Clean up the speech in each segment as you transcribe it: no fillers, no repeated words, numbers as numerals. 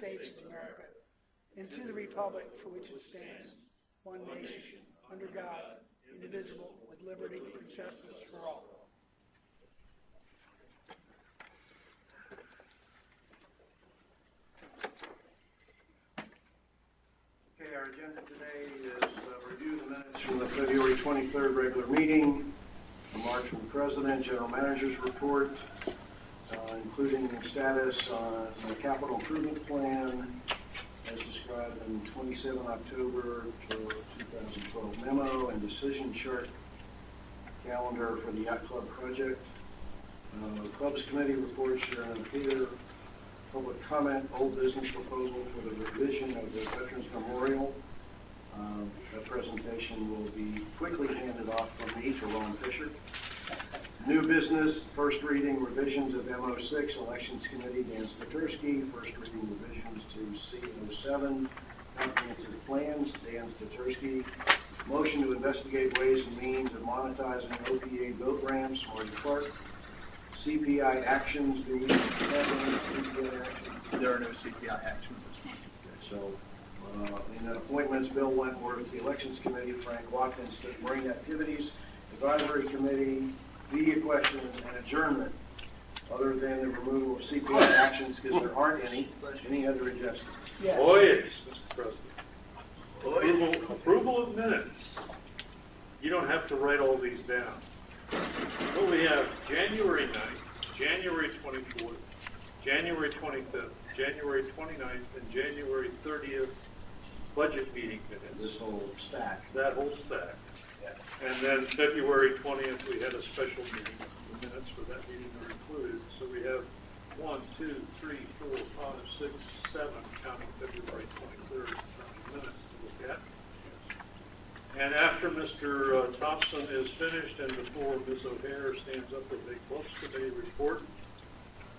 States of America and to the republic for which it stands, one nation, under God, indivisible, with liberty and justice for all. Okay, our agenda today is review the minutes from the February 23rd regular meeting, remarks from the President, General Manager's report, including status on the capital improvement plan as described in 27 October 2012 memo and decision chart calendar for the Yacht Club project. Clubs committee reports, Sharon and Peter. Public comment, old business proposal for the revision of the Veterans Memorial. That presentation will be quickly handed off from me to Ron Fisher. New business, first reading revisions of MO6, Elections Committee, Dan Statursky. First reading revisions to C07, Comprehensive Plans, Dan Statursky. Motion to investigate ways and means of monetizing OPA boat ramps, Marty Clark. CPI actions, do we have any CPI actions? There are no CPI actions this month. Okay, so, and then appointments, Bill Wentworth, the Elections Committee, Frank Watkins to Marine Activities, Advisory Committee, media questions, and adjournment, other than the removal of CPI actions, because there aren't any. Any other adjustments? Yes. Oh, yes, Mr. President. Approval of minutes. You don't have to write all these down. Well, we have January 9th, January 24th, January 25th, January 29th, and January 30th budget meeting minutes. This whole stack. That whole stack. And then February 20th, we had a special meeting. The minutes for that meeting are included. So we have 1, 2, 3, 4, 5, 6, 7, counting February 23rd, minutes to look at. And after Mr. Thompson is finished and before Ms. O'Hare stands up with a Clubs Committee report,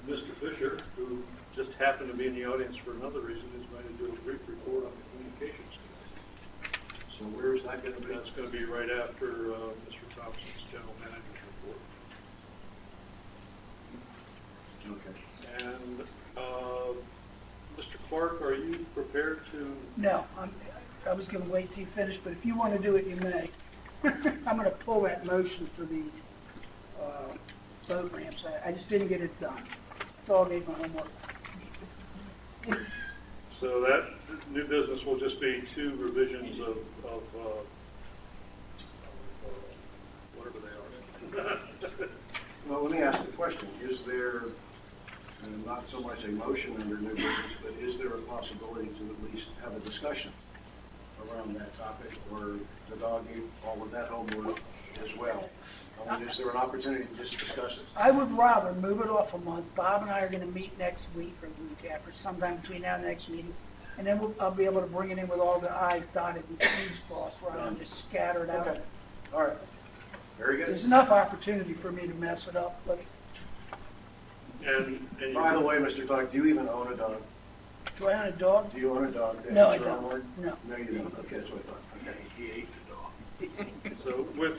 Mr. Fisher, who just happened to be in the audience for another reason, is going to do a brief report on the Communications Committee. So where is that going to be? That's going to be right after Mr. Thompson's General Manager's report. Okay. And Mr. Clark, are you prepared to? No, I was going to wait till you finish, but if you want to do it, you may. I'm going to pull that motion for the boat ramps. I just didn't get it done. So I'll need my homework. So that new business will just be 2 revisions of whatever they are. Well, let me ask a question. Is there, not so much a motion under new business, but is there a possibility to at least have a discussion around that topic, or the dog eat all of that homework as well? I mean, is there an opportunity to just discuss it? I would rather move it off a month. Bob and I are going to meet next week or the week after, sometime between now and the next meeting. And then I'll be able to bring it in with all the I's dotted and T's crossed, rather than just scattered out. Okay. All right. Very good. There's enough opportunity for me to mess it up, but And By the way, Mr. Clark, do you even own a dog? do I own a dog? Do you own a dog? No, I Mr. don't. Elmore? No. No, you don't. Okay, that's what I thought. Okay. He ate the dog. so with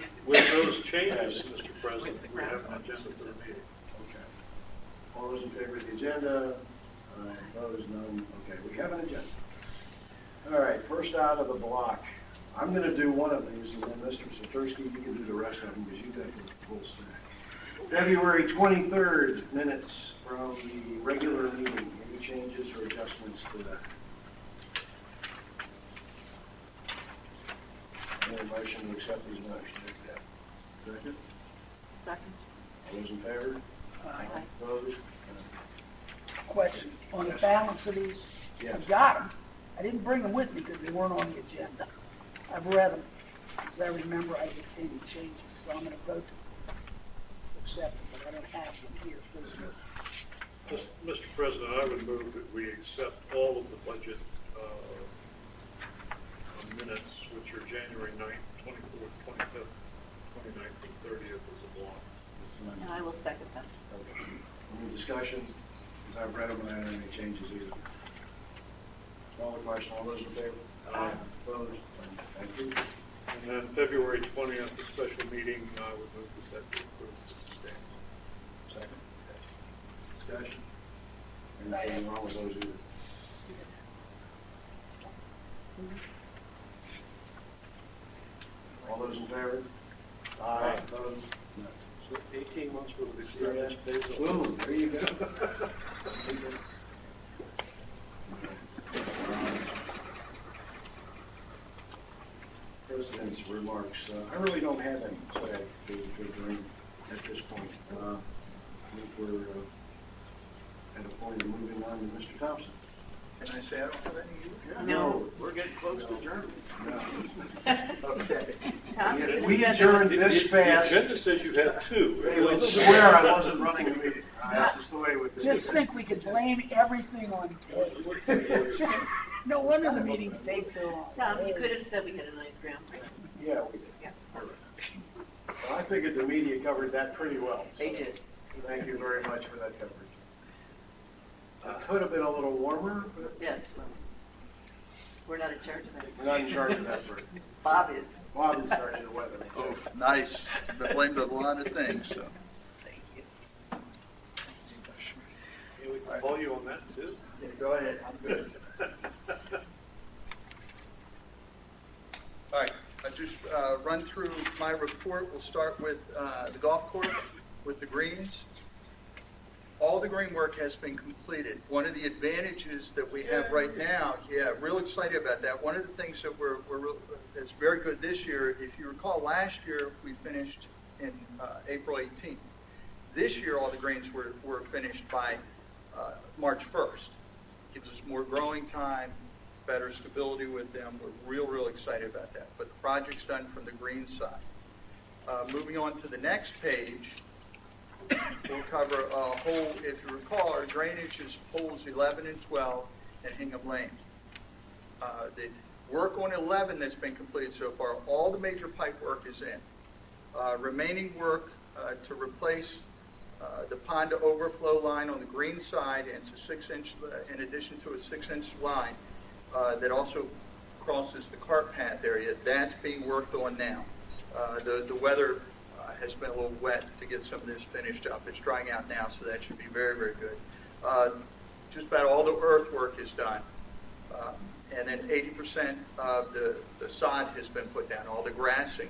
those changes, Mr. President, we have an agenda for the meeting. Okay. All those in favor of the agenda? Opposed? None? Okay, we have an agenda. All right, first out of the block. I'm going to do one of these, and then Mr. Satursky, you can do the rest of them because you got the full stack. February 23rd minutes from the regular meeting. Any changes or adjustments to that? Any motion to accept these motions? Second? Second. All those in favor? Aye. Opposed? Question, on the balance of these, Yes. I've got them. I didn't bring them with me because they weren't on the agenda. I've read them, as I remember I didn't see any changes, so I'm going to vote to accept them, but I don't have them here physically. Mr. President, I would move that we accept all of the budget minutes, which are January 9th, 24th, 25th, 29th, and 30th as a block. And I will second that. Okay. Any discussion? Because I've read them and I don't have any changes either. Call the question. All those in favor? Aye. Opposed? Thank you. And then February 20th, the special meeting, I would move that be approved as it stands. Second. Discussion? Anything wrong with those either? with the CRS days. Boom, there you go. President's remarks. I really don't have any today to bring at this point. I think we're at a point of moving on to Mr. Thompson. Can I say I don't have any either? No. We're getting close to Germany. No. Okay. Tom, you can We send adjourned us- this fast. The agenda says you had two. They would swear I wasn't running a meeting. That's just the way it would be. Just think we could blame everything on Dave. No wonder the meetings take so long. Tom, you could have said we had a nice ground break. Yeah, we did. Yeah. Well, I figured the media covered that pretty well. They did. Thank you very much for that coverage. Could have been a little warmer, but Yes. Well, we're not in charge of that. we're not in charge of that part. Bob is. Bob is in charge of the weather. Oh, nice. Been blamed a lot of things, so. Thank you. Yeah, we can call you on that too. Yeah, go ahead, I'm good. All right, I just run through my report. We'll start with the golf course, with the greens. All the green work has been completed. One of the advantages that we have right now, real excited about that. One of the things that that's very good this year, if you recall, last year we finished in April 18th. This year, all the greens were finished by March 1st. Gives us more growing time, better stability with them. We're real excited about that. But the project's done from the green side. Moving on to the next page, we'll cover a whole, if you recall, our drainage is holes 11 and 12 at Hingham Lane. The work on 11 that's been completed so far, all the major pipe work is in. Remaining work to replace the pond to overflow line on the green side, and it's a 6-inch, in addition to a 6-inch line that also crosses the cart path area. That's being worked on now. The weather has been a little wet to get some of this finished up. It's drying out now, so that should be very good. Just about all the earthwork is done. And then 80% of the sod has been put down, all the grassing.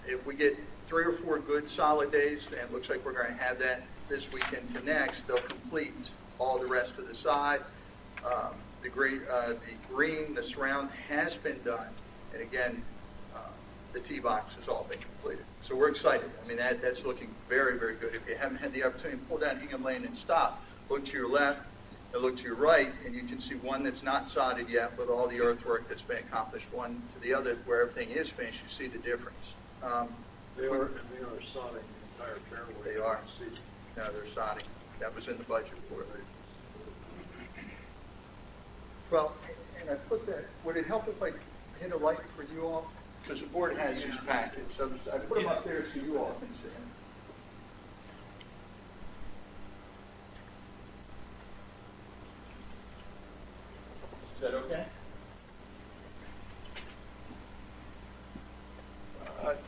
If we get 3 or 4 good solid days, and it looks like we're going to have that this weekend to next, they'll complete all the rest of the side. The green, the surround has been done. And again, the tee box has all been completed. So we're excited. I mean, that's looking very good. If you haven't had the opportunity to pull down Hingham Lane and stop, look to your left and look to your right, and you can see one that's not sodded yet with all the earthwork that's been accomplished. One to the other, where everything is finished, you see the difference. They are sodding the entire fairway. They are. See, No, they're sodding. That was in the budget for it. Well, and I put that, would it help if I hit a light for you all? Because the board has these packets, so I put them up there so you all can see them. Is that okay?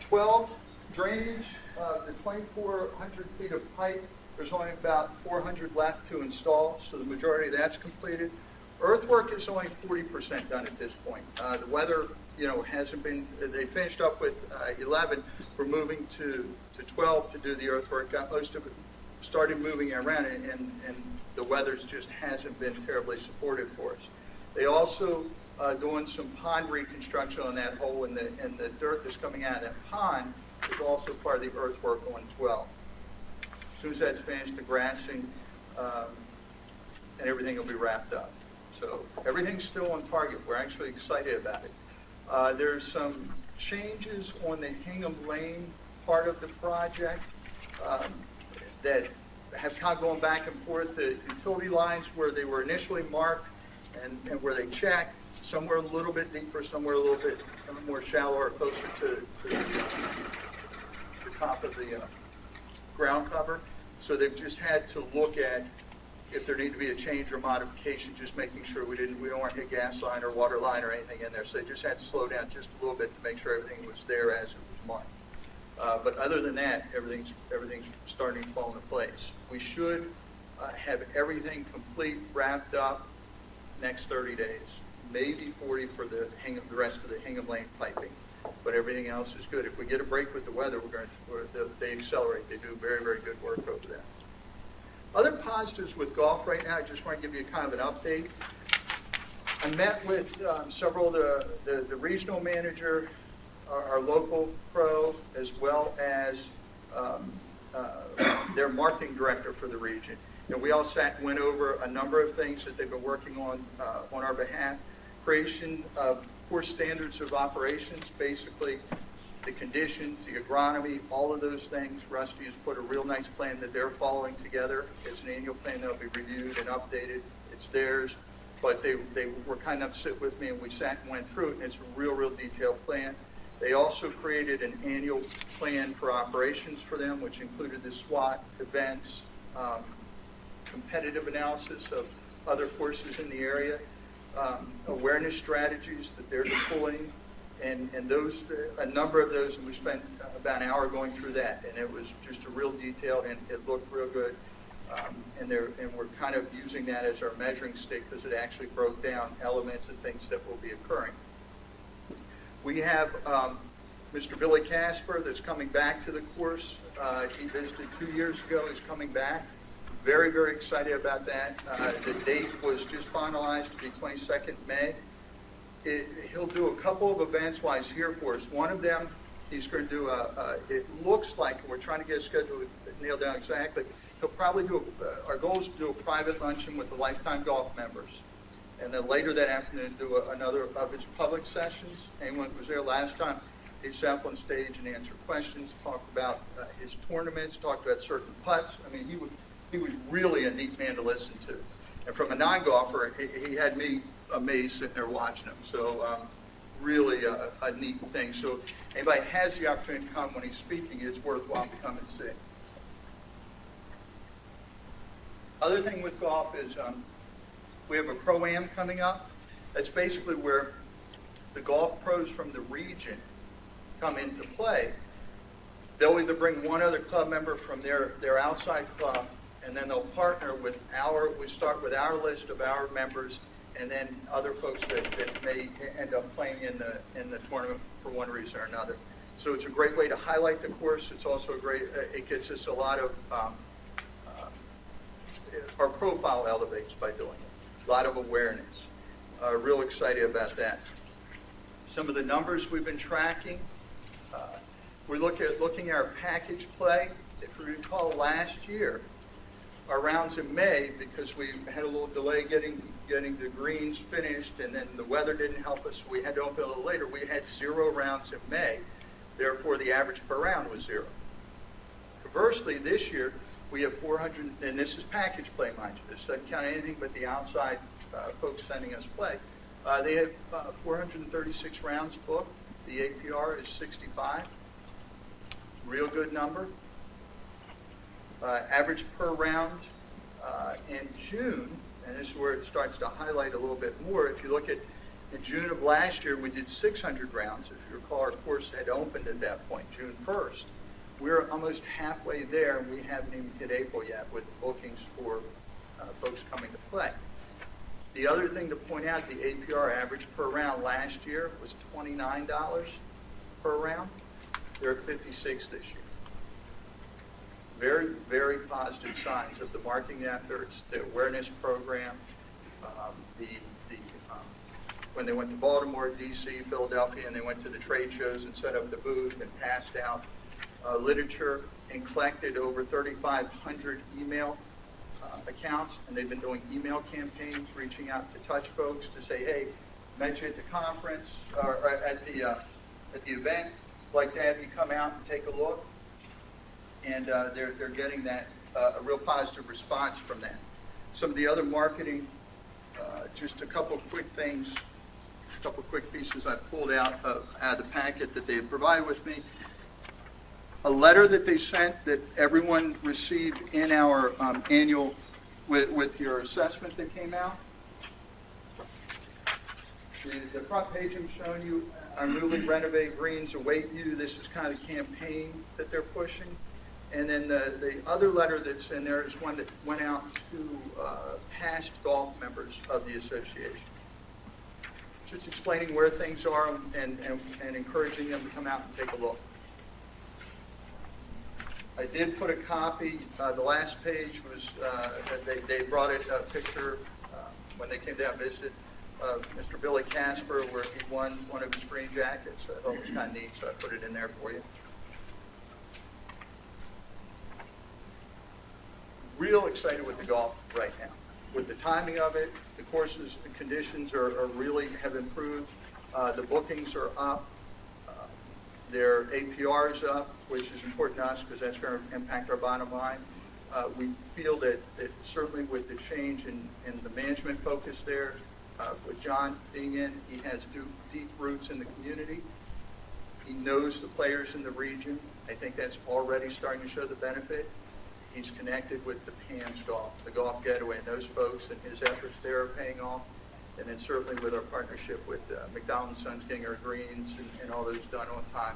12 drainage, the 2,400 feet of pipe, there's only about 400 left to install, so the majority of that's completed. Earthwork is only 40% done at this point. The weather, hasn't been, they finished up with 11. We're moving to 12 to do the earthwork. Got most of it started moving around, and the weather's just hasn't been terribly supportive for us. They also doing some pond reconstruction on that hole, and the dirt that's coming out of that pond is also part of the earthwork on 12. As soon as that's finished, the grassing and everything will be wrapped up. So everything's still on target. We're actually excited about it. There's some changes on the Hingham Lane part of the project that have kind of gone back and forth. The utility lines where they were initially marked and where they checked, somewhere a little bit deeper, somewhere a little bit more shallower, closer to the top of the ground cover. So they've just had to look at if there need to be a change or modification, just making sure we don't want to hit gas line or water line or anything in there. So they just had to slow down just a little bit to make sure everything was there as it was marked. But other than that, everything's starting to fall into place. We should have everything complete, wrapped up next 30 days, maybe 40 for the rest of the Hingham Lane piping. but everything else is good. If we get a break with the weather, they accelerate. They do very, very good work over there. Other positives with golf right now, I just want to give you kind of an update. I met with several of the regional manager, our local pro, as well as their marketing director for the region. And we all sat and went over a number of things that they've been working on our behalf. Creation of course standards of operations, basically the conditions, the agronomy, all of those things. Rusty has put a real nice plan that they're following together. It's an annual plan that'll be reviewed and updated. It's theirs, but they were kind enough to sit with me and we sat and went through it, and it's a real detailed plan. They also created an annual plan for operations for them, which included the SWOT, events, competitive analysis of other courses in the area, awareness strategies that they're deploying, and those, a number of those, and we spent about an hour going through that, and it was just a real detail, and it looked real good. And we're kind of using that as our measuring stick because it actually broke down elements and things that will be occurring. We have Mr. Billy Casper that's coming back to the course. He visited 2 years ago. He's coming back. Very, very excited about that. The date was just finalized to be 22nd May. He'll do a couple of events while he's here for us. One of them, he's going to do it looks like, we're trying to get a schedule nailed down exactly. He'll probably do, our goal is to do a private luncheon with the Lifetime Golf members. And then later that afternoon, do another of his public sessions. Anyone who was there last time, he sat up on stage and answered questions, talked about his tournaments, talked about certain putts. I mean, he was really a neat man to listen to. And from a non-golfer, he had me amazed sitting there watching him. So really a neat thing. So if anybody has the opportunity to come when he's speaking, it's worthwhile to come and see. Other thing with golf is we have a Pro-Am coming up. That's basically where the golf pros from the region come into play. They'll either bring one other club member from their outside club, and then they'll partner with we start with our list of our members, and then other folks that may end up playing in the tournament for one reason or another. So it's a great way to highlight the course. It's also it gets us a lot of, our profile elevates by doing it. A lot of awareness. Real excited about that. Some of the numbers we've been tracking. We're looking at our package play. If you recall last year, our rounds in May, because we had a little delay getting the greens finished, and then the weather didn't help us, so we had to open a little later. We had 0 rounds in May. Therefore, the average per round was 0. Conversely, this year, we have 400, and this is package play, mind you. This doesn't count anything but the outside folks sending us play. They have 436 rounds booked. The APR is 65. Real good number. Average per round in June, and this is where it starts to highlight a little bit more. If you look at in June of last year, we did 600 rounds. If you recall, our course had opened at that point, June 1st. We're almost halfway there, and we haven't even hit April yet with bookings for folks coming to play. The other thing to point out, the APR average per round last year was $29 per round. They're at 56 this year. Very, very positive signs of the marketing efforts, the awareness program, when they went to Baltimore, D.C., Philadelphia, and they went to the trade shows and set up the booth and passed out literature and collected over 3,500 email accounts, and they've been doing email campaigns, reaching out to touch folks to say, hey, met you at the conference or at the event, like to have you come out and take a look. And they're getting that a real positive response from that. Some of the other marketing, just a couple of quick things, a couple of quick pieces I pulled out of the packet that they had provided with me. A letter that they sent that everyone received in our annual with your assessment that came out. The front page I'm showing you, our newly renovated greens await you. This is kind of the campaign that they're pushing. And then the other letter that's in there is one that went out to past golf members of the association. just explaining where things are and encouraging them to come out and take a look. I did put a copy, the last page was, they brought it a picture when they came down and visited Mr. Billy Casper, where he won one of his green jackets. I thought it was kind of neat, so I put it in there for you. Real excited with the golf right now. With the timing of it, the courses and conditions are really have improved. The bookings are up. Their APR is up, which is important to us because that's going to impact our bottom line. We feel that certainly with the change in the management focus there, with John being in, he has deep roots in the community. He knows the players in the region. I think that's already starting to show the benefit. He's connected with the PAMS Golf, the Golf Getaway, and those folks, and his efforts there are paying off. And then certainly with our partnership with McDonald & Sons getting our greens and all those done on time,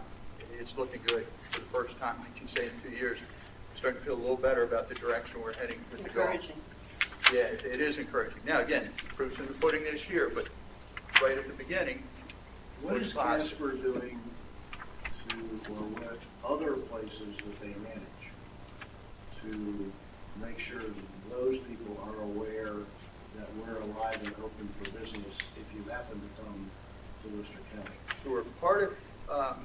it's looking good for the first time, I can say, in 2 years. I'm starting to feel a little better about the direction we're heading with the golf. Encouraging. Yeah, it is encouraging. Now, again, proof's in the pudding this year, but right at the beginning, What looks is positive. Casper doing to, or what other places that they manage to make sure that those people are aware that we're alive and open for business if you happen to come to Worcester County? Sure. Part of,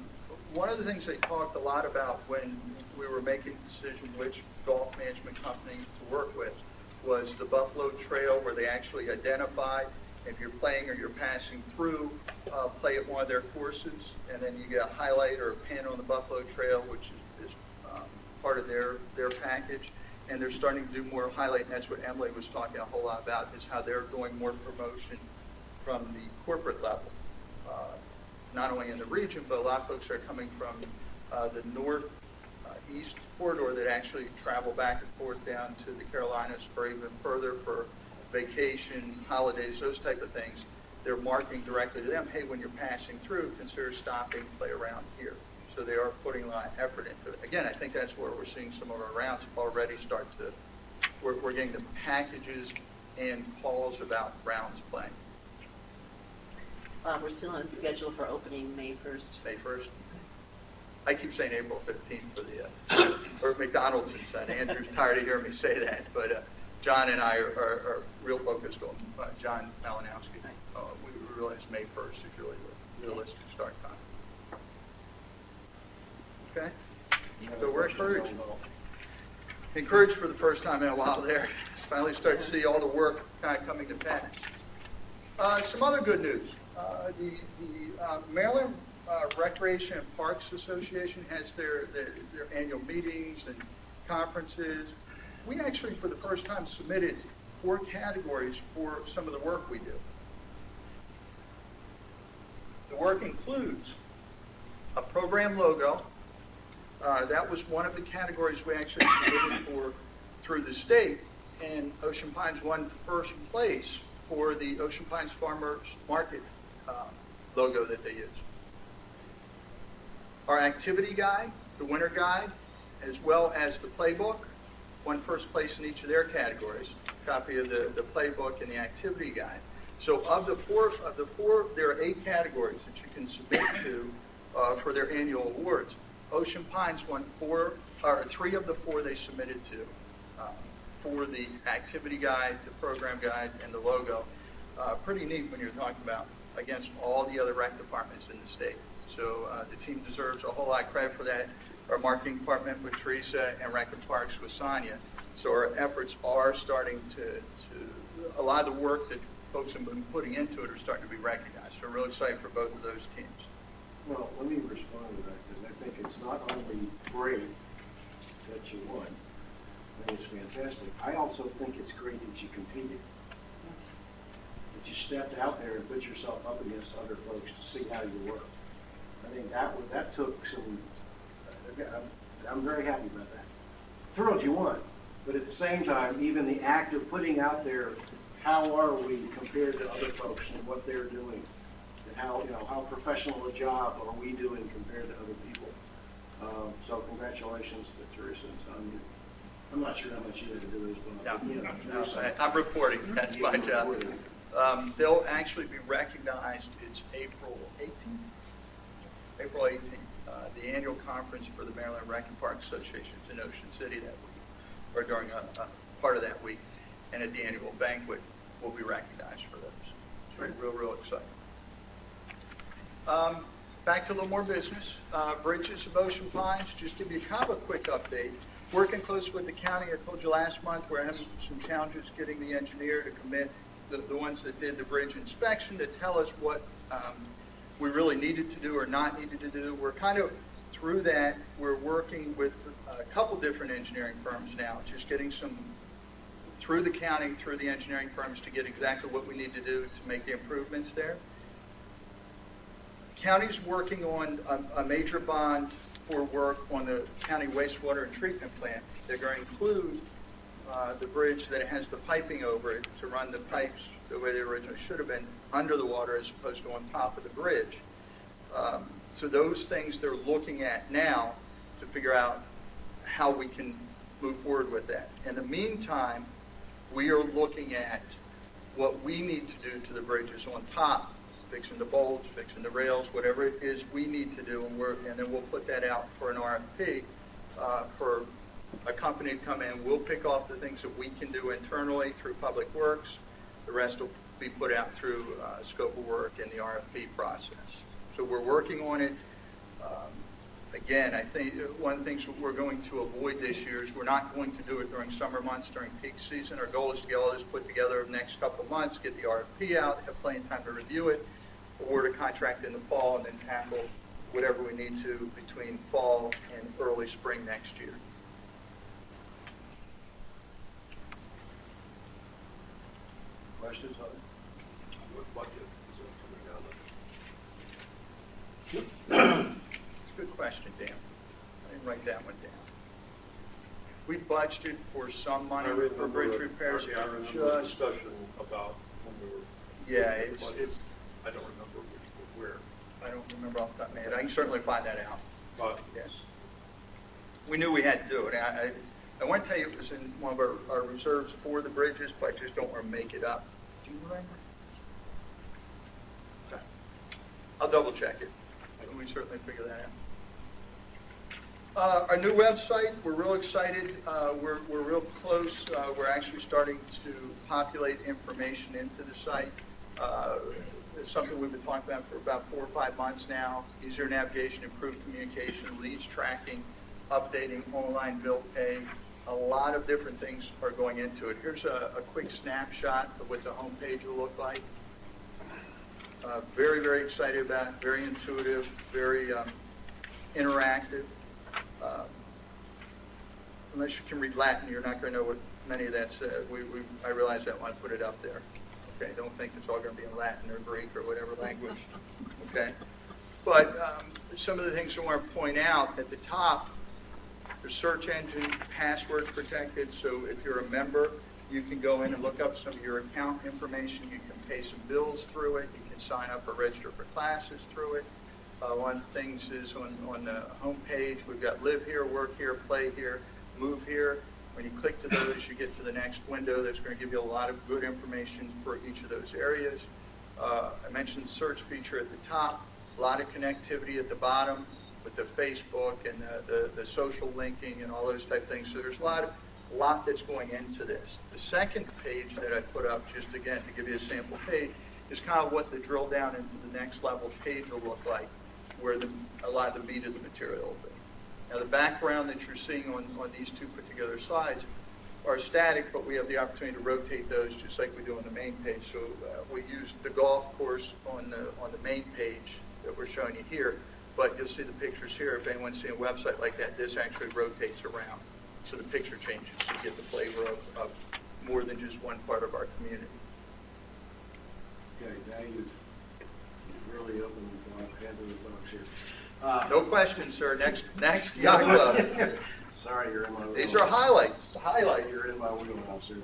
one of the things they talked a lot about when we were making the decision which golf management company to work with was the Buffalo Trail, where they actually identify if you're playing or you're passing through, play at one of their courses, and then you get a highlight or a pin on the Buffalo Trail, which is part of their package. And they're starting to do more highlight, and that's what Emily was talking a whole lot about, is how they're doing more promotion from the corporate level. Not only in the region, but a lot of folks are coming from the northeast corridor that actually travel back and forth down to the Carolinas or even further for vacation, holidays, those type of things. They're marking directly to them, hey, when you're passing through, consider stopping, play around here. So they are putting a lot of effort into it. Again, I think that's where we're seeing some of our rounds already start to, we're getting the packages and calls about rounds playing. We're still on schedule for opening May 1st. May 1st. I keep saying April 15th for the, or McDonald's and Son. Andrew's tired of hearing me say that, but John and I are real focused on, John Malinowski. We realize May 1st is really the realistic start time. Okay? So we're encouraged. Encouraged for the first time in a while there. Finally start to see all the work kind of coming to pass. Some other good news. The Maryland Recreation and Parks Association has their annual meetings and conferences. We actually, for the first time, submitted 4 categories for some of the work we do. The work includes a program logo. That was one of the categories we actually submitted for through the state, and Ocean Pines won first place for the Ocean Pines Farmers Market logo that they use. Our activity guide, the winter guide, as well as the playbook, won first place in each of their categories. A copy of the playbook and the activity guide. So of the four, there are 8 categories that you can submit to for their annual awards. Ocean Pines won 3 of the 4 they submitted to for the activity guide, the program guide, and the logo. Pretty neat when you're talking about against all the other rec departments in the state. So the team deserves a whole lot of credit for that. Our marketing department with Teresa and Rec and Parks with Sonia. So our efforts are starting to a lot of the work that folks have been putting into it are starting to be recognized. So we're really excited for both of those teams. Well, let me respond to that, because I think it's not only great that you won, I think it's fantastic. I also think it's great that you competed. That you stepped out there and put yourself up against other folks to see how you work. I think that took some, I'm very happy about that. Thrilled you won, but at the same time, even the act of putting out there, how are we compared to other folks and what they're doing? And how professional a job are we doing compared to other people? So congratulations to Teresa and Sonia. I'm not sure how much you had to do this, but No, I'm reporting. That's my job. They'll actually be recognized, it's April 18th? April 18th, the annual conference for the Maryland Rec and Park Associations in Ocean City that week, or during a part of that week. And at the annual banquet, we'll be recognized for those. So real exciting. Back to a little more business. Bridges of Ocean Pines, just give you kind of a quick update. Working close with the county, I told you last month, we're having some challenges getting the engineer to commit, the ones that did the bridge inspection, to tell us what we really needed to do or not needed to do. We're kind of through that. We're working with a couple different engineering firms now, just getting some through the county, through the engineering firms to get exactly what we need to do to make the improvements there. County's working on a major bond for work on the county wastewater and treatment plant. They're going to include the bridge that has the piping over it to run the pipes the way they originally should have been, under the water as opposed to on top of the bridge. So those things they're looking at now to figure out how we can move forward with that. In the meantime, we are looking at what we need to do to the bridges on top, fixing the bolts, fixing the rails, whatever it is we need to do, and then we'll put that out for an RFP for a company to come in. We'll pick off the things that we can do internally through Public Works. The rest will be put out through scope of work and the RFP process. So we're working on it. Again, I think one of the things we're going to avoid this year is we're not going to do it during summer months, during peak season. Our goal is to get all this put together over the next couple of months, get the RFP out, have plenty of time to review it, award a contract in the fall, and then tackle whatever we need to between fall and early spring next year. Questions on it? What budget is that coming out of? It's a good question, Dan. I didn't write that one down. We budgeted for some money for bridge repairs. I remember the discussion about when we were. Yeah, it's, I don't remember where, I don't remember off the top of my head. I can certainly find that out. but Yes. We knew we had to do it. I want to tell you it was in one of our reserves for the bridges, but I just don't want to make it up. Do you remember? Okay. I'll double check it. We certainly figure that out. Our new website, we're real excited. We're real close. We're actually starting to populate information into the site. It's something we've been talking about for about 4 or 5 months now. Easier navigation, improved communication, leads tracking, updating online bill pay. A lot of different things are going into it. Here's a quick snapshot of what the homepage will look like. Very, very excited about it, very intuitive, very interactive. Unless you can read Latin, you're not going to know what many of that says. I realize that when I put it up there. Okay, don't think it's all going to be in Latin or Greek or whatever language. Okay, but some of the things I want to point out at the top, the search engine, password protected, so if you're a member, you can go in and look up some of your account information. You can pay some bills through it. You can sign up or register for classes through it. One of the things is on the home page, we've got live here, work here, play here, move here. When you click to those, you get to the next window that's going to give you a lot of good information for each of those areas. I mentioned the search feature at the top, a lot of connectivity at the bottom with the Facebook and the social linking and all those type of things. So there's a lot that's going into this. The second page that I put up, just again to give you a sample page, is kind of what the drill down into the next level page will look like, where a lot of the meat of the material will be. Now the background that you're seeing on these two put together slides are static, but we have the opportunity to rotate those just like we do on the main page. So we used the golf course on the main page that we're showing you here, but you'll see the pictures here. If anyone's seen a website like that, this actually rotates around. So the picture changes, so you get the flavor of more than just one part of our community. Okay, now you've really opened Pandora's box here. No question, sir. Next yacht club. Sorry, you're in my wheelhouse. These are highlights. Highlights. You're in my wheelhouse here.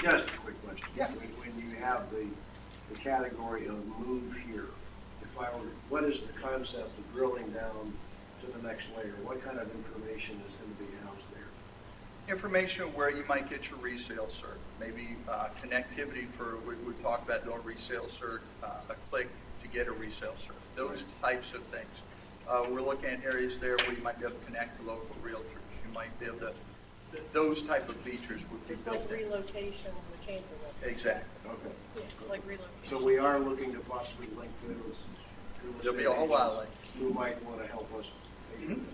Just a quick question. Yeah. When you have the category of move here, what is the concept of drilling down to the next layer? What kind of information is going to be housed there? information where you might get your resale cert, maybe connectivity for, we talked about doing resale cert, a click to get a resale cert, those types of things. We're looking at areas there where you might be able to connect to local realtors. You might be able to, those type of features would be It's like built in. relocation on the camper website. Exactly. Okay. Yeah, like relocation. So we are looking to possibly link those. real There'll be estate a whole lot of agents Who might want to help us pay for Mhm.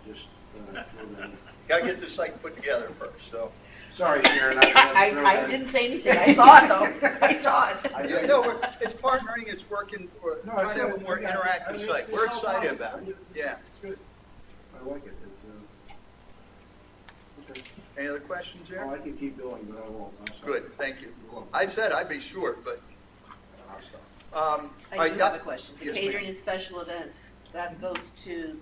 this. Just, throw that in. Got to get the site put together first, so. Sorry, Sharon. I didn't say anything. I saw it though. I saw it. Yeah, no, it's partnering, it's working, we're No, trying it's to have a good. more Yeah, I interactive mean, site. it's We're all excited positive. about it. Yeah. It's good. I like it. Okay. Any other questions Oh, I there? can keep going, but I won't. I'm sorry. Good, thank you. You're welcome. I said I'd be short, but, I'll stop. all I right, do yeah. have a question. The Yes, ma'am. catering and special events, that goes to,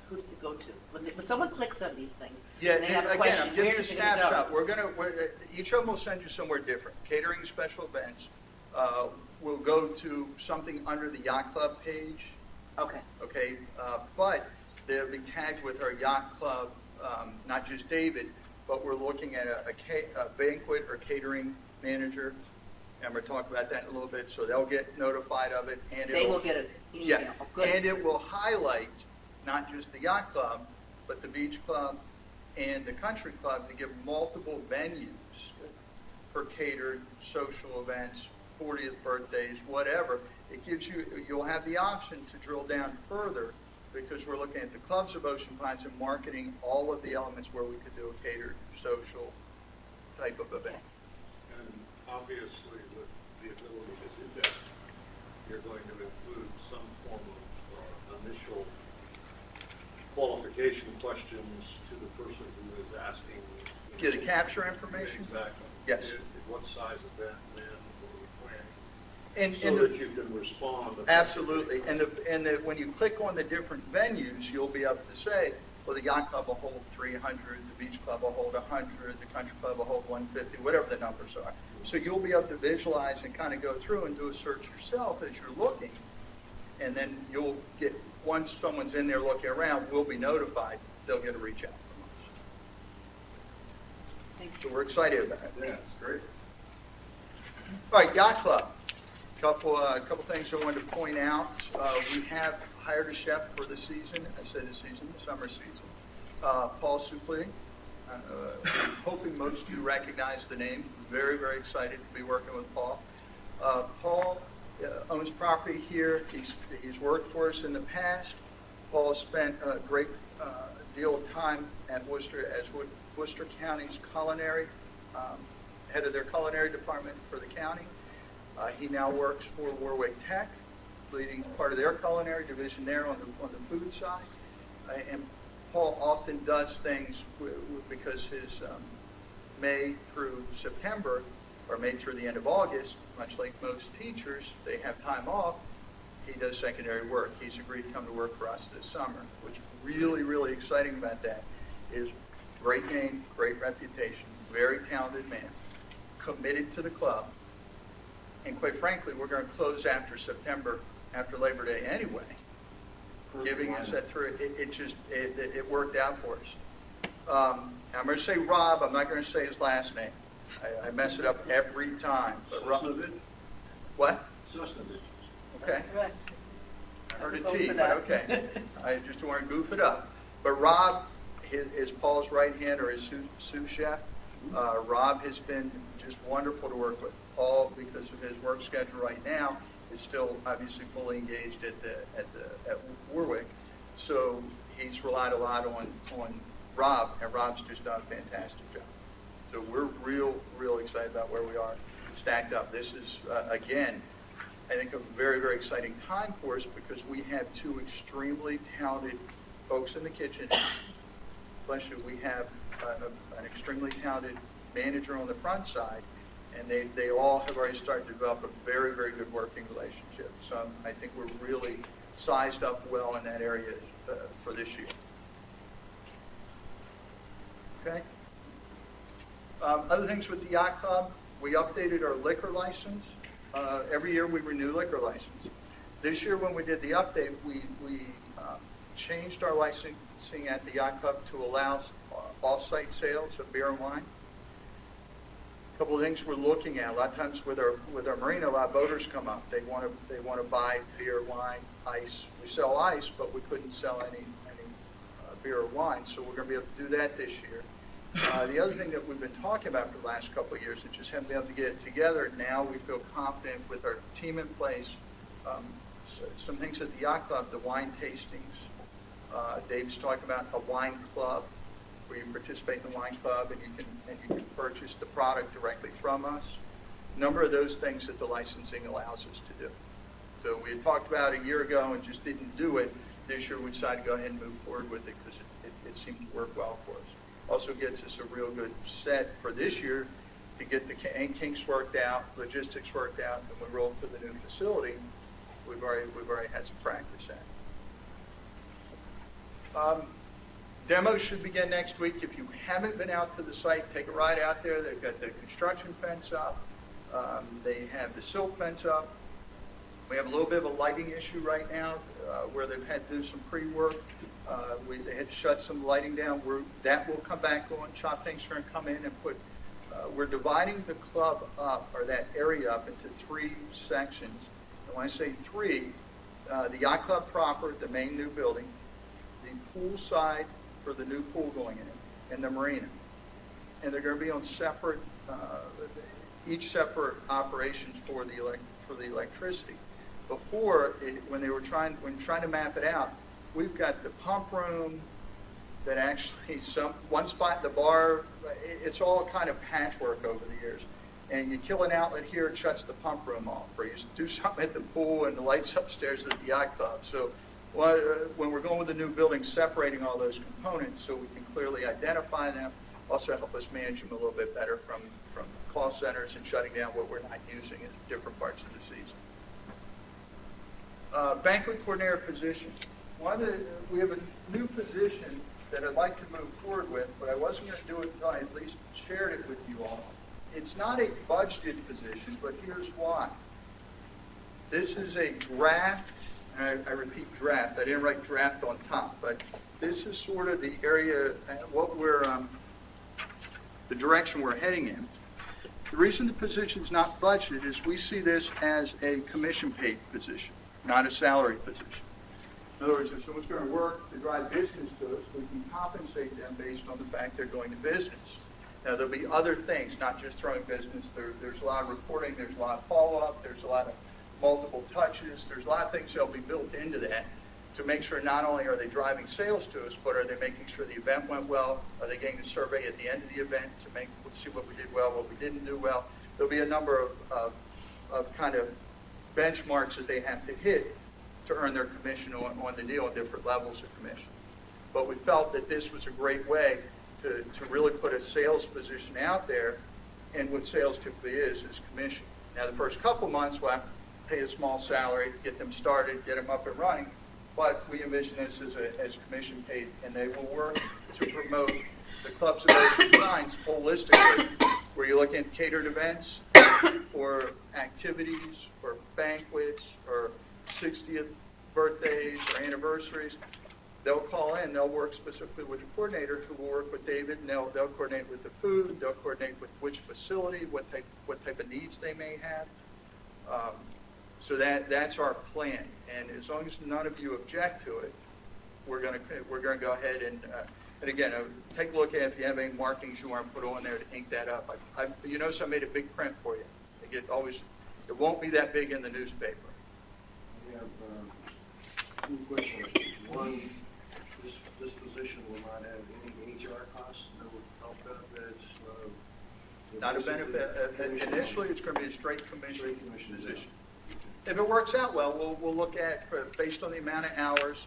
who does it go to? When someone clicks on these things, Yeah, and they have a again, question, I'm giving where you a is it gonna go? snapshot. Each of them will send you somewhere different. Catering special events will go to something under the Yacht Club page, Okay. okay? But they'll be tagged with our Yacht Club, not just David, but we're looking at a banquet or catering manager, and we'll talk about that in a little bit, so they'll get notified of it, and They it'll... will get an Yeah, email. Oh, good. and it will highlight not just the yacht club, but the beach club and the country club to give multiple venues for catered social events, 40th birthdays, whatever. It gives you, you'll have the option to drill down further because we're looking at the clubs of Ocean Pines and marketing all of the elements where we could do a catered social type of event. And obviously, with the ability to do that, you're going to include some form of initial qualification questions to the person who is asking. Yeah, the capture information? Exactly. Yes. What size event, when, what are we planning? And So the- that you can respond. Absolutely, and when you click on the different venues, you'll be able to say, well, the yacht club will hold 300, the beach club will hold 100, the country club will hold 150, whatever the numbers are. So you'll be able to visualize and kind of go through and do a search yourself as you're looking, and then you'll get, once someone's in there looking around, we'll be notified, they'll get a reach out from us. So we're excited about it. Yeah, it's great. All right, Yacht Club. Couple things I wanted to point out. We have hired a chef for the season. I say the season, the summer season. Paul Suplee. I'm hoping most of you recognize the name. Very, very excited to be working with Paul. Paul owns property here. He's worked for us in the past. Paul spent a great deal of time at Worcester as Worcester County's culinary, head of their culinary department for the county. He now works for Warwick Tech, leading part of their culinary division there on the food side. And Paul often does things because his May through September, or May through the end of August, much like most teachers, they have time off. He does secondary work. He's agreed to come to work for us this summer. What's really, really exciting about that is great name, great reputation, very talented man, committed to the club. And quite frankly, we're going to close after September, after Labor Day anyway, giving us that through. It worked out for us. I'm going to say Rob. I'm not going to say his last name. I mess it up every time. But Rob, Susnovich? what? Susnovich. Okay. Correct. I heard a Go T, for but that. okay. I just don't want to goof it up. But Rob is Paul's right hand or his sous chef. Rob has been just wonderful to work with. Paul, because of his work schedule right now, is still obviously fully engaged at Warwick. So he's relied a lot on Rob, and Rob's just done a fantastic job. So we're real excited about where we are stacked up. This is, again, I think a very, very exciting time for us because we have two extremely talented folks in the kitchen. Bless you, we have an extremely talented manager on the front side, and they all have already started to develop a very, very good working relationship. So I think we're really sized up well in that area for this year. Okay? Other things with the Yacht Club, we updated our liquor license. Every year we renew liquor license. This year when we did the update, we changed our licensing at the Yacht Club to allow off-site sales of beer and wine. A couple of things we're looking at. A lot of times with our marina, a lot of boaters come up. They want to buy beer, wine, ice. We sell ice, but we couldn't sell any beer or wine, so we're going to be able to do that this year. The other thing that we've been talking about for the last couple of years and just haven't been able to get it together, now we feel confident with our team in place. Some things at the yacht club, the wine tastings. Dave's talking about a wine club where you participate in the wine club and you can purchase the product directly from us. A number of those things that the licensing allows us to do. So we had talked about a year ago and just didn't do it. This year we decided to go ahead and move forward with it because it seemed to work well for us. Also gets us a real good set for this year to get the kinks worked out, logistics worked out, and we roll to the new facility. We've already had some practice at. Demos should begin next week. If you haven't been out to the site, take a ride out there. They've got the construction fence up. They have the silt fence up. We have a little bit of a lighting issue right now where they've had to do some pre-work. They had to shut some lighting down. That will come back on. Chop Tanks are going to come in and put, we're dividing the club up, or that area up, into 3 sections. And when I say 3, the yacht club proper, the main new building, the pool side for the new pool going in, and the marina. And they're going to be on separate, each separate operations for the electricity. Before, when trying to map it out, we've got the pump room that actually, one spot in the bar, it's all kind of patchwork over the years. And you kill an outlet here, it shuts the pump room off. Or you do something at the pool and the lights upstairs at the yacht club. So when we're going with the new building, separating all those components so we can clearly identify them, also help us manage them a little bit better from cost centers and shutting down what we're not using in different parts of the season. Banquet coordinator position. We have a new position that I'd like to move forward with, but I wasn't going to do it until I at least shared it with you all. It's not a budgeted position, but here's why. This is a draft, and I repeat draft. I didn't write draft on top, but this is sort of the area, the direction we're heading in. The reason the position's not budgeted is we see this as a commission-paid position, not a salary position. In other words, if someone's going to work to drive business to us, we can compensate them based on the fact they're going to business. Now, there'll be other things, not just throwing business. There's a lot of reporting. There's a lot of follow-up. There's a lot of multiple touches. There's a lot of things that'll be built into that to make sure not only are they driving sales to us, but are they making sure the event went well? Are they getting a survey at the end of the event to see what we did well, what we didn't do well? There'll be a number of kind of benchmarks that they have to hit to earn their commission on the deal at different levels of commission. But we felt that this was a great way to really put a sales position out there, and what sales typically is commission. Now, the first couple months, we'll have to pay a small salary to get them started, get them up and running, but we envision this as commission paid, and they will work to promote the clubs of those kinds holistically, where you're looking at catered events, or activities, or banquets, or 60th birthdays or anniversaries. They'll call in, they'll work specifically with the coordinator who will work with David, and they'll coordinate with the food, they'll coordinate with which facility, what type of needs they may have. So that's our plan, and as long as none of you object to it, we're going to go ahead and again, take a look at it. If you have any markings you want to put on there to ink that up. You notice I made a big print for you. It won't be that big in the newspaper. We have 2 quick questions. One, this position will not have any HR costs, no health benefits, Not a benefit. Initially, it's going to be a straight commission Straight commission position. If it works out well, we'll look at, based on the amount of hours,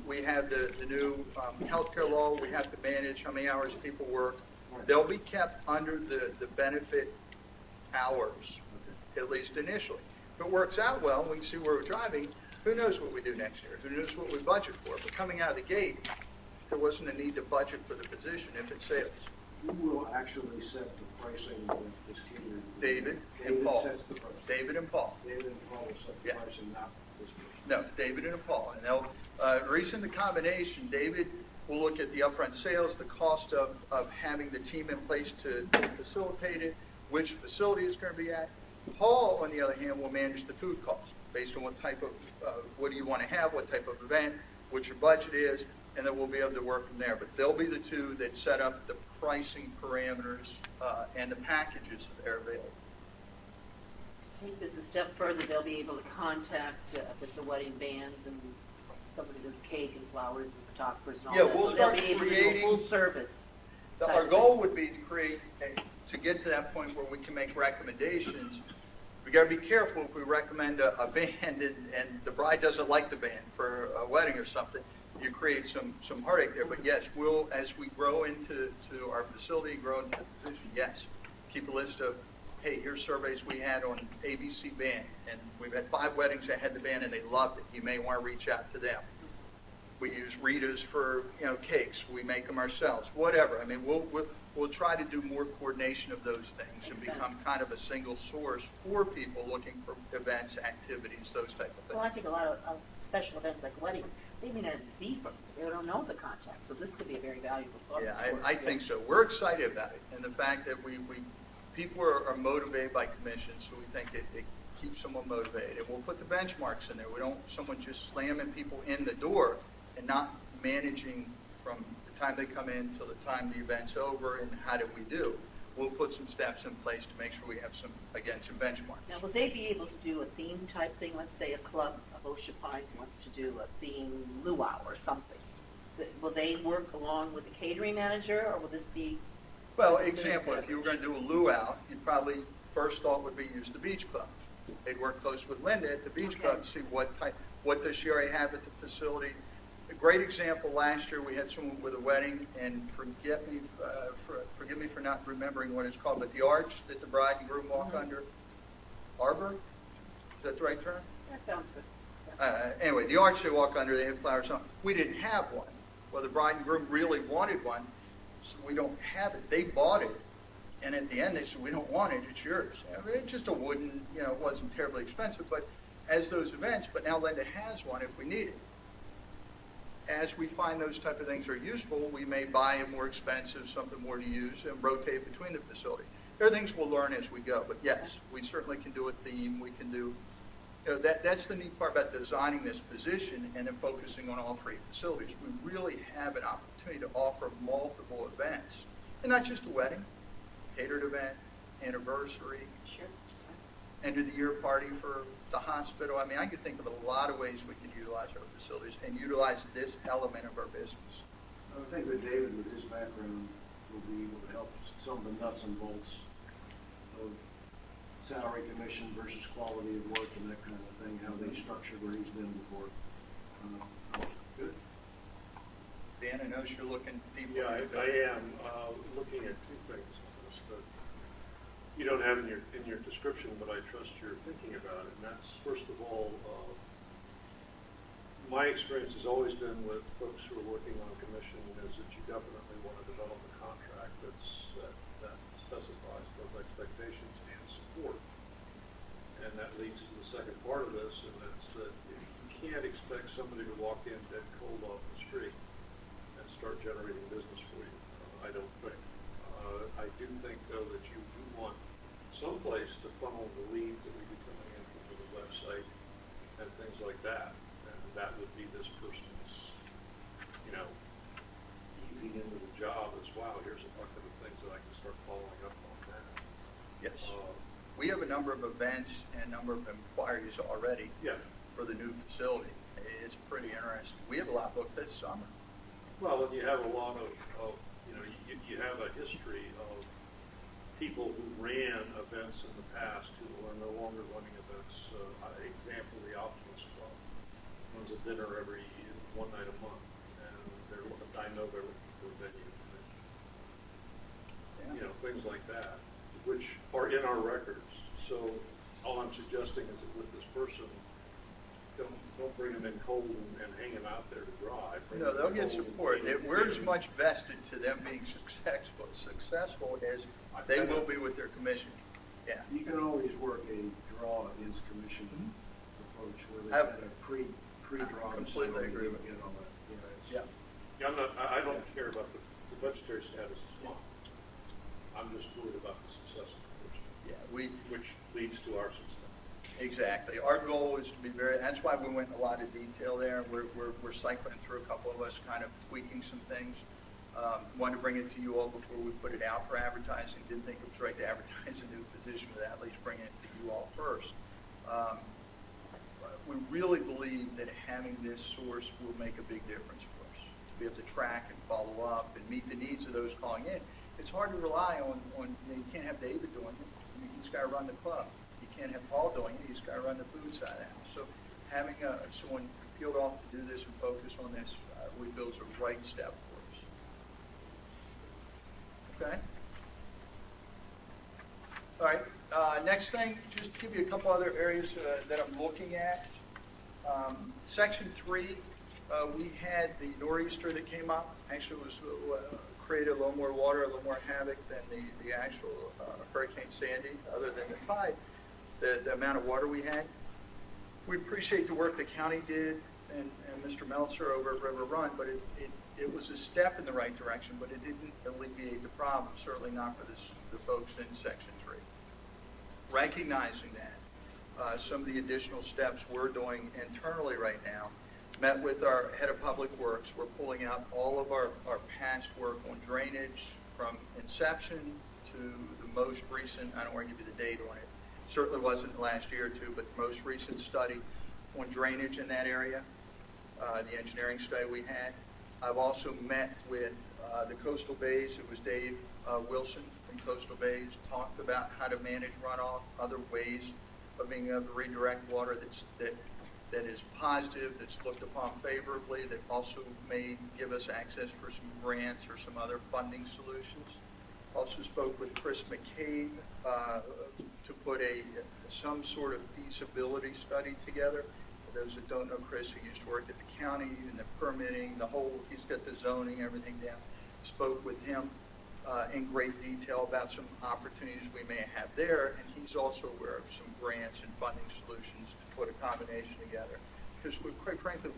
we have the new healthcare law. We have to manage how many hours people work. They'll be kept under the benefit hours, at least initially. If it works out well, we can see where we're driving. Who knows what we do next year? Who knows what we budget for? But coming out of the gate, there wasn't a need to budget for the position if it's sales. Who will actually set the pricing of this catered? David and Paul. Sets the price. David and Paul. David and Paul will set the Yeah. pricing, not this person. No, David and Paul. And they'll reason the combination, David We'll look at the upfront sales, the cost of having the team in place to facilitate it, which facility it's going to be at. Paul, on the other hand, will manage the food costs based on what type of, what do you want to have, what type of event, what your budget is, and then we'll be able to work from there. But they'll be the two that set up the pricing parameters and the packages that are available. To take this a step further, they'll be able to contact, if it's a wedding, bands and somebody does cake and flowers and photographers and all Yeah, that. we'll So start they'll be able to do creating- a full service. type Our of goal thing. would be to create, to get to that point where we can make recommendations. We got to be careful if we recommend a band and the bride doesn't like the band for a wedding or something, you create some heartache there. But yes, we'll, as we grow into our facility, grow into the position, yes, keep a list of, hey, here's surveys we had on ABC band, and we've had 5 weddings that had the band and they loved it. You may want to reach out to them. We use Rita's for, cakes. We make them ourselves, whatever. I mean, we'll try to do more coordination of those things and Makes become sense. kind of a single source for people looking for events, activities, those type of Well, I things. think a lot of special events like weddings, they may not be from, they don't know the contact, so this could be a very valuable source. Yeah, I think so. We're excited about it, and the fact that people are motivated by commissions, so we think it keeps someone motivated. And we'll put the benchmarks in there. We don't want someone just slamming people in the door and not managing from the time they come in till the time the event's over and how do we do. We'll put some steps in place to make sure we have some benchmarks. Now, will they be able to do a theme type thing? Let's say a club of Ocean Pines wants to do a theme luau or something. Will they work along with the catering manager, or will this be? Well, example, if you were going to do a luau, you'd probably, first thought would be use the beach club. They'd work close with Linda at the beach club, Okay. see what does she already have at the facility. A great example, last year, we had someone with a wedding, and forgive me for not remembering what it's called, but the arch that the bride and groom walk under, arbor, is that the right term? That sounds good. Anyway, the arch they walk under, they have flowers on. We didn't have one. Well, the bride and groom really wanted one, so we don't have it. They bought it, and at the end they said, we don't want it, it's yours. I mean, it's just a wooden, it wasn't terribly expensive, but as those events, but now Linda has one if we need it. As we find those type of things are useful, we may buy a more expensive, something more to use, and rotate between the facility. There are things we'll learn as we go, but yes, we certainly can do a theme, we can do, that's the neat part about designing this position and then focusing on all 3 facilities. We really have an opportunity to offer multiple events, and not just a wedding, catered event, anniversary, Sure. end of the year party for the hospital. I mean, I could think of a lot of ways we can utilize our facilities and utilize this element of our business. I think that David, with his background, will be able to help some of the nuts and bolts of salary commission versus quality of work and that kind of thing, how they structure where he's been before. Good. Dan, I know you're looking deeper. Yeah, I am looking at 2 things on this that you don't have in your description, but I trust you're thinking about it. And that's, first of all, my experience has always been with folks who are working on commission is that you definitely want to develop a contract that specifies both expectations and support. And that leads to the second part of this, and that's that you can't expect somebody to walk in dead cold off the street and start generating business for you. I don't think. I do think, though, that you do want some place to funnel the leads that would be coming in from the website and things like that. And that would be this person's, easing into the job as, wow, here's a bucket of things that I can start following up on that. Yes. We have a number of events and a number of inquiries already Yeah. for the new facility. It's pretty interesting. We have a lot booked this summer. Well, and you have a lot of you have a history of people who ran events in the past who are no longer running events. Example, the Optimist Club runs a dinner every one night a month, and I know they're looking for a venue. Yeah. Things like that, which are in our records. So all I'm suggesting is that with this person, don't bring them in cold and hang them out there to dry. Bring No, them they'll in get cold support. and We're as much vested to them being successful as they will be with their commission. Yeah. You can always work a draw-is commission approach where they I've- kind of pre-draw. Completely agree with you. Get all that. Yeah. Yeah, I don't care about the budgetary status as well. I'm just worried about the success of the project, Yeah, which leads to our success. exactly. Our goal is to be that's why we went in a lot of detail there. We're cycling through a couple of us, kind of tweaking some things. Wanted to bring it to you all before we put it out for advertising. Didn't think it was right to advertise a new position without at least bringing it to you all first. We really believe that having this source will make a big difference for us. To be able to track and follow up and meet the needs of those calling in. It's hard to rely on you can't have David doing it. I mean, he's got to run the club. You can't have Paul doing it. He's got to run the food side of the house. So having someone peeled off to do this and focus on this, we feel is a right step for us. Okay? All right, next thing, just to give you a couple other areas that I'm looking at. Section 3, we had the nor'easter that came up. Actually, it was created a little more water, a little more havoc than the actual Hurricane Sandy, other than the tide, the amount of water we had. We appreciate the work the county did and Mr. Meltzer over at River Run, but it was a step in the right direction, but it didn't alleviate the problem, certainly not for the folks in Section 3. Recognizing that, some of the additional steps we're doing internally right now, met with our head of public works. We're pulling out all of our past work on drainage from inception to the most recent, I don't want to give you the date on it, certainly wasn't last year or two, but the most recent study on drainage in that area, the engineering study we had. I've also met with the Coastal Bays. It was Dave Wilson from Coastal Bays, talked about how to manage runoff, other ways of being able to redirect water that is positive, that's looked upon favorably, that also may give us access for some grants or some other funding solutions. Also spoke with Chris McCabe to put some sort of feasibility study together. For those that don't know Chris, he used to work at the county and the permitting, he's got the zoning, everything down. Spoke with him in great detail about some opportunities we may have there, and he's also aware of some grants and funding solutions to put a combination together. Because quite frankly,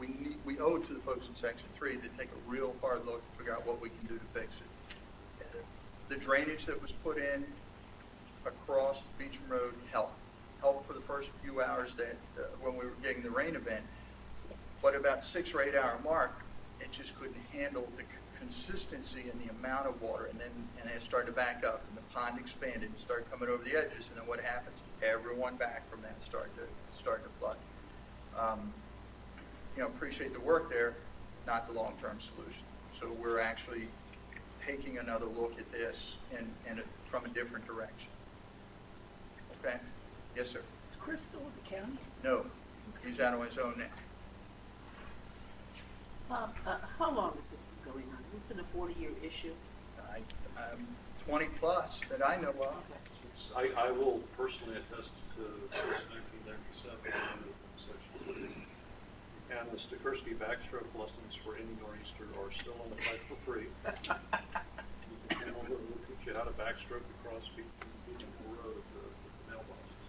we owe it to the folks in Section 3 to take a real hard look to figure out what we can do to fix it. The drainage that was put in across Beecham Road helped for the first few hours that when we were getting the rain event, but about 6 or 8 hour mark, it just couldn't handle the consistency and the amount of water, and it started to back up, and the pond expanded and started coming over the edges, and then what happens? Everyone back from that started to flood. Appreciate the work there, not the long-term solution. So we're actually taking another look at this from a different direction. Okay? Yes, sir. Is Chris still with the county? No, he's out on his own now. How long has this been going on? Has this been a 40-year issue? 20 plus that I know of. I will personally attest to this 1997 Section 3. And the Stikursky backstroke lessons for any nor'easter are still on the site for free. You can channel them, we'll teach you how to backstroke across Beecham Road with the mailboxes.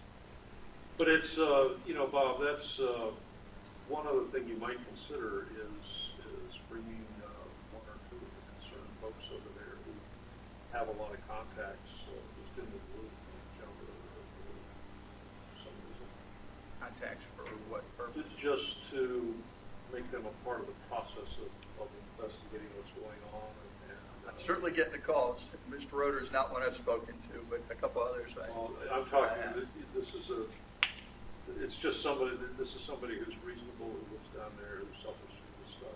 But it's, Bob, that's one other thing you might consider is bringing one or two of the concerned folks over there who have a lot of contacts just in the loop, some reason. Contacts for what purpose? It's just to make them a part of the process of investigating what's going on. I'm certainly getting the calls. Mr. Roeder is not one I've spoken to, but a couple others. I'm talking, it's just somebody, this is somebody who's reasonable, who lives down there, who's selfish and stuff,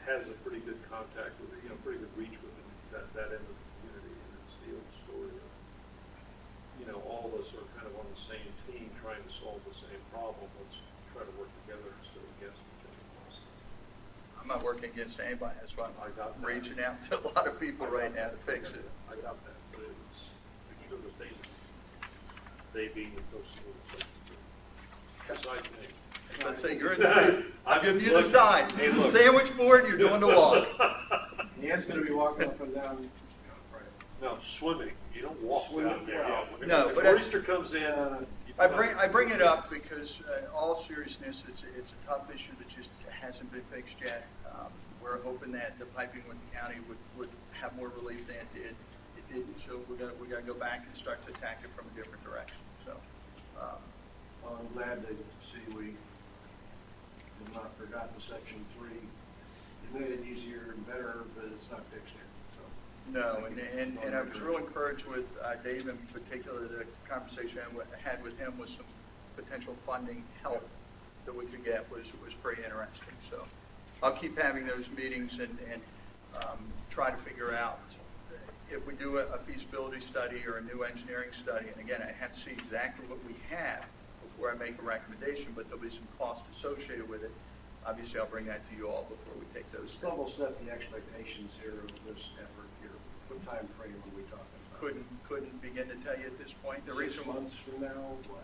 has a pretty good contact with, pretty good reach within that end of the community, and it's the old story of, all of us are kind of on the same team trying to solve the same problem. Let's try to work together instead of against each other. I'm not working against anybody. That's why I got I'm that. reaching out to a lot of people right now to fix it. I got that, but it's, make sure that they being the person who besides me. Let's say you're in the, I'm giving you the Look, sign. hey, look. Sandwich board, you're doing the walk. Dan's going to be walking up and down. No, swimming, you don't walk Swimming, down there. well, When no, the but nor'easter comes in, you I bring it up because, all seriousness, it's a tough issue that just hasn't been fixed yet. We're hoping that the piping with the county would have more relief than it did. It didn't, so we got to go back and start to attack it from a different direction. So, Well, I'm glad to see we have not forgotten section 3. It made it easier and better, but it's not fixed yet, so. no, and I was real encouraged with Dave in particular. The conversation I had with him was some potential funding help that we could get was pretty interesting. So I'll keep having those meetings and try to figure out if we do a feasibility study or a new engineering study. And again, I have to see exactly what we have before I make a recommendation, but there'll be some cost associated with it. Obviously, I'll bring that to you all before we take those Just steps. level set the expectations here of this effort here. What time frame are we talking about? Couldn't begin to tell you at this point. The 6 reason, months from now, what?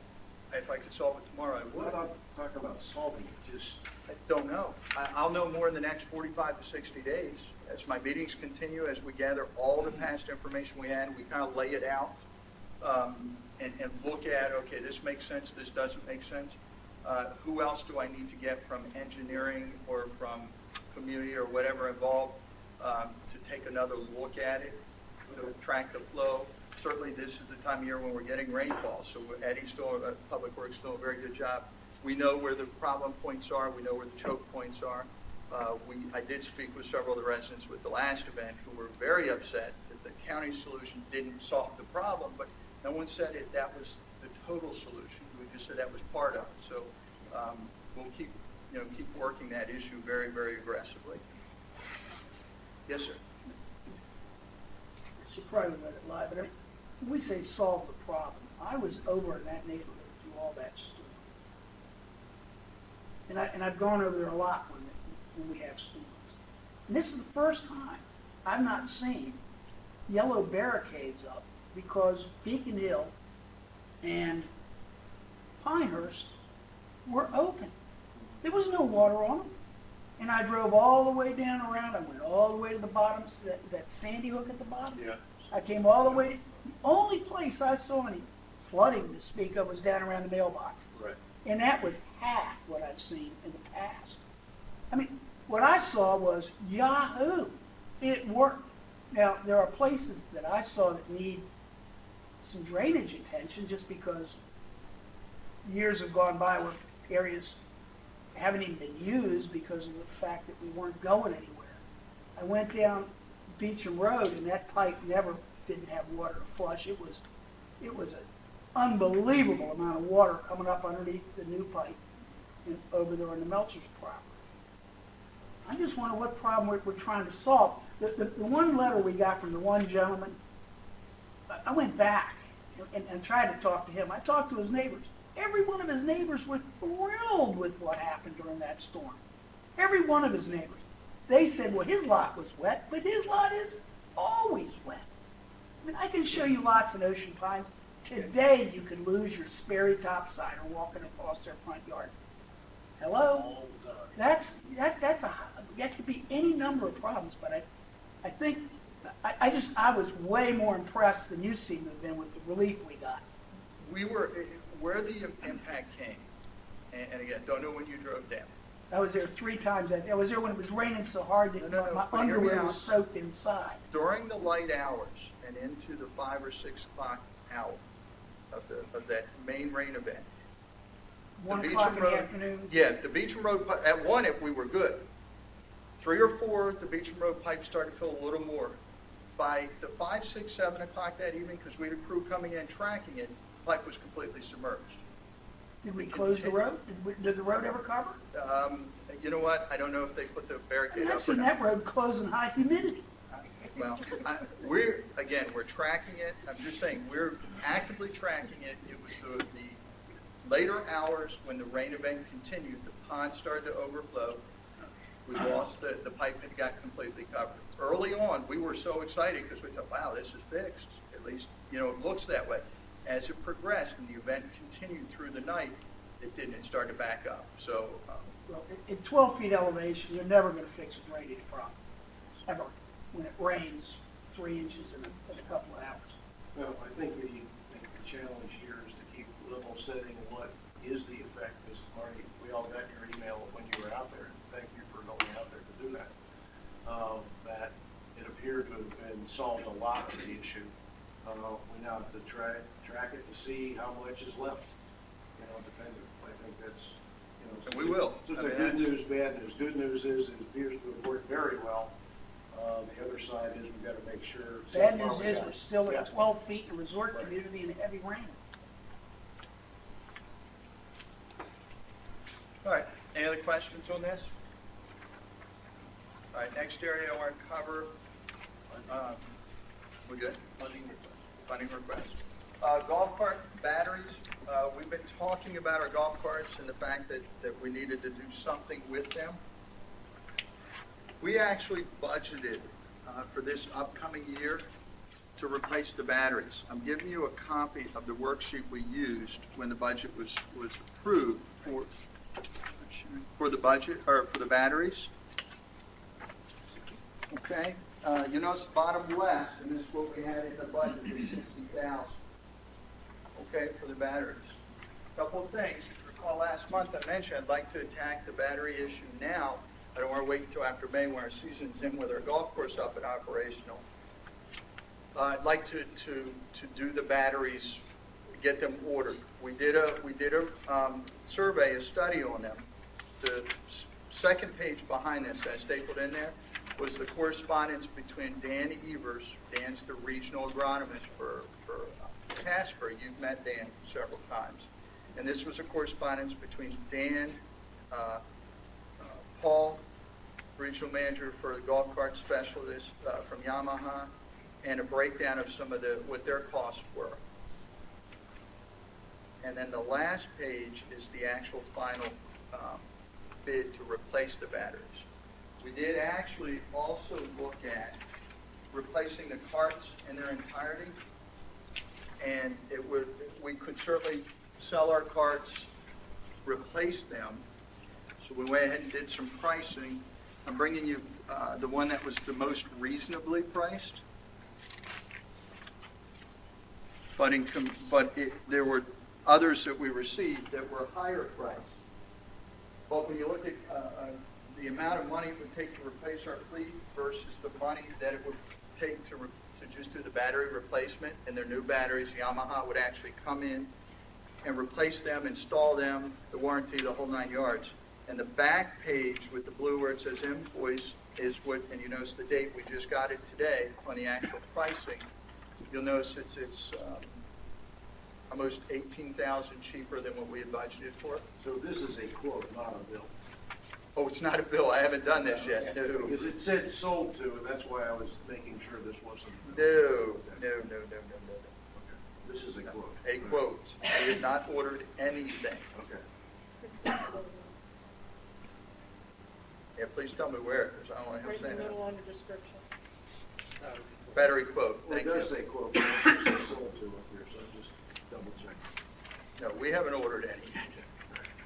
if I could solve it tomorrow, I We're would. not talking about solving it, just, I don't know. I'll know more in the next 45 to 60 days. As my meetings continue, as we gather all the past information we had, we kind of lay it out and look at, okay, this makes sense, this doesn't make sense. Who else do I need to get from engineering or from community or whatever involved to take another look at it, to track the flow? Certainly, this is the time of year when we're getting rainfall, so Eddie's doing, Public Works doing a very good job. We know where the problem points are. We know where the choke points are. I did speak with several of the residents with the last event who were very upset that the county solution didn't solve the problem, but no one said that was the total solution. We just said that was part of it. So we'll keep working that issue very, very aggressively. Yes, sir. Should probably let it lie, but I mean, we say solve the problem. I was over in that neighborhood through all that storm. And I've gone over there a lot when we have storms. And this is the first time I've not seen yellow barricades up because Beacon Hill and Pinehurst were open. There was no water on them. And I drove all the way down around. I went all the way to the bottom, that Sandy Hook at the bottom. Yeah. I came all the way. The only place I saw any flooding to speak of was down around the mailboxes. Right. And that was half what I've seen in the past. I mean, what I saw was Yahoo! It worked. Now, there are places that I saw that need some drainage attention just because years have gone by where areas haven't even been used because of the fact that we weren't going anywhere. I went down Beecham Road and that pipe never didn't have water to flush. It was an unbelievable amount of water coming up underneath the new pipe and over there on the Meltzer's property. I just wonder what problem we're trying to solve. The one letter we got from the one gentleman, I went back and tried to talk to him. I talked to his neighbors. Every one of his neighbors were thrilled with what happened during that storm. Every one of his neighbors. They said, well, his lot was wet, but his lot is always wet. I mean, I can show you lots in Ocean Pines. Today, you could lose your Sperry topsider walking across their front yard. Hello? That could be any number of problems, but I think, I was way more impressed than you seem to have been with the relief we got. We were, where the impact came, and again, don't know when you drove down. I was there 3 times. I was there when it was raining so hard that No, my but hear me underwear was out. soaked inside. During the light hours and into the 5 or 6 o'clock hour of that main rain event. 1 Beecham o'clock in the Road- afternoon. Yeah, the Beecham Road, at 1, if we were good. 3 or 4, the Beecham Road pipe started to fill a little more. By the 5, 6, 7 o'clock that evening, because we had a crew coming in tracking it, the pipe was completely submerged. Did we close the road? Did the road ever cover? You know what? I don't know if they put the I barricade mean, up I've or seen not. that road close in high humidity. Well, we're tracking it. I'm just saying, we're actively tracking it. It was the later hours when the rain event continued, the pond started to overflow. We lost the pipe had got completely covered. Early on, we were so excited because we thought, wow, this is fixed. At least, it looks that way. As it progressed and the event continued through the night, it didn't. It started to back up. So, Well, at 12 feet elevation, you're never going to fix a drainage problem, ever, when it rains 3 inches in a couple of hours. well, I think the challenge here is to keep level setting what is the effect, because Marty, we all got your email when you were out there, and thank you for going out there to do that. That it appeared to have been solved a lot of the issue. We now have to track it to see how much is left, dependent. I think that's, And we will. So it's I mean, good that's- news, bad news. Good news is it appears to have worked very well. The other side is we've got to make sure. Bad news is we're still Yeah. at 12 feet in a resort community in heavy rain. All right, any other questions on this? All right, next area I want to cover, we good? Funding request. Golf cart batteries, we've been talking about our golf carts and the fact that we needed to do something with them. We actually budgeted for this upcoming year to replace the batteries. I'm giving you a copy of the worksheet we used when the budget was approved for the budget, or for the batteries. Okay, you notice the bottom left, and this is what we had in the budget, was 60,000. Okay, for the batteries. Couple of things. If you recall last month, I mentioned I'd like to attack the battery issue now. I don't want to wait until after May when our season's in with our golf course up and operational. I'd like to do the batteries, get them ordered. We did a survey, a study on them. The second page behind this, I stapled in there, was the correspondence between Dan Evers. Dan's the regional agronomist for Casper. You've met Dan several times. And this was a correspondence between Dan, Paul, regional manager for the golf cart specialist from Yamaha, and a breakdown of some of what their costs were. And then the last page is the actual final bid to replace the batteries. We did actually also look at replacing the carts in their entirety, and we could certainly sell our carts, replace them. So we went ahead and did some pricing. I'm bringing you the one that was the most reasonably priced. But there were others that we received that were higher priced. But when you look at the amount of money it would take to replace our fleet versus the money that it would take to just do the battery replacement and their new batteries, Yamaha would actually come in and replace them, install them, the warranty, the whole 9 yards. And the back page with the blue where it says invoice is what, and you notice the date, we just got it today on the actual pricing. You'll notice it's almost 18,000 cheaper than what we had budgeted for. So this is a quote, not a bill. Oh, it's not a bill. I haven't done this yet. No. Because it said sold to, and that's why I was making sure this wasn't. No. This is a quote. A quote. We had not ordered anything. Okay. Yeah, please tell me where, because I don't want Right him in the saying middle that. under description. Battery quote. Well, it Thank does you. say quote, but it says sold to up here, so just double check. No, we haven't ordered any.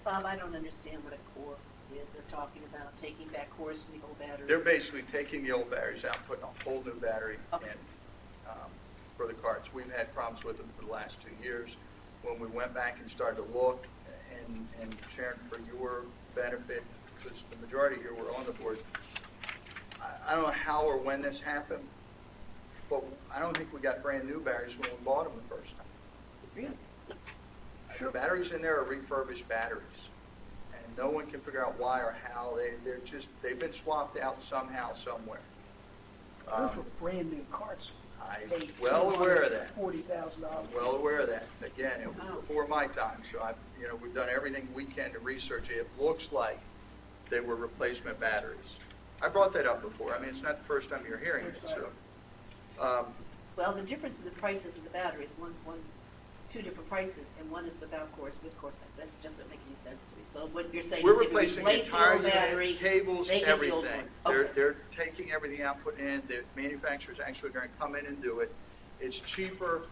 Bob, I don't understand what a core is. They're talking about taking back cores from the old batteries. They're basically taking the old batteries out, putting a whole new battery Okay. in for the carts. We've had problems with them for the last 2 years. When we went back and started to look, and Sharon, for your benefit, because the majority here were on the board, I don't know how or when this happened, but I don't think we got brand new batteries when we bought them the first time. Really? The batteries in there are refurbished batteries, and no one can figure out why or how. They've been swapped out somehow, somewhere. Those were brand new carts. I'm well aware of that. $40,000. I'm well aware of that. Again, it was before my time, so we've done everything we can to research it. It looks like they were replacement batteries. I brought that up before. I mean, it's not the first time you're hearing it, so. Well, the difference in the prices of the batteries, two different prices, and one is without cores, with cores. That just doesn't make any sense to me. So what you're saying We're is if you replacing the replace entire old battery, unit, cables, they get the old everything. ones. Okay. They're taking everything out, putting in. The manufacturer's actually going to come in and do it. It's cheaper.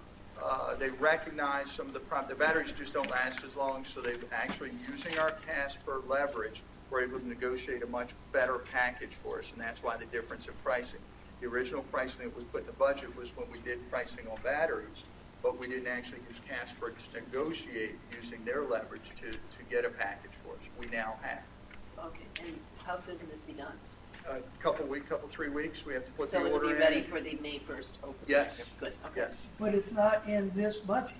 They recognize some of the problems. The batteries just don't last as long, so they've actually, using our Casper leverage, we're able to negotiate a much better package for us, and that's why the difference in pricing. The original pricing that we put in the budget was when we did pricing on batteries. but we didn't actually use Casper to negotiate using their leverage to get a package for us. We now have. Okay, and how soon can this be done? A couple 3 weeks, we have to put the So it'll order be in. ready for the May 1st opening? Yes. Good, okay. Yes, But it's not in this budget.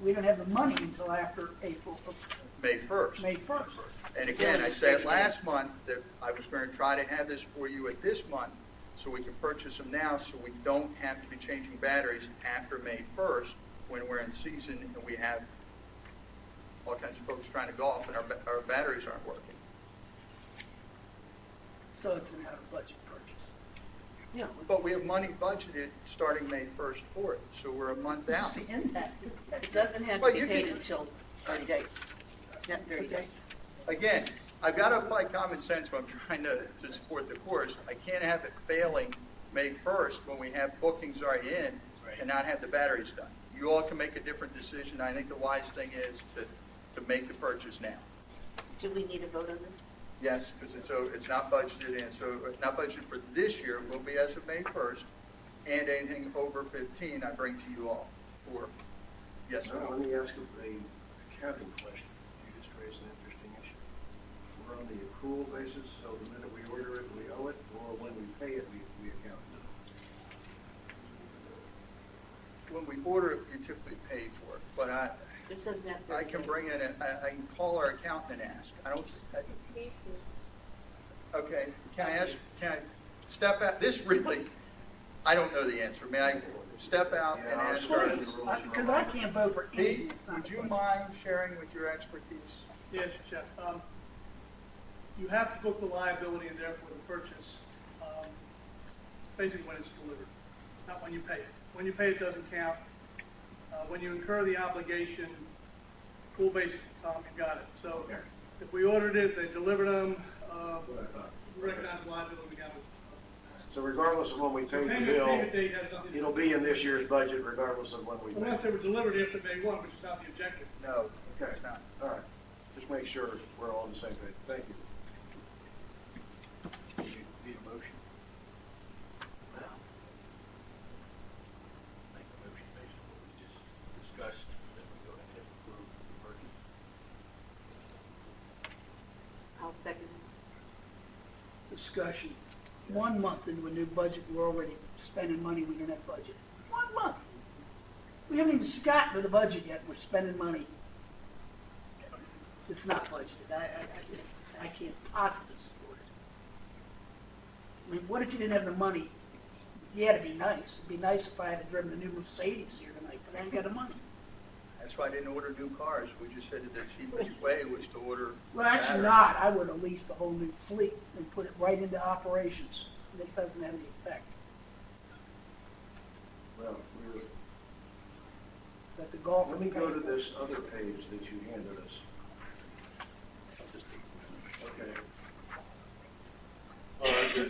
We don't have the money until after May 1st. May 1st. And again, I said last month that I was going to try to have this for you at this month, so we can purchase them now, so we don't have to be changing batteries after May 1st, when we're in season and we have all kinds of folks trying to golf and our batteries aren't working. So it's an out-of-budget purchase. Yeah, But we have money budgeted starting May 1st for it, so we're a month out. It's the impact. it doesn't have to Well, be you paid can- until 30 days. Not 30 days. Again, I've got to apply common sense when I'm trying to support the course. I can't have it failing May 1st when we have bookings already in and not have the batteries done. You all can make a different decision. I think the wise thing is to make the purchase now. Do we need a vote on this? Yes, because it's not budgeted in, so it's not budgeted for this year. It will be as of May 1st, and anything over 15 I bring to you all for yes or Now, no. let me ask a accounting question. You just raised an interesting issue. We're on the accrual basis, so the minute we order it, we owe it, or when we pay it, we account it. When we order it, you typically pay for it, but It says not 30 I can days. bring in, I can call our accountant and ask. Okay, can I step out, this really, I don't know the answer. May I step out and Yeah, ask I'll our? start. Please, because I can't vote for anything. Pete, that's not would you budget. mind sharing with your expertise? Yes, Jeff. You have to book the liability and therefore the purchase, basically when it's delivered, not when you pay it. When you pay it doesn't count. When you incur the obligation, full base, you got it. So if we ordered it, they delivered them, recognize the liability, we got it. So regardless of when we pay the Payment bill, date has nothing to do it'll be in this year's budget regardless of when we pay. unless they were delivered after May 1, which is not the objective. No, Okay, it's not. all right. Just make sure we're all on the same page. Thank you. Need a motion? Make a motion based on what we just discussed, then we go ahead and approve the purchase. I'll second. Discussion. 1 month into a new budget, we're already spending money we don't have budget. 1 month. We haven't even gotten to the budget yet, we're spending money. It's not budgeted. I can't possibly support it. I mean, what if you didn't have the money? Yeah, it'd be nice. It'd be nice if I had driven a new Mercedes here tonight, but I ain't got the money. That's why I didn't order new cars. We just said that the cheapest way was to order. Well, actually batteries. not. I would have leased the whole new fleet and put it right into operations. And it doesn't have any effect. Well, But the golf. let me go to this other page that you handed us. Okay.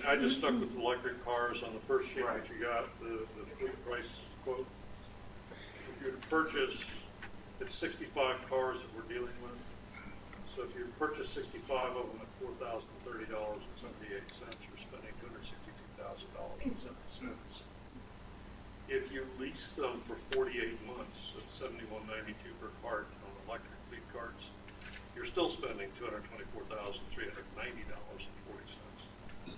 I just stuck with electric cars on the first sheet Right. that you got, the fleet price quote. If you purchase, it's 65 cars that we're dealing with. So if you purchase 65 of them at $4,030.78, you're spending $262,000 in snooze. If you lease them for 48 months at $71.92 per cart on electric fleet carts, you're still spending $224,390.40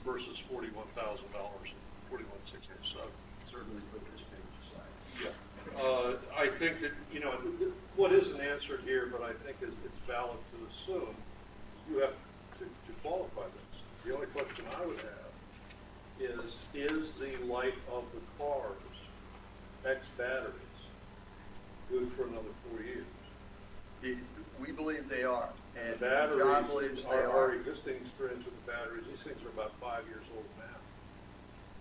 versus $41,041.67. Certainly put this page aside. I think that, what isn't answered here, but I think it's valid to assume, you have to qualify this. The only question I would have is the life of the cars, X batteries, good for another 4 years? We believe they are, and The John believes batteries, they our are. existing experience with the batteries, these things are about 5 years old now,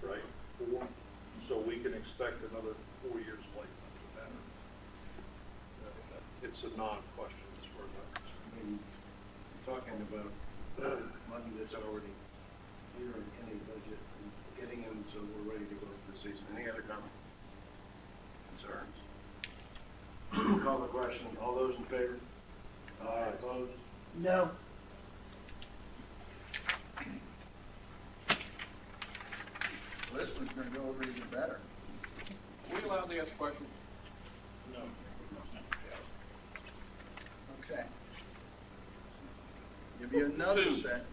right? 4. So we can expect another 4 years life on the battery. It's a non-question as far as I'm I concerned. mean, you're talking about money that's already here in any budget, and getting them so we're ready to go for the season. Any other comments? Concerns? Call the question. All those in favor? Aye. Opposed? No. This one's going to go over even better. Are we allowed to ask questions? No. Okay. Give you another Two. set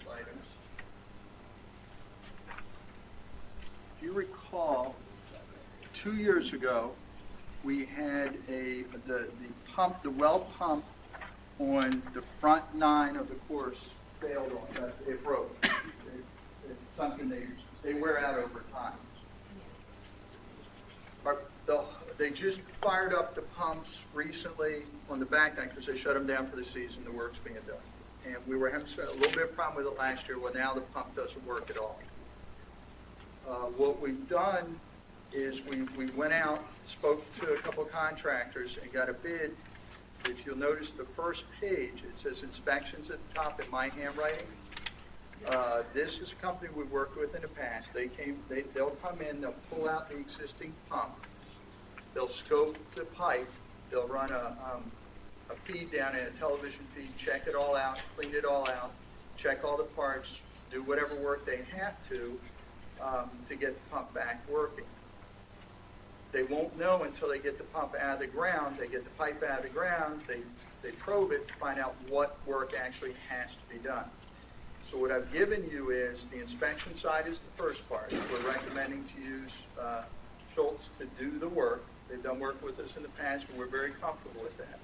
of items. If you recall, 2 years ago, we had the pump, the well pump on the front 9 of the course failed on, it broke. It's something they wear out over time. But they just fired up the pumps recently on the back nine because they shut them down for the season, the work's being done. And we were having a little bit of problem with it last year, well, now the pump doesn't work at all. What we've done is we went out, spoke to a couple of contractors and got a bid. If you'll notice the first page, it says inspections at the top in my handwriting. This is a company we worked with in the past. They'll come in, they'll pull out the existing pump, they'll scope the pipe, they'll run a feed down in a television feed, check it all out, clean it all out, check all the parts, do whatever work they have to get the pump back working. They won't know until they get the pump out of the ground, they get the pipe out of the ground, they probe it to find out what work actually has to be done. So what I've given you is the inspection side is the first part. We're recommending to use Schultz to do the work. They've done work with us in the past, and we're very comfortable with that.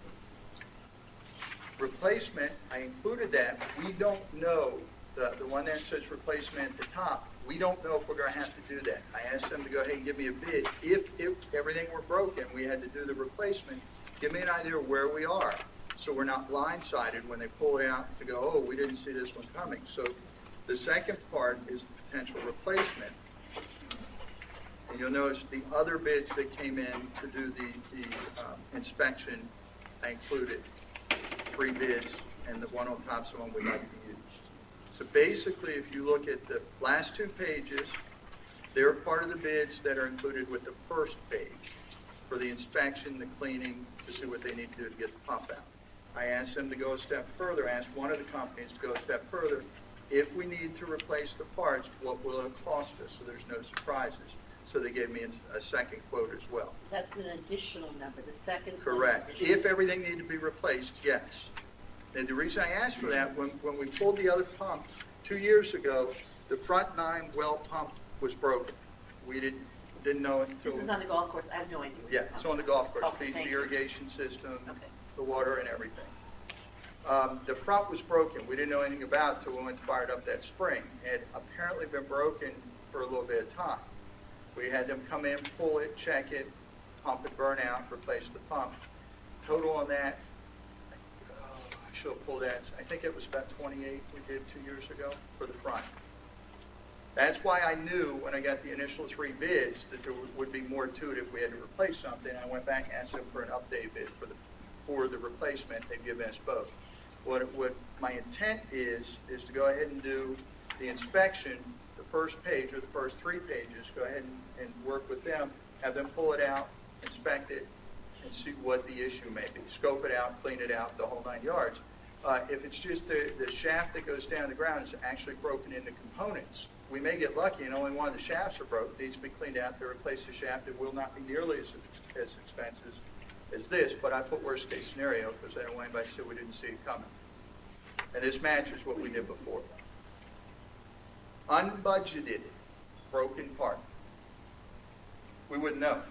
Replacement, I included that. We don't know, the one that says replacement at the top, we don't know if we're going to have to do that. I asked them to go ahead and give me a bid. If everything were broken, we had to do the replacement, give me an idea of where we are. So we're not blindsided when they pull it out to go, oh, we didn't see this one coming. So the second part is the potential replacement. And you'll notice the other bids that came in to do the inspection, I included 3 bids, and the one on top is the one we'd like to use. So basically, if you look at the last 2 pages, they're part of the bids that are included with the first page for the inspection, the cleaning, to see what they need to do to get the pump out. I asked them to go a step further, asked one of the companies to go a step further. If we need to replace the parts, what will it cost us? So there's no surprises. So they gave me a second quote as well. That's an additional number, the second. one is Correct. additional. If everything needed to be replaced, yes. And the reason I asked for that, when we pulled the other pump 2 years ago, the front 9 well pump was broken. We didn't know it until... This is on the golf course, I have no idea. what Yeah, this it's is. on the golf course, Okay, feeds thank the you. irrigation system, Okay. the water and everything. The front was broken. We didn't know anything about it until we went and fired up that spring. It had apparently been broken for a little bit of time. We had them come in, pull it, check it, pump it, burn out, replace the pump. Total on that, I should have pulled that. I think it was about 28 we did 2 years ago for the front. That's why I knew when I got the initial 3 bids that there would be more to it if we had to replace something. I went back and asked them for an update bid for the replacement. They've given us both. What my intent is to go ahead and do the inspection, the first page or the first 3 pages, go ahead and work with them, have them pull it out, inspect it, and see what the issue may be. Scope it out, clean it out, the whole 9 yards. If it's just the shaft that goes down the ground is actually broken into components, we may get lucky and only one of the shafts are broke. It needs to be cleaned out to replace the shaft. It will not be nearly as expensive as this, but I put worst case scenario because I don't want anybody to say we didn't see it coming. And this matches what we did before. Unbudgeted broken part. We wouldn't know.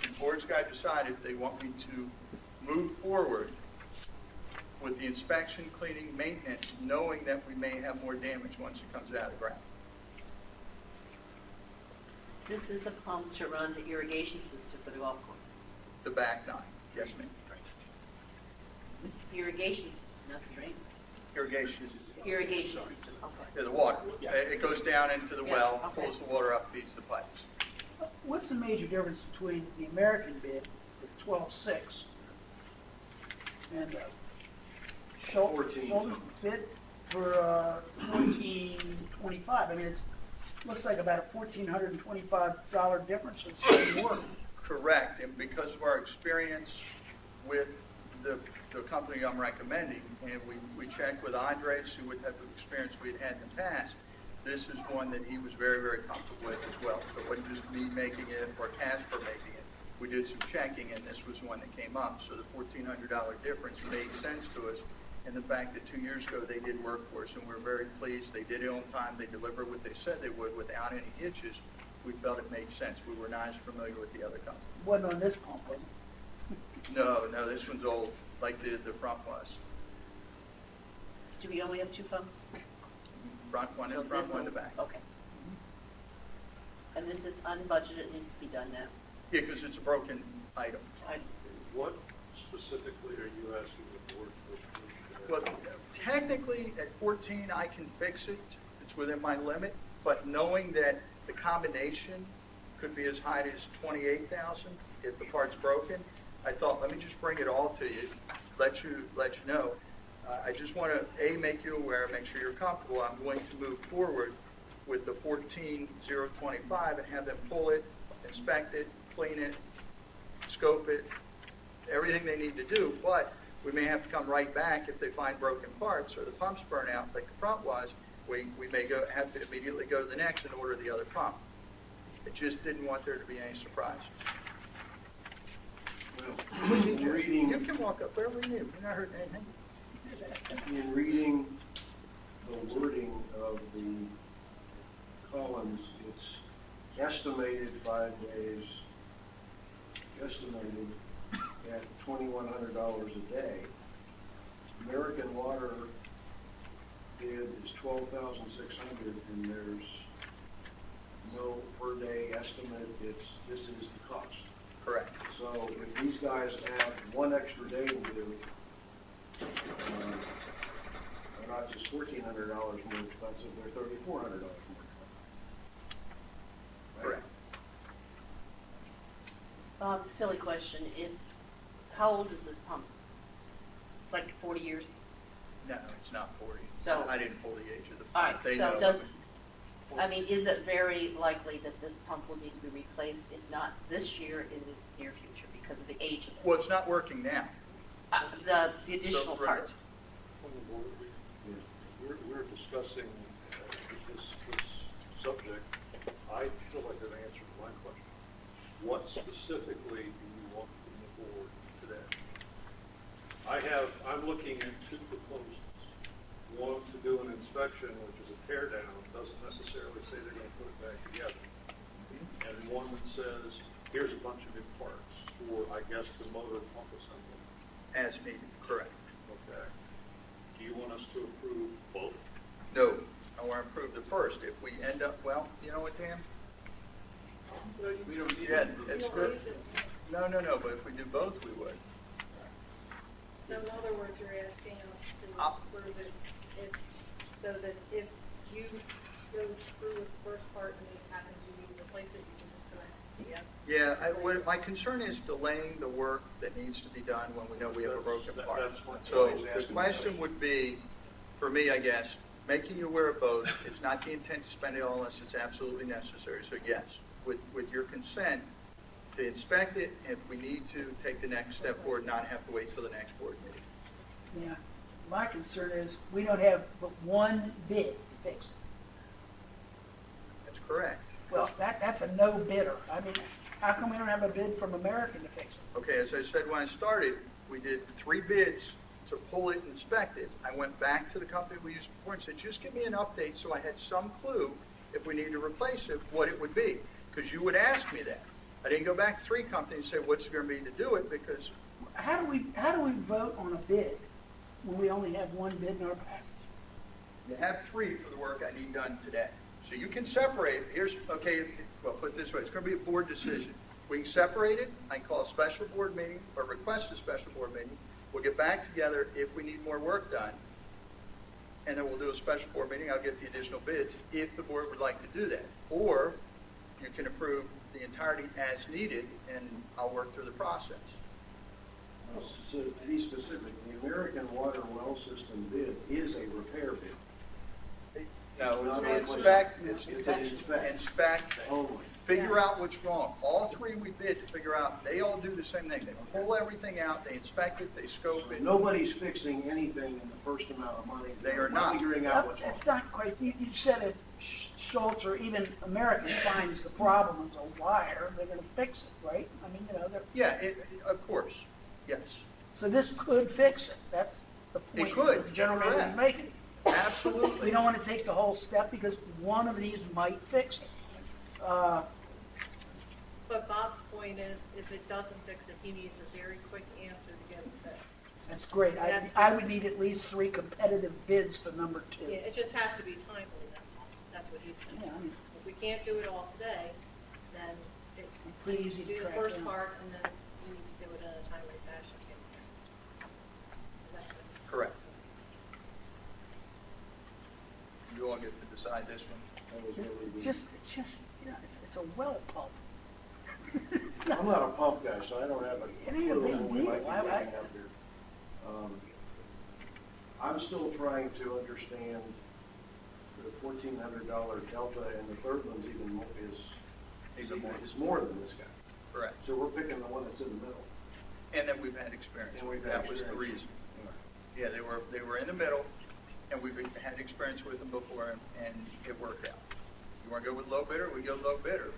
The board's got to decide if they want me to move forward with the inspection, cleaning, maintenance, knowing that we may have more damage once it comes out of the ground. This is the pump to run the irrigation system for the golf course. The back 9, yes ma'am. The irrigation system, not the drain. Irrigation, Irrigation system, okay. yeah, the water. It goes down into the Yeah, well, okay. pulls the water up, feeds the pipes. What's the major difference between the American bid, the 12.6, and Schultz 14. bid for 14.25? I mean, it looks like about a $1,425 difference in the same work. Correct, and because of our experience with the company I'm recommending, and we checked with Andre to see what type of experience we'd had in the past, this is one that he was very, very comfortable with as well. So it wasn't just me making it or Casper making it. We did some checking, and this was one that came up. So the $1,400 difference made sense to us. And the fact that 2 years ago they did work for us, and we're very pleased. They did it on time. They delivered what they said they would without any hitches. We felt it made sense. We were not as familiar with the other company. Wasn't on this pump, was it? No, this one's old, like the front was. Do we only have two pumps? Front one So and front this one in will- the back. Okay. And this is unbudgeted, it needs to be done now. Yeah, because it's a broken item. What specifically are you asking the board to approve? Well, technically, at 14, I can fix it. It's within my limit. But knowing that the combination could be as high as 28,000 if the part's broken, I thought, let me just bring it all to you, let you know. I just want to, A, make you aware, make sure you're comfortable. I'm going to move forward with the 14025 and have them pull it, inspect it, clean it, scope it, everything they need to do. But we may have to come right back if they find broken parts or the pumps burn out like the front was. We may have to immediately go to the next and order the other pump. I just didn't want there to be any surprise. Well, in You reading, can walk up wherever you need. You're not hurting anything. in reading the wording of the columns, it's estimated 5 days, estimated at $2,100 a day. American Water bid is $12,600, and there's no per day estimate. This is the cost. Correct. So if these guys have one extra day to do, they're not just $1,400 more expensive, they're $3,400 more expensive. Right? Correct. Silly question, how old is this pump? It's like 40 years? No, it's not 40. So- I didn't pull the age of the All pump. right, They so know. is it very likely that this pump will need to be replaced, if not this year, in the near future, because of the age of it? Well, it's not working now. The additional So, part. On the board, we're discussing this subject. I feel like I've answered my question. What specifically do you want from the board today? I'm looking at two proposals. One to do an inspection, which is a tear down, doesn't necessarily say they're going to put it back together. And one that says, here's a bunch of new parts for, I guess, the motor pump assembly. As needed, correct. Okay. Do you want us to approve both? No, I want to approve the first. If we end up, well, you know what, Dan? We don't need Yeah, to approve it's it. good. No, but if we do both, we would. So in other words, you're asking us to I'll- approve it so that if you go through with the first part and it happens, you need to replace it, you can just go ahead and yes. Yeah, my concern is delaying the work that needs to be done when we know we have a broken That's- part. that's what So I was the asking. question would be, for me, I guess, making you aware of both. It's not the intent to spend it all unless it's absolutely necessary. So yes, with your consent, to inspect it, if we need to take the next step forward, not have to wait till the next board meeting. Yeah. My concern is, we don't have but one bid to fix it. That's correct. Well, that's a no bidder. I mean, how come we don't have a bid from American to fix it? Okay, as I said when I started, we did 3 bids to pull it and inspect it. I went back to the company we used before and said, just give me an update so I had some clue if we need to replace it, what it would be. Because you would ask me that. I didn't go back to 3 companies and say, what's it going to be to do it? Because, How do we vote on a bid when we only have one bid in our package? you have 3 for the work I need done today. So you can separate, well, put it this way, it's going to be a board decision. We can separate it, I can call a special board meeting or request a special board meeting. We'll get back together if we need more work done. And then we'll do a special board meeting, I'll get the additional bids if the board would like to do that. Or you can approve the entirety as needed and I'll work through the process. So to be specific, the American Water Well System bid is a repair bid. No, It's it's not inspect, replacement. it's It's inspect. inspect, Only. figure out what's wrong. All 3 we bid to figure out, they all do the same thing. They pull everything out, they inspect it, they scope it. Nobody's fixing anything in the first amount of money. They are We're not. Figuring out what's wrong. That's not quite, you said Schultz or even American finds the problem is a wire, they're gonna fix it, right? I mean, you know, Yeah, of course, yes, so this could fix it. That's the It point could, that the general manager is correct. making. We absolutely. don't want to take the whole step because one of these might fix it. But Bob's point is, if it doesn't fix it, he needs a very quick answer to get it fixed. That's great. I would need at least 3 competitive bids for number 2. Yeah, it just has to be timely, that's all. That's what he's saying. Yeah, I mean, If we can't do it all today, then it, Pretty we need easy to to do the track first down. part, and then we need to do it in a timely fashion to get it fixed. Is that good? Correct. You all get to decide this one. That was really It's good. just, you know, it's a well pump. It's I'm not a pump guy, so I don't have a It ain't a clue big what we deal. might be I- getting out there. I'm still trying to understand the $1,400 delta, and the third one's even more, is more than this guy. Correct. So we're picking the one that's in the middle. And then we've had experience. And we've had That was the experience. reason. Yeah, they were in the middle, and we've had experience with them before, and it worked out. You want to go with low bidder, we go low bidder.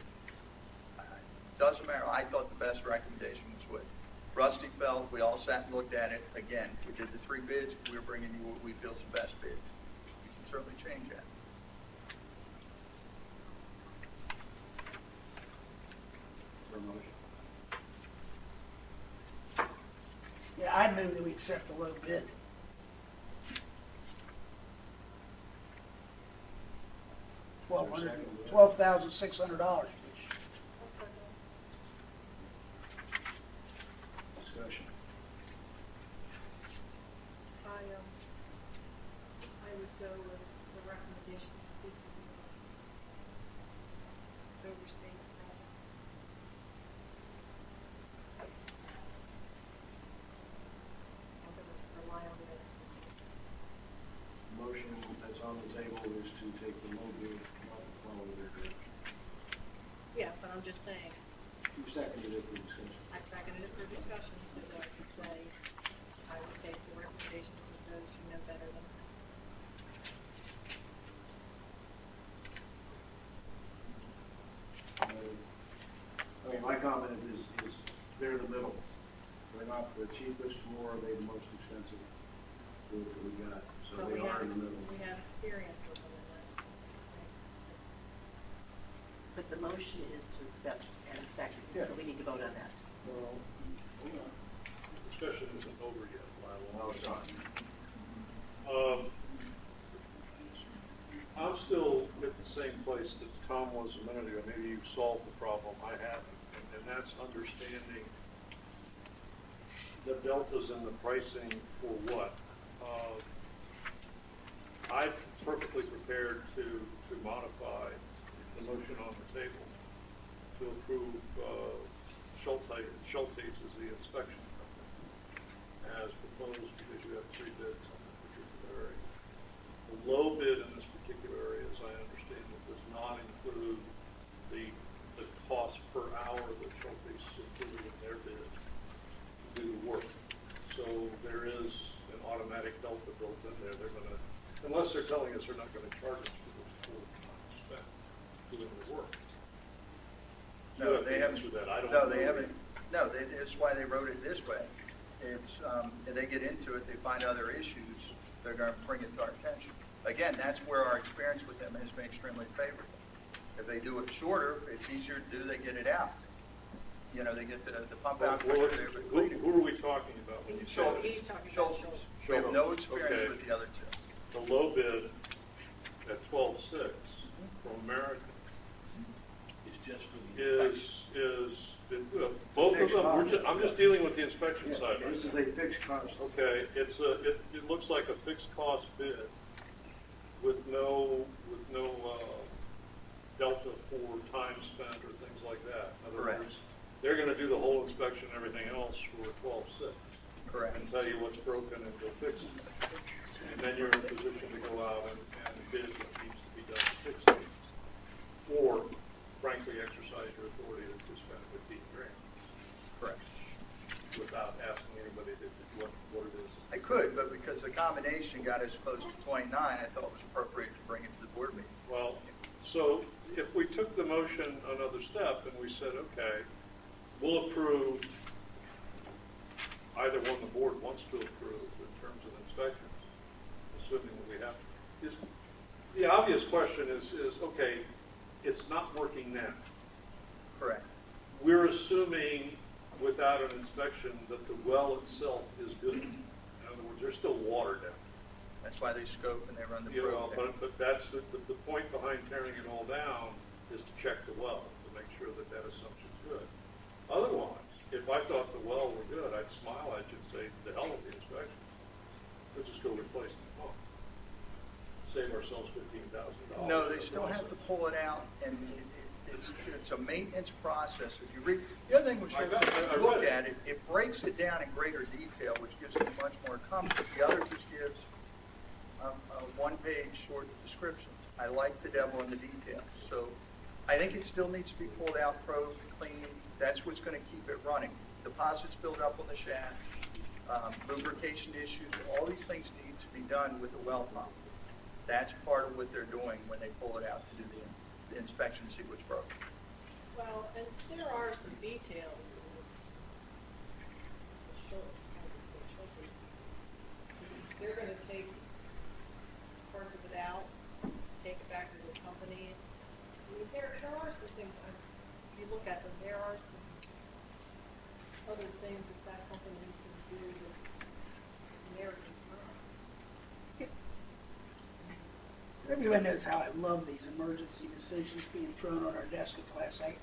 Doesn't matter. I thought the best recommendation was what Rusty felt. We all sat and looked at it. Again, we did the 3 bids. We're bringing you what we feel is the best bid. You can certainly change that. For a motion. Yeah, I move that we accept the low bid. $12,600. I'll second. Discussion. I would go with the recommendation to speak to the overstate problem. I'm going to rely on the others. Motion that's on the table is to take the low bid, not to follow their bid. Yeah, but I'm just saying, You seconded it for discussion. I seconded it for discussion, so that I could say, I would take the recommendations of those who know better than I. I mean, my comment is they're in the middle. They're not the cheapest, nor are they the most expensive food that we got. So But they we are have, in the middle. we have experience with them in that. But the motion is to accept and second, Yeah. so we need to vote on that. Well, hold on. Discussion isn't over yet, Lyle. No, it's not. I'm still at the same place that Tom was a minute ago. Maybe you've solved the problem. I haven't. And that's understanding the deltas in the pricing for what. I'm perfectly prepared to modify the motion on the table to approve Schultes as the inspection company as proposed, because you have 3 bids on that particular area. The low bid in this particular area, as I understand it, does not include the cost per hour that Schultes included in their bid to do the work. So there is an automatic delta built in there. They're gonna, unless they're telling us they're not gonna charge us for the full time spent doing the work. You No, have to they haven't. answer that. I don't No, know. they haven't. No, that's why they wrote it this way. It's, if they get into it, they find other issues, they're going to bring it to our attention. Again, that's where our experience with them has been extremely favorable. If they do it shorter, it's easier to do, they get it out. You know, they get the pump out quicker, they complete it. Who are we talking about when you say Schultes. He's talking about Schultes. Schultes. We have no Schultes, experience okay. with the other 2. The low bid at 12.6 from American It's just for the is, inspection. both of Fixed them, cost. I'm just dealing with the inspection Yeah, side right this is now. a fixed cost. Okay, it looks like a fixed cost bid with no delta for time spent or things like that. In other Correct. words, they're gonna do the whole inspection and everything else for 12.6. Correct. And tell you what's broken and go fix it. And then you're in a position to go out and bid what needs to be done to fix it. Or frankly, exercise your authority to spend 15 grand Correct. without asking anybody what it is. I could, but because the combination got us close to 29, I thought it was appropriate to bring it to the board meeting. Well, So if we took the motion another step and we said, okay, we'll approve either one the board wants to approve in terms of inspections, assuming that we have, is, the obvious question is, okay, it's not working now. Correct. We're assuming without an inspection that the well itself is good. In other words, there's still water down. That's why they scope and they run the You know, probe. but that's the point behind tearing it all down is to check the well, to make sure that that assumption's good. Otherwise, if I thought the well were good, I'd smile at you and say, the hell with the inspection. Let's just go replace the pump. Save ourselves $15,000. No, they still have to pull it out, and it's a maintenance process. If you read, the other thing which I you read look it. at it, it breaks it down in greater detail, which gives it much more comfort. The other just gives a one-page short description. I like the devil in the details. So I think it still needs to be pulled out, probed, cleaned. That's what's going to keep it running. Deposits build up on the shaft, lubrication issues, all these things need to be done with the well pump. That's part of what they're doing when they pull it out to do the inspection to see what's broken. Well, and there are some details in this short, they're gonna take parts of it out, take it back to the company. I mean, there are some things, if you look at them, there are some other things that company can do that Americans not. Everyone knows how I love these emergency decisions being thrown on our desk at Class A.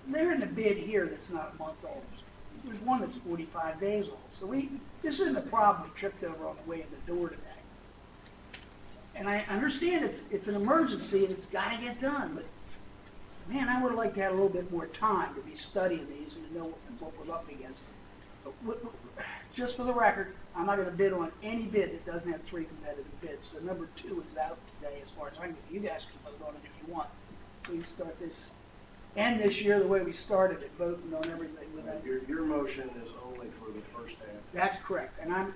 They're in the bid here that's not a month old. There's one that's 45 days old. So this isn't a problem we tripped over on the way in the door today. And I understand it's an emergency and it's got to get done, but man, I would have liked to have a little bit more time to be studying these and to know what we're up against. But just for the record, I'm not going to bid on any bid that doesn't have 3 competitive bids. So number 2 is out today as far as I can. You guys can vote on it if you want. We can start this, end this year the way we started it, voting on everything without. Your motion is only for the first half. That's correct. And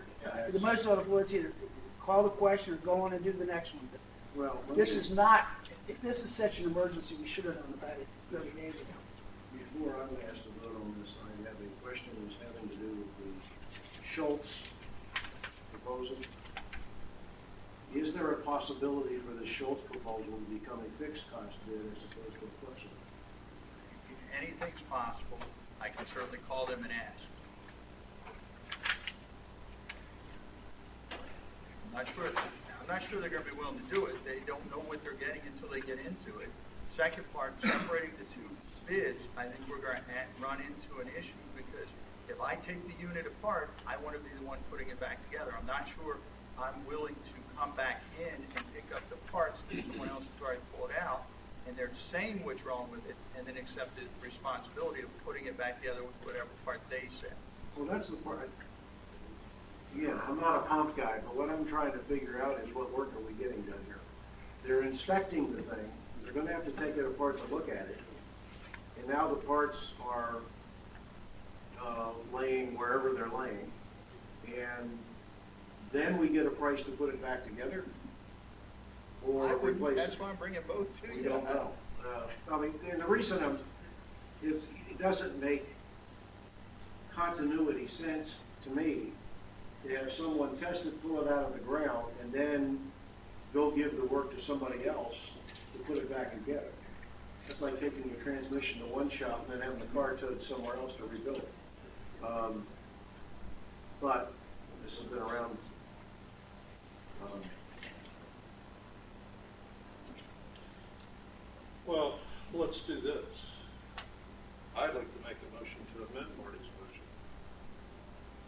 the motion on the floor is either call the question or go on and do the next one. But Well, this is not, if this is such an emergency, we should have known about it 30 days ago. Before I'm asked to vote on this, I have a question that's having to do with the Schultz proposal. Is there a possibility for the Schultz proposal to become a fixed cost bid as opposed to a flexible? If anything's possible, I can certainly call them and ask. I'm not sure they're going to be willing to do it. They don't know what they're getting until they get into it. Second part, separating the 2 bids, I think we're going to run into an issue because if I take the unit apart, I want to be the one putting it back together. I'm not sure I'm willing to come back in and pick up the parts that someone else has already pulled out, and they're saying what's wrong with it, and then accept the responsibility of putting it back together with whatever part they said. Well, that's the part. Again, I'm not a pump guy, but what I'm trying to figure out is what work are we getting done here? They're inspecting the thing. They're going to have to take it apart to look at it. And now the parts are laying wherever they're laying. And then we get a price to put it back together? Or replace it? That's why I'm bringing both to you. We don't know. I mean, and the reason it doesn't make continuity sense to me to have someone test it, pull it out of the ground, and then go give the work to somebody else to put it back together. It's like taking a transmission to one shop and then having the car towed somewhere else to rebuild it. But this has been around. Well, let's do this. I'd like to make a motion to amend Marty's motion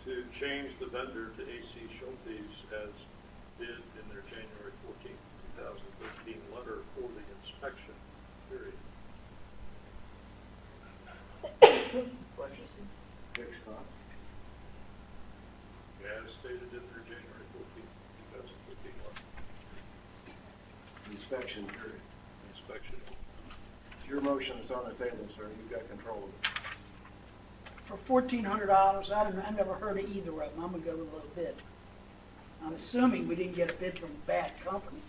to change the vendor to AC Schultes as bid in their January 14th, 2013 letter for the inspection period. Fixed cost. As stated in their January 14th, 2013 letter. Inspection period. Inspection. Your motion is on the table, sir. You've got control of it. For $1,400, I never heard of either of them. I'm going to go with a little bid. I'm assuming we didn't get a bid from a bad company.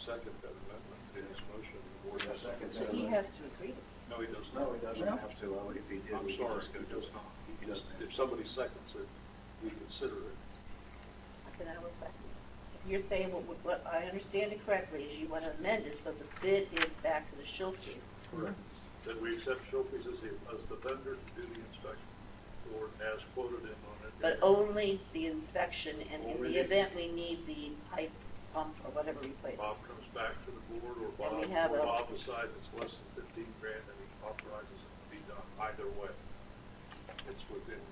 second that amendment to his motion. The board has to Second. consider He it. has to agree to it. No, he does No, not. he doesn't have to. Oh, if he did, I'm we could sorry, just go he do does it. not. He doesn't have If somebody seconds it, we consider it. Then I will second. If you're saying what I understand it correctly is you want to amend it so the bid is back to the Schultes. Correct. That we accept Schultes as the vendor to do the inspection, or as quoted in on it. But only the inspection, and in Only the the- event we need the pipe pump or whatever replaced. Bob comes back to the board, or And we Bob, have or a- Bob decides it's less than 15 grand, and he authorizes it to be done either way. It's within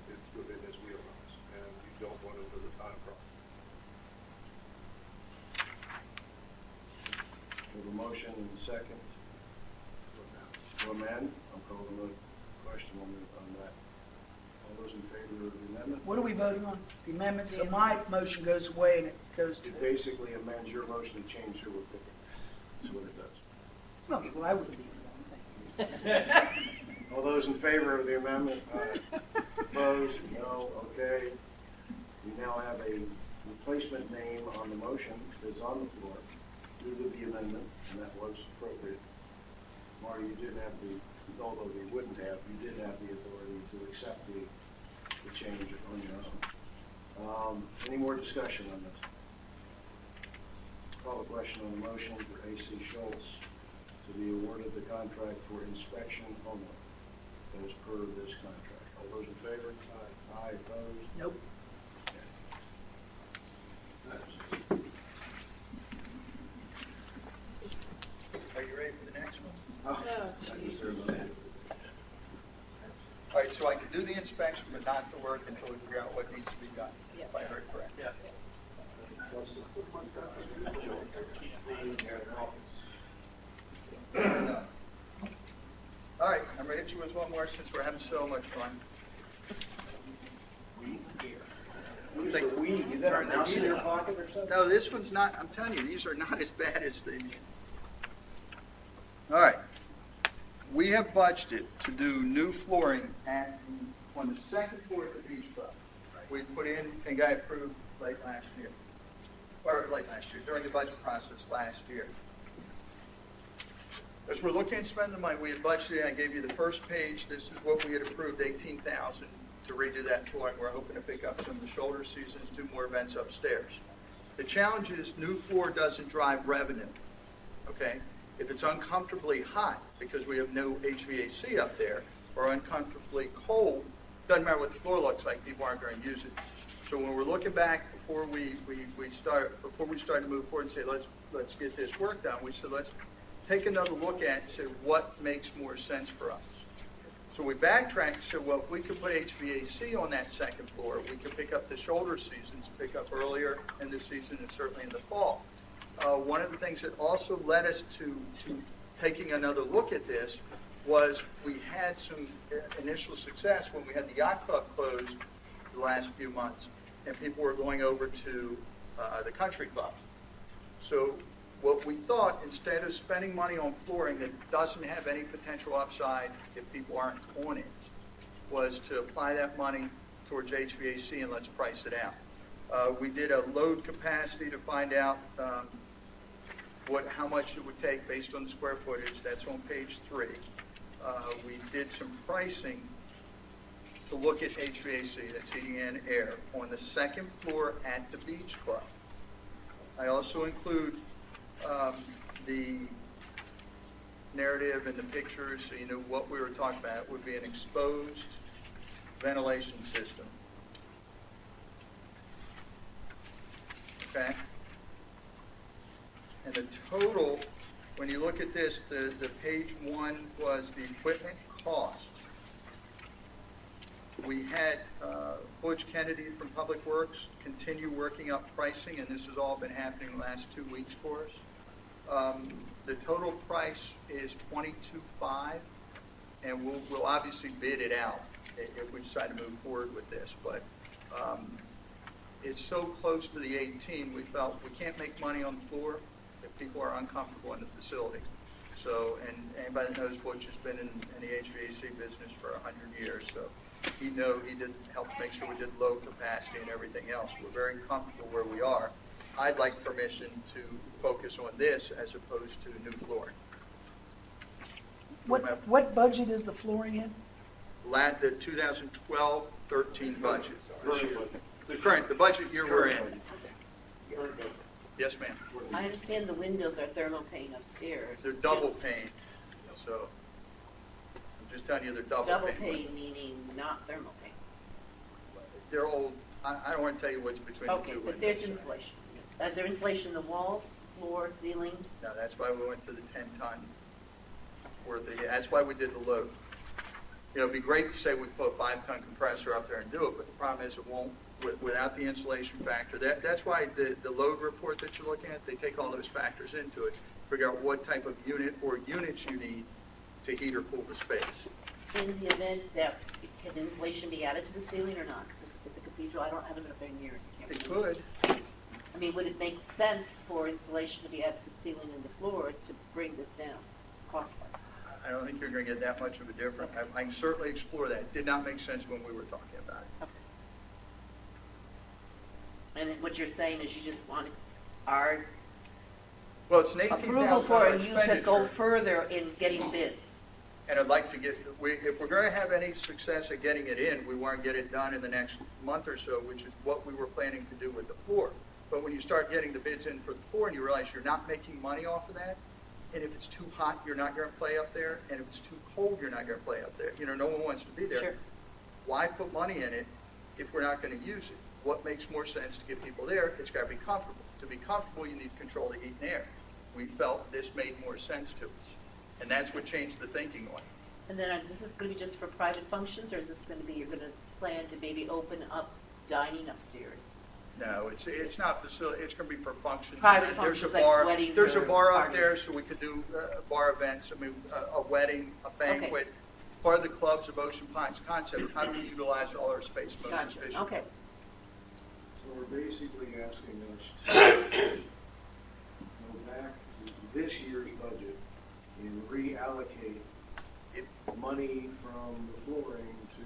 his wheelhouse, and you don't want it to the time problem. We have a motion and a second to amend. I'm calling the question on that. All those in favor of the amendment? What are we voting on? The amendment, so my motion goes away and it goes to, It basically amends your motion to change who we're picking. That's what it does. okay, well, I wouldn't be the one thing. All those in favor of the amendment? Aye. Opposed? No. Okay. We now have a replacement name on the motion that's on the floor due to the amendment, and that was appropriate. Marty, you did have although you wouldn't have, you did have the authority to accept the change on your own. Any more discussion on this? Call a question on the motion for A.C. Schultz to be awarded the contract for inspection only as per this contract. All those in favor? Aye. Aye, opposed? Nope. Are you ready for the next one? Oh, I guess there's a- All right, so I can do the inspection, but not the work until we figure out what needs to be done, if I heard correct. Yeah. All right, I'm gonna hit you with one more since we're having so much fun. Who's the we? You got a mouse in your pocket or something? No, this one's not, I'm telling you, these are not as bad as they. All right. We have budgeted to do new flooring on the second floor of the beach club. We put in and got approved late last year. During the budget process last year. As we're looking at spending the money, we had budgeted, I gave you the first page, this is what we had approved, $18,000 to redo that flooring. We're hoping to pick up some of the shoulder seasons, do more events upstairs. The challenge is new floor doesn't drive revenue, okay? If it's uncomfortably hot because we have no HVAC up there, or uncomfortably cold, doesn't matter what the floor looks like, people aren't going to use it. So when we're looking back before we start to move forward and say, let's get this work done, we said, let's take another look at it and say, what makes more sense for us? So we backtracked and said, well, if we could put HVAC on that second floor, we could pick up the shoulder seasons, pick up earlier in the season and certainly in the fall. One of the things that also led us to taking another look at this was we had some initial success when we had the yacht club closed the last few months, and people were going over to the country club. So what we thought, instead of spending money on flooring that doesn't have any potential upside if people aren't on it, was to apply that money towards HVAC and let's price it out. We did a load capacity to find out how much it would take based on the square footage. That's on page 3. We did some pricing to look at HVAC, that's heating and air, on the second floor at the beach club. I also include the narrative and the pictures, so you know what we were talking about. It would be an exposed ventilation system. Okay? And the total, when you look at this, the page 1 was the equipment cost. We had Butch Kennedy from Public Works continue working up pricing, and this has all been happening the last 2 weeks for us. The total price is $22,500, and we'll obviously bid it out if we decide to move forward with this. But it's so close to the 18, we felt we can't make money on the floor if people are uncomfortable in the facility. So, and anybody that knows Butch has been in the HVAC business for 100 years, so he did help make sure we did low capacity and everything else. We're very comfortable where we are. I'd like permission to focus on this as opposed to new flooring. What budget is the flooring in? The 2012-13 budget. This year. The budget year we're in. Current budget. Yes, ma'am. I understand the windows are thermal pane upstairs. They're double pane, so I'm just telling you they're double Double pane. pane meaning not thermal pane. They're old, I don't want to tell you what's between the Okay, two but windows. there's insulation. Is there insulation in the walls, floor, ceiling? No, that's why we went to the 10-ton that's why we did the load. You know, it'd be great to say we put a 5-ton compressor up there and do it, but the problem is it won't, without the insulation factor. That's why the load report that you're looking at, they take all those factors into it, figure out what type of unit or units you need to heat or cool the space. In the event that, can insulation be added to the ceiling or not? It's a cathedral, I haven't been up there in years. I can't It remember. could, I mean, would it make sense for insulation to be added to the ceiling and the floors to bring this down cost-wise? I don't think you're going to get that much of a difference. I can certainly explore that. It did not make sense when we were talking about it. Okay. And then what you're saying is you just want our Well, it's an $18,000 approval for you to go expenditure, further in getting bids. and I'd like to get, if we're going to have any success at getting it in, we want to get it done in the next month or so, which is what we were planning to do with the floor. But when you start getting the bids in for the floor and you realize you're not making money off of that, and if it's too hot, you're not going to play up there, and if it's too cold, you're not going to play up there. You know, no one wants to be there. Sure. Why put money in it if we're not going to use it? What makes more sense to get people there? It's got to be comfortable. To be comfortable, you need to control the heat and air. We felt this made more sense to us, and that's what changed the thinking on it. And then this is going to be just for private functions, or is this going to be, you're going to plan to maybe open up dining upstairs? No, it's not facility, it's going to be for functions. Private There's a functions like bar. weddings There's a or bar up parties. there, so we could do bar events, I mean, a wedding, a banquet. Part of the Clubs of Ocean Pines concept, how do we utilize all our space most Gotcha, efficiently? okay. So we're basically asking us to go back to this year's budget and reallocate money from the flooring to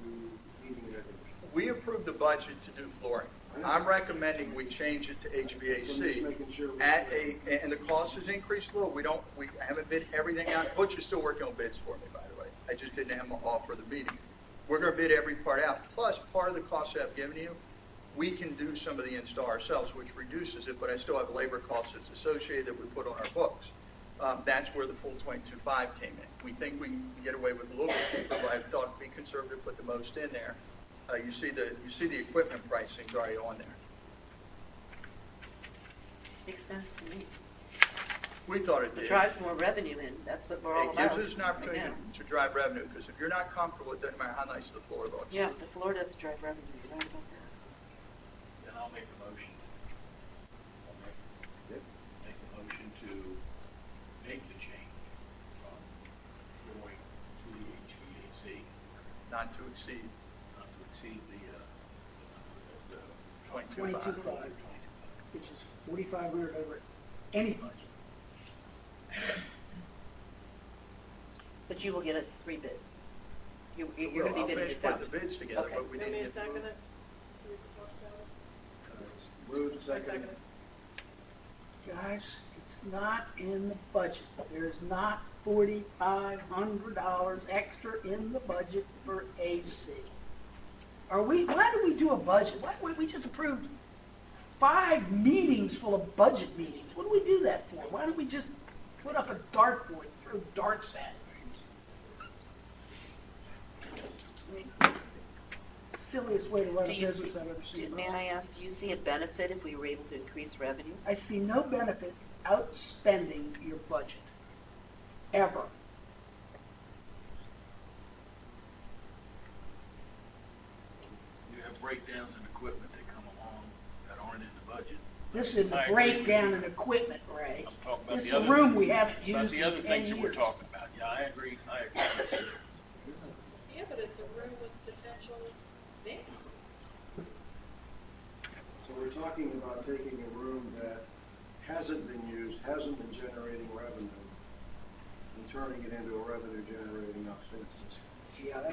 heating and air conditioning. We approved the budget to do flooring. I'm recommending we change it to I'm just HVAC making sure. and the cost has increased a little. We haven't bid everything out. Butch is still working on bids for me, by the way. I just didn't have them all for the meeting. We're going to bid every part out. Plus, part of the cost that I've given you, we can do some of the install ourselves, which reduces it, but I still have labor costs that's associated that we put on our books. That's where the full 22.5 came in. We think we can get away with a little bit cheaper, but I thought be conservative, put the most in there. You see the equipment pricing's already on there. Makes sense to me. We thought it It did. drives more revenue in, that's what we're all It about. gives us an opportunity right now. to drive revenue, because if you're not comfortable, it doesn't matter how nice the floor looks. Yeah, the floor does drive revenue, you're right about that. Then I'll make a motion. Make a motion to make the change from flooring to the HVAC, Not to exceed not to exceed the 22.5. 22.5, which is 4,500 over any budget. But you will get us 3 bids. You're going to I'll be bidding finish this out. putting the bids together, Okay. but we Want didn't me to get. second it? So we can talk about it? Moved, I second seconded. it. Guys, it's not in the budget. There's not $4,500 extra in the budget for AC. Why do we do a budget? We just approved 5 meetings full of budget meetings. What do we do that for? Why don't we just put up a dartboard and throw darts at it? I mean, silliest way to run Do a you business see, I've ever seen. may I ask, do you see a benefit if we were able to increase revenue? I see no benefit outspending your budget, ever. You have breakdowns in equipment that come along that aren't in the budget. This is I a agree. breakdown in equipment, Ray. I'm talking about This the is a other. room we haven't About used the in other 10 things that we're years. talking about. Yeah, I agree. Yeah, but it's a room with potential damage. So we're talking about taking a room that hasn't been used, hasn't been generating revenue, and turning it into a revenue generating upstairs. Yeah,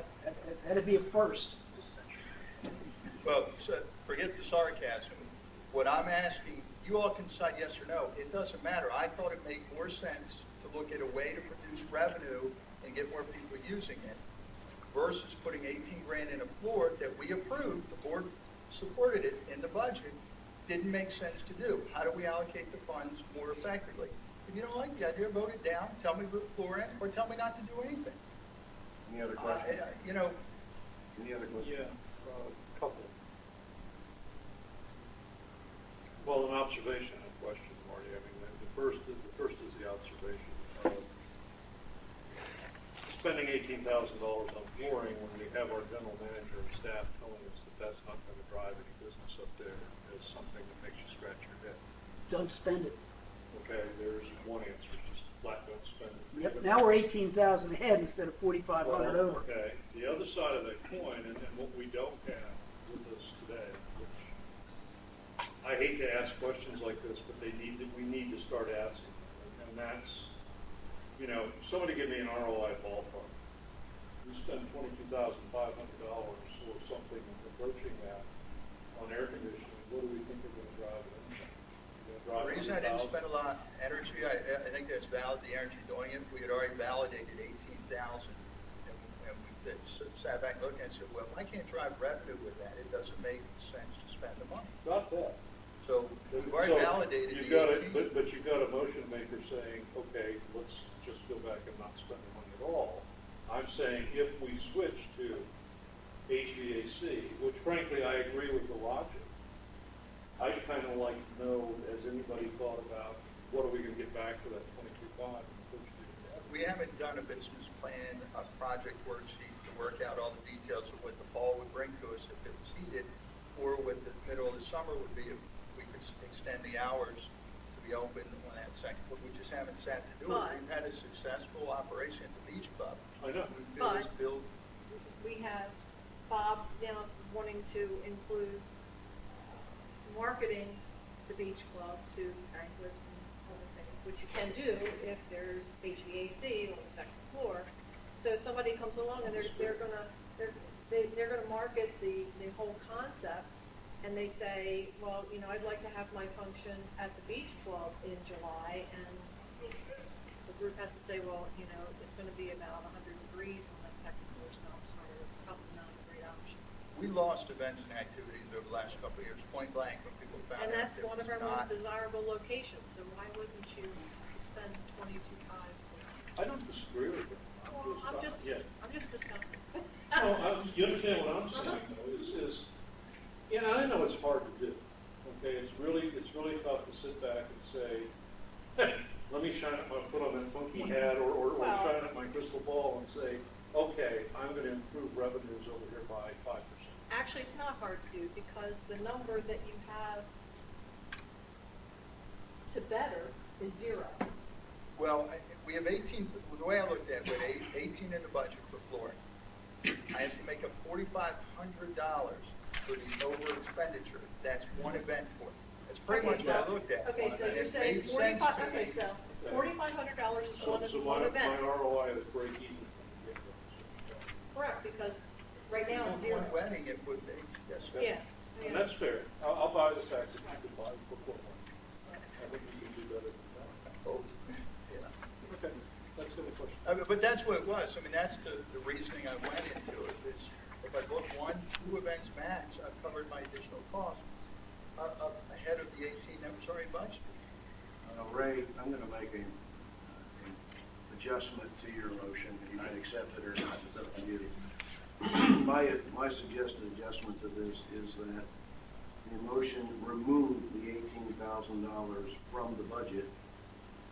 that'd be a first. Well, so forget the sarcasm. What I'm asking you all can decide yes or no. It doesn't matter. I thought it made more sense to look at a way to produce revenue and get more people using it versus putting 18 grand in a floor that we approved, the board supported it in the budget, didn't make sense to do. How do we allocate the funds more effectively? If you don't like the idea, vote it down, tell me the floor in, or tell me not to do anything. Any other questions? You know, Any other questions? Yeah, couple. Well, an observation and a question, Marty. I mean, the first is the observation of spending $18,000 on flooring when we have our general manager and staff telling us that that's not going to drive any business up there is something that makes you scratch your head. Don't spend it. Okay, there's one answer, just flat don't spend it. Yep, now we're 18,000 ahead instead of 4,500 Well, over. Okay, the other side of that coin, and what we don't have with us today, which I hate to ask questions like this, but we need to start asking, and that's, somebody give me an ROI ballpark. We spend $22,500 or something approaching that on air conditioning. What do we think we're going to drive it in? the reason I didn't spend a lot of energy, I think that's valid, the energy doing it. We had already validated 18,000. And we sat back and looked and said, well, if I can't drive revenue with that, it doesn't make sense to spend the money. Got that. So we've already So validated you've the got 18. But you've got a motion maker saying, okay, let's just go back and not spend the money at all. I'm saying if we switch to HVAC, which frankly I agree with the logic, I'd kind of like to know, has anybody thought about what are we going to get back for that 22.5? We haven't done a business plan, a project worksheet to work out all the details of what the fall would bring to us if it was heated, or what the middle of the summer would be if we could extend the hours to be open on that second. But we just haven't sat to do it. But- We've had a successful operation at the beach club. I know. We build We have Bob now wanting to include marketing the beach club to banquets and other things, which you can do if there's HVAC on the second floor. So somebody comes along and they're gonna market the whole concept, and they say, well, I'd like to have my function at the beach club in July, and the group has to say, well, it's gonna be about 100 degrees on that second floor, so I'm sorry, it's probably not a great option. We lost events and activities over the last couple of years, point blank, when people found And out that's it one of was our most not. desirable locations, so why wouldn't you spend 22.5? I don't disagree with it. Well, I'm just discussing. No, you understand what I'm saying, though, is, I know it's hard to do, okay? It's really tough to sit back and say, hey, let me put on that funky hat or Well- shine at my crystal ball and say, okay, I'm going to improve revenues over here by 5%. Actually, it's not hard to do, because the number that you have to better is 0. Well, we have 18, the way I looked at it, we had 18 in the budget for flooring. I have to make up $4,500 for the over expenditure. That's one event for it. That's pretty much what I looked at. Okay, so And you're it saying made sense to okay, me. so $4,500 is So one my event. ROI is break even. Correct, because right now it's On 0. one wedding, it would be, yes, sir. Yeah. And that's fair. I'll buy the fact that you can buy it before one. I think you can do better than that. Oh, yeah. Okay, that's the question. But that's what it was. I mean, that's the reasoning I went into it, is if I book 1, 2 events max, I've covered my additional costs up ahead of the 18 that was already budgeted. Ray, I'm going to make an adjustment to your motion. You can accept it or not, it's up to you. My suggested adjustment to this is that the motion remove the $18,000 from the budget,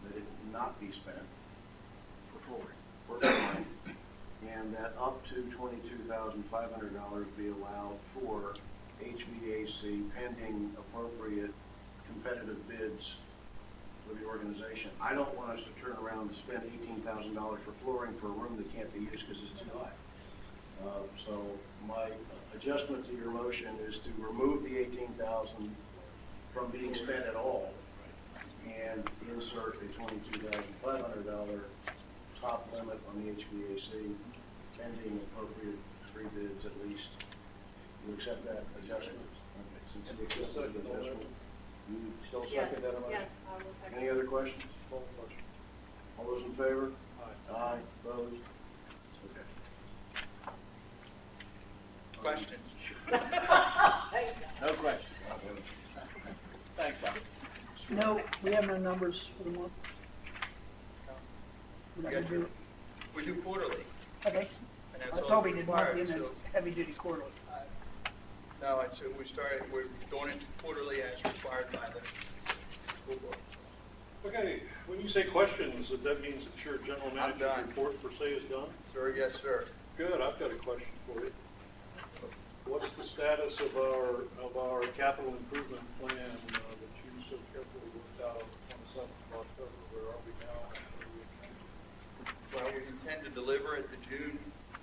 that it not be spent for flooring, and that up to $22,500 be allowed for HVAC pending appropriate competitive bids for the organization. I don't want us to turn around and spend $18,000 for flooring for a room that can't be used because it's too high. So my adjustment to your motion is to remove the $18,000 from being spent at all and insert a $22,500 top limit on the HVAC pending appropriate 3 bids at least. You accept that adjustment? Okay, since you accept that adjustment. You still Yes, second that motion? yes, I will second. Any other questions? Call the question. All those in favor? Aye. Aye, opposed? Okay. Questions? No question. Thanks, Bob. No, we have no numbers for the month. We're not gonna do it. We do quarterly, Okay. and I that's all thought we did required, monthly and then so. heavy duty quarterly. No, I'd say we're going into quarterly as required by the school board. Okay, when you say questions, that means that your general I'm manager's done. report per se is done? Sir, yes, sir. Good, I've got a question for you. What's the status of our capital improvement plan that you so carefully worked out on the 27th of October? Where are we now? Well, we intend to deliver at the June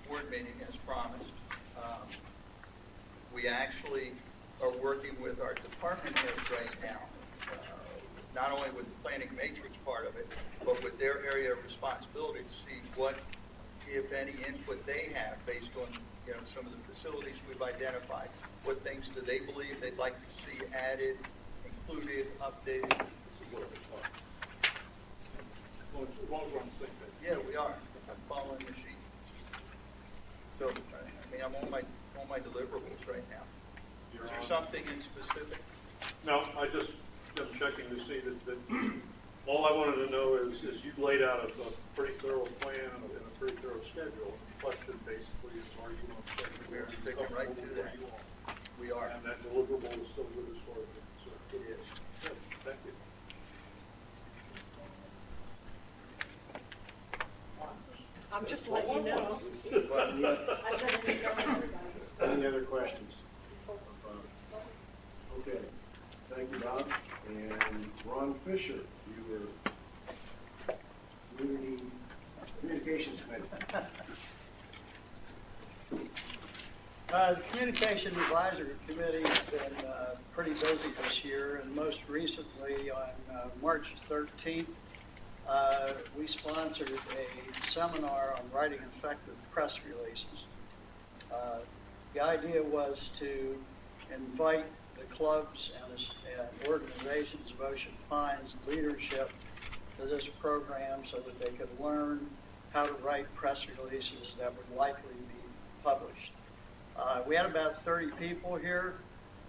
board meeting as promised. We actually are working with our department heads right now, not only with the planning matrix part of it, but with their area of responsibility to see what, if any, input they have based on, some of the facilities we've identified. What things do they believe they'd like to see added, included, updated? This is what we're talking. As long as we're on the same page. Yeah, we are. I'm following the sheet. So, I'm on my deliverables right now. You're Is there on. something in specific? No, I just am checking to see that all I wanted to know is you've laid out a pretty thorough plan and a pretty thorough schedule. And the question basically is, are you on schedule? We are Are you sticking right to comfortable with that. where you are? We are. And that deliverable is still good as far as you're concerned? It is. Good, thank you. I'm just letting you know. Well, I said I didn't know everybody. Any other questions? Okay, thank you, Bob. And Ron Fisher, you were Community Communications Committee. The Communication Advisory Committee has been pretty busy this year, and most recently on March 13th, we sponsored a seminar on writing effective press releases. The idea was to invite the clubs and organizations of Ocean Pines leadership to this program so that they could learn how to write press releases that would likely be published. We had about 30 people here,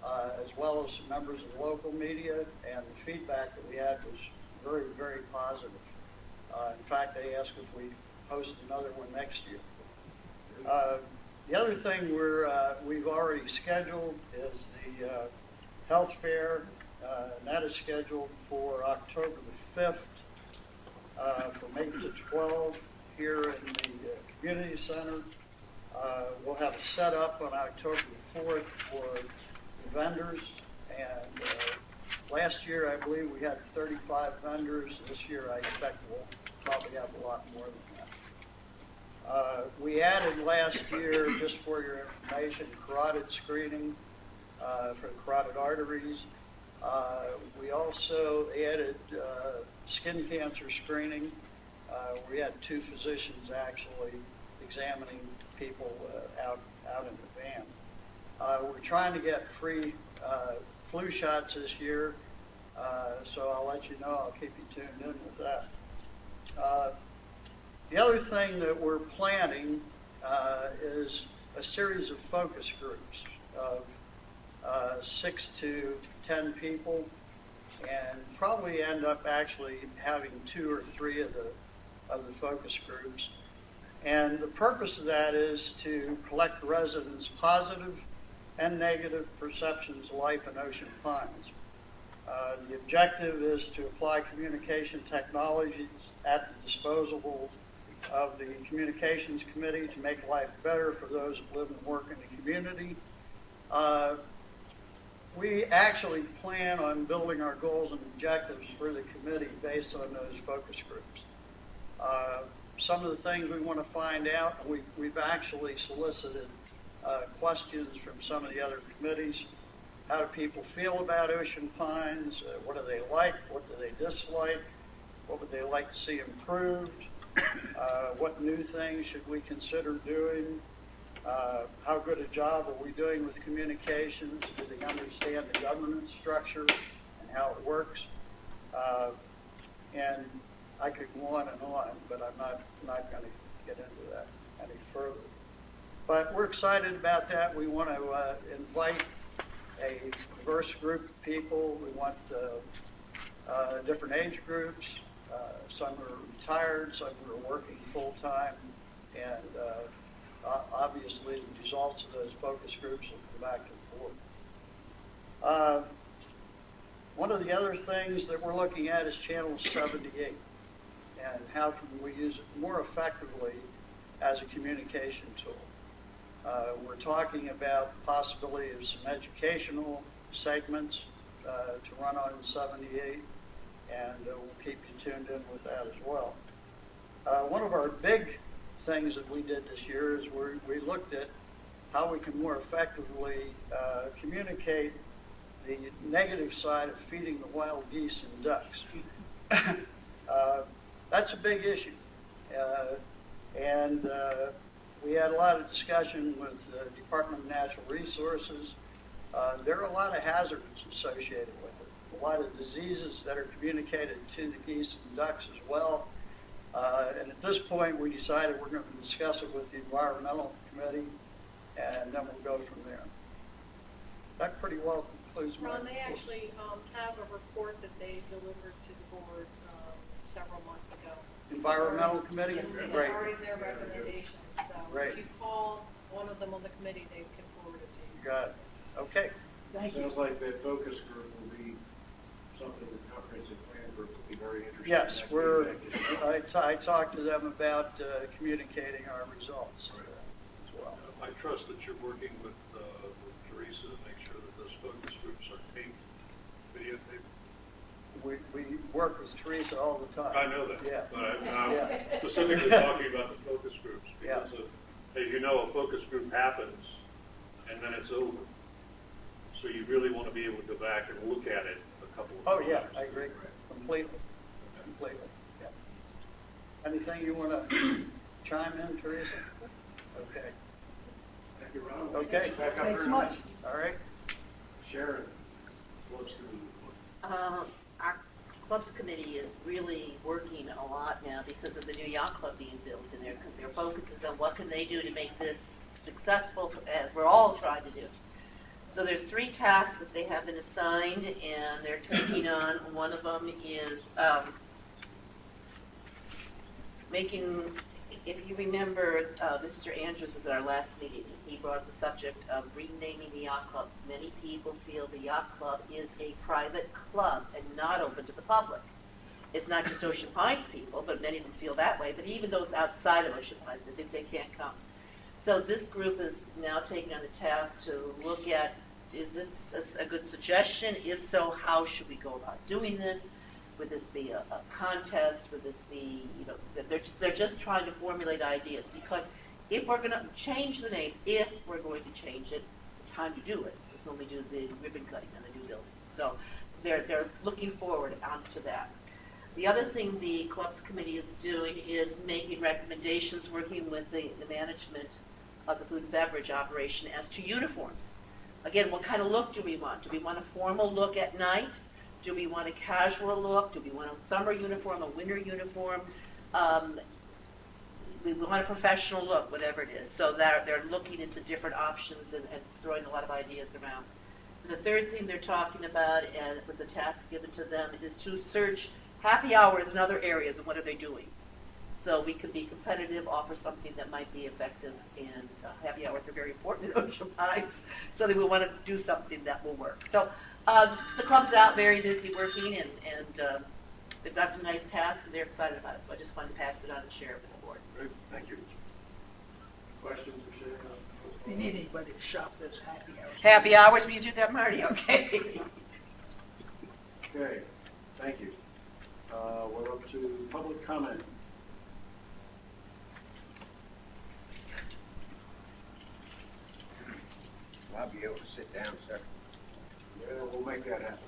as well as some members of the local media, and the feedback that we had was very, very positive. In fact, they asked if we host another one next year. The other thing we've already scheduled is the health fair, and that is scheduled for October the 5th from 8 to 12 here in the community center. We'll have a set up on October the 4th for the vendors, and last year I believe we had 35 vendors. This year I expect we'll probably have a lot more than that. We added last year, just for your information, carotid screening for the carotid arteries. We also added skin cancer screening. We had 2 physicians actually examining people out in the van. We're trying to get free flu shots this year, so I'll let you know. I'll keep you tuned in with that. The other thing that we're planning is a series of focus groups of 6 to 10 people, and probably end up actually having 2 or 3 of the focus groups. And the purpose of that is to collect residents' positive and negative perceptions of life in Ocean Pines. The objective is to apply communication technologies at the disposal of the Communications Committee to make life better for those who live and work in the community. We actually plan on building our goals and objectives for the committee based on those focus groups. Some of the things we want to find out, we've actually solicited questions from some of the other committees. How do people feel about Ocean Pines? What do they like? What do they dislike? What would they like to see improved? What new things should we consider doing? How good a job are we doing with communications? Do they understand the governance structure and how it works. And I could go on and on, but I'm not going to get into that any further. But we're excited about that. We want to invite a diverse group of people. We want different age groups. Some are retired, some are working full-time, and obviously the results of those focus groups will come back to the board. One of the other things that we're looking at is Channel 78, and how can we use it more effectively as a communication tool. We're talking about the possibility of some educational segments to run on 78, and we'll keep you tuned in with that as well. One of our big things that we did this year is we looked at how we can more effectively communicate the negative side of feeding the wild geese and ducks. That's a big issue. And we had a lot of discussion with the Department of Natural Resources. There are a lot of hazards associated with it, a lot of diseases that are communicated to the geese and ducks as well. And at this point, we decided we're going to discuss it with the Environmental Committee, and then we'll go from there. That pretty well concludes my Ron, they report. actually have a report that they delivered to the board several months ago. Environmental Committee? Yes, they Great. have already their recommendations, so Great. if you call one of them on the committee, they can forward it to you. You got it. Okay. Thank you. Sounds like that focus group will be something the comprehensive plan group will be very interested in. Yes, That we're, feedback is- I talked to them about communicating our results as well. I trust that you're working with Teresa to make sure that those focus groups are taped, videotaped. We work with Teresa all the time. I know that. Yeah. But Yeah. I'm specifically talking about the focus groups Yeah. because as you know, a focus group happens and then it's over. So you really want to be able to go back and look at it a couple of Oh, times. yeah, I agree completely, completely, yeah. Anything you want to chime in, Teresa? Okay, Thank you, Ron. Okay. Back up Thanks very much. much. all right. Sharon, close to the Our clubs committee is really working a lot now because of the new yacht club being built, and their focus is on what can they do to make this successful, as we're all trying to do. So there's 3 tasks that they have been assigned, and they're taking on. One of them is making, if you remember, Mr. Andrews was at our last meeting. He brought up the subject of renaming the yacht club. Many people feel the yacht club is a private club and not open to the public. It's not just Ocean Pines people, but many of them feel that way. But even those outside of Ocean Pines, they think they can't come. So this group is now taking on the task to look at, is this a good suggestion? If so, how should we go about doing this? Would this be a contest? Would this be, they're just trying to formulate ideas, because if we're going to change the name, if we're going to change it, the time to do it is when we do the ribbon cutting and the new building. So they're looking forward onto that. The other thing the clubs committee is doing is making recommendations, working with the management of the food and beverage operation as to uniforms. Again, what kind of look do we want? Do we want a formal look at night? Do we want a casual look? Do we want a summer uniform, a winter uniform? We want a professional look, whatever it is. So they're looking into different options and throwing a lot of ideas around. The third thing they're talking about, and it was a task given to them, is to search happy hours in other areas and what are they doing. So we could be competitive, offer something that might be effective, and happy hours are very important in Ocean Pines, so that we want to do something that will work. So the club's out very busy working, and they've got some nice tasks, and they're excited about it. So I just wanted to pass it on and share it with the board. Great, thank you. Questions for Sharon? If you need anybody to shop those happy hours. Happy hours, will you do that, Marty? Okay. Okay, thank you. We're up to public comment. I'll be able to sit down, sir. Yeah, we'll make that happen.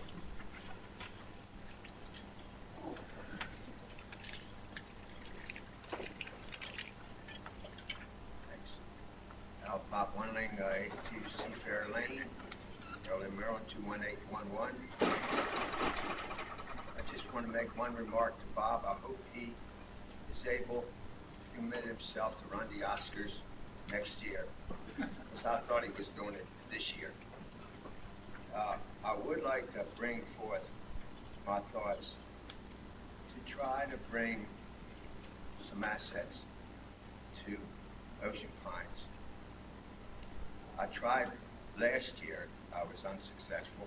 Thanks. Al Pop Wendling, 82 Seafair Lane, Berlin, Maryland, 21811. want to make one remark to Bob. I hope he is able to commit himself to run the Oscars next year, because I thought he was doing it this year. I would like to bring forth my thoughts to try to bring some assets to Ocean Pines. I tried last year, I was unsuccessful,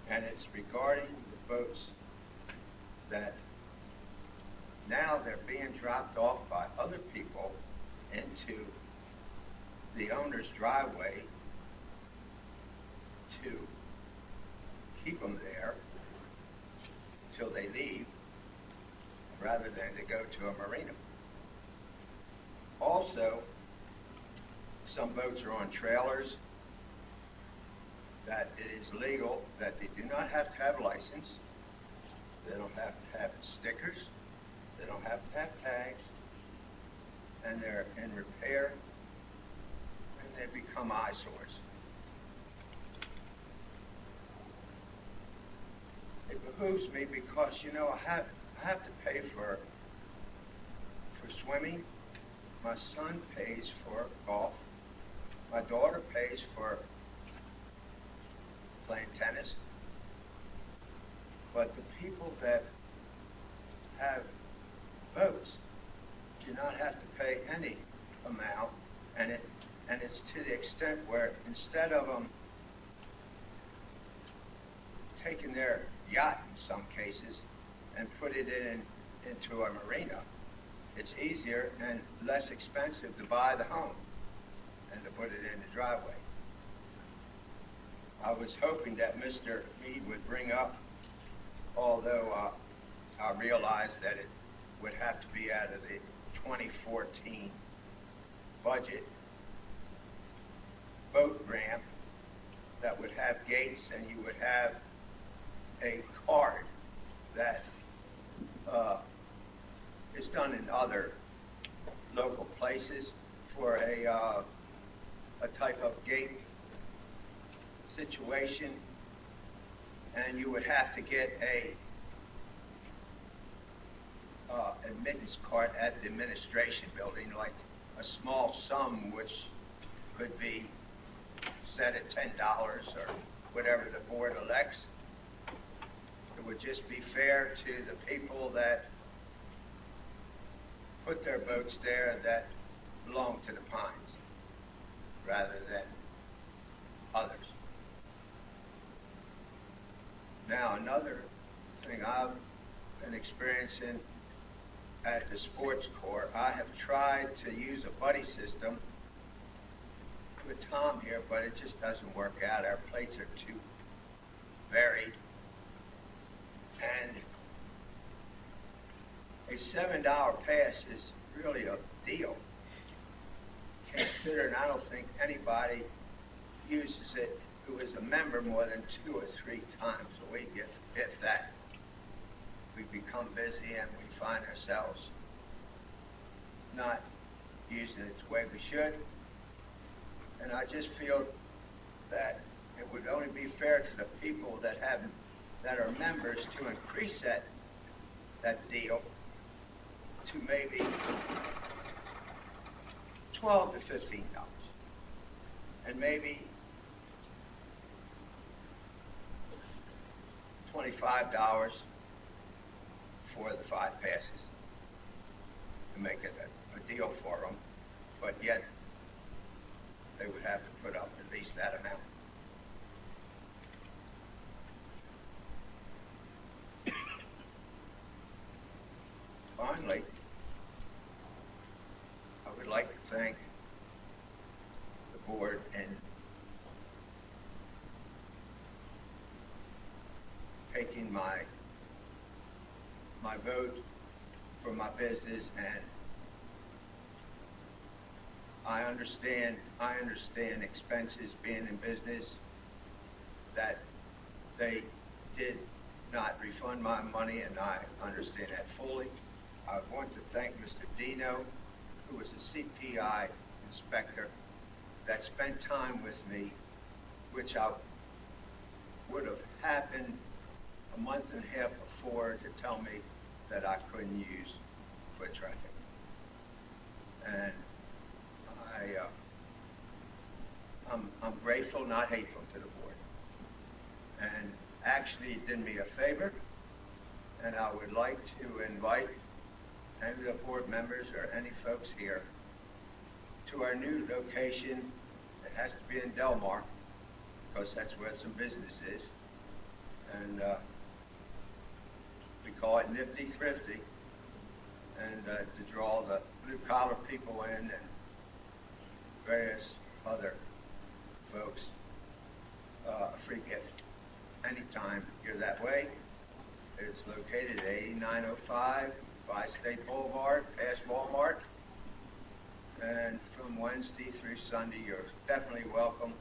and it's regarding the boats that now they're being dropped off by other people into the owner's driveway to keep them there till they leave, rather than to go to a marina. Also, some boats are on trailers that it is legal that they do not have to have a license, they don't have to have stickers, they don't have to have tags, and they're in repair, and they become eyesores. It behooves me because, you know, I have to pay for swimming. My son pays for golf. My daughter pays for playing tennis. But the people that have boats do not have to pay any amount, and it's to the extent where instead of them taking their yacht in some cases and put it into a marina, it's easier and less expensive to buy the home and to put it in the driveway. I was hoping that Mr. Mead would bring up, although I realized that it would have to be out of the 2014 budget, boat ramp that would have gates, and you would have a card that is done in other local places for a type of gate situation, and you would have to get a admittance card at the administration building, like a small sum which could be set at $10 or whatever the board elects. It would just be fair to the people that put their boats there that belong to the Pines rather than others. Now, another thing I've been experiencing at the sports court, I have tried to use a buddy system with Tom here, but it just doesn't work out. Our plates are too varied. And a $7 pass is really a deal, considering I don't think anybody uses it who is a member more than 2 or 3 times a week, if that. We become busy and we find ourselves not using it the way we should. And I just feel that it would only be fair to the people that are members to increase that deal to maybe $12 to $15, and maybe $25 for the 5 passes to make it a deal for them, but yet they would have to put up at least that amount. Finally, I would like to thank the board and taking my vote for my business, and I understand expenses being in business, that they did not refund my money, and I understand that fully. I want to thank Mr. Dino, who was a CPI inspector that spent time with me, which would have happened a month and a half before to tell me that I couldn't use foot traffic. And I'm grateful, not hateful to the board. And actually it did me a favor, and I would like to invite any of the board members or any folks here to our new location. It has to be in Delmar, because that's where some business is. And we call it Nifty Thrifty, and to draw the blue-collar people in and various other folks, a free gift anytime you're that way. It's located at 8905 Bi-State Boulevard, past Walmart. And from Wednesday through Sunday, you're definitely welcome.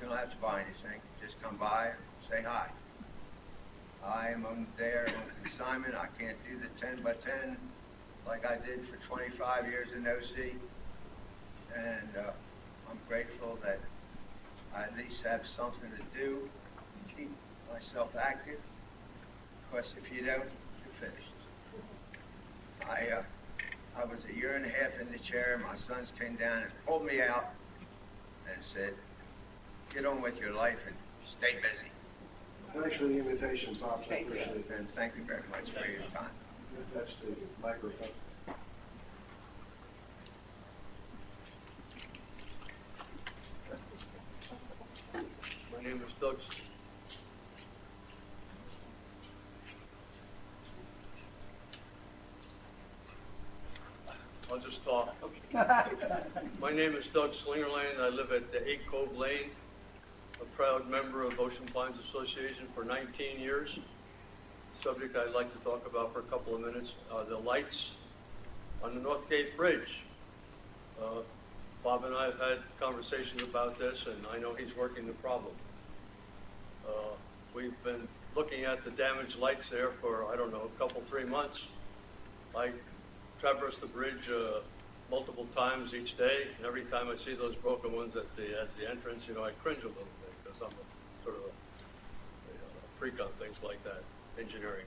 You don't have to buy anything. Just come by and say hi. I am there on consignment. I can't do the 10 by 10 like I did for 25 years in OC. And I'm grateful that I at least have something to do and keep myself active. Because if you don't, you're finished. I was a year and a half in the chair. My sons came down and pulled me out and said, get on with your life and stay busy. Thanks for the invitation, Pops. I appreciate that. And thank you very much for your time. That's the microphone. My name is Doug. I'll just talk. My name is Doug Slingerland. I live at the 8 Cove Lane, a proud member of Ocean Pines Association for 19 years. Subject I'd like to talk about for a couple of minutes, the lights on the Northgate Bridge. Bob and I have had conversations about this, and I know he's working the problem. We've been looking at the damaged lights there for, I don't know, a couple, 3 months. I traverse the bridge multiple times each day, and every time I see those broken ones at the entrance, you know, I cringe a little bit, because I'm a sort of a freak on things like that, engineering.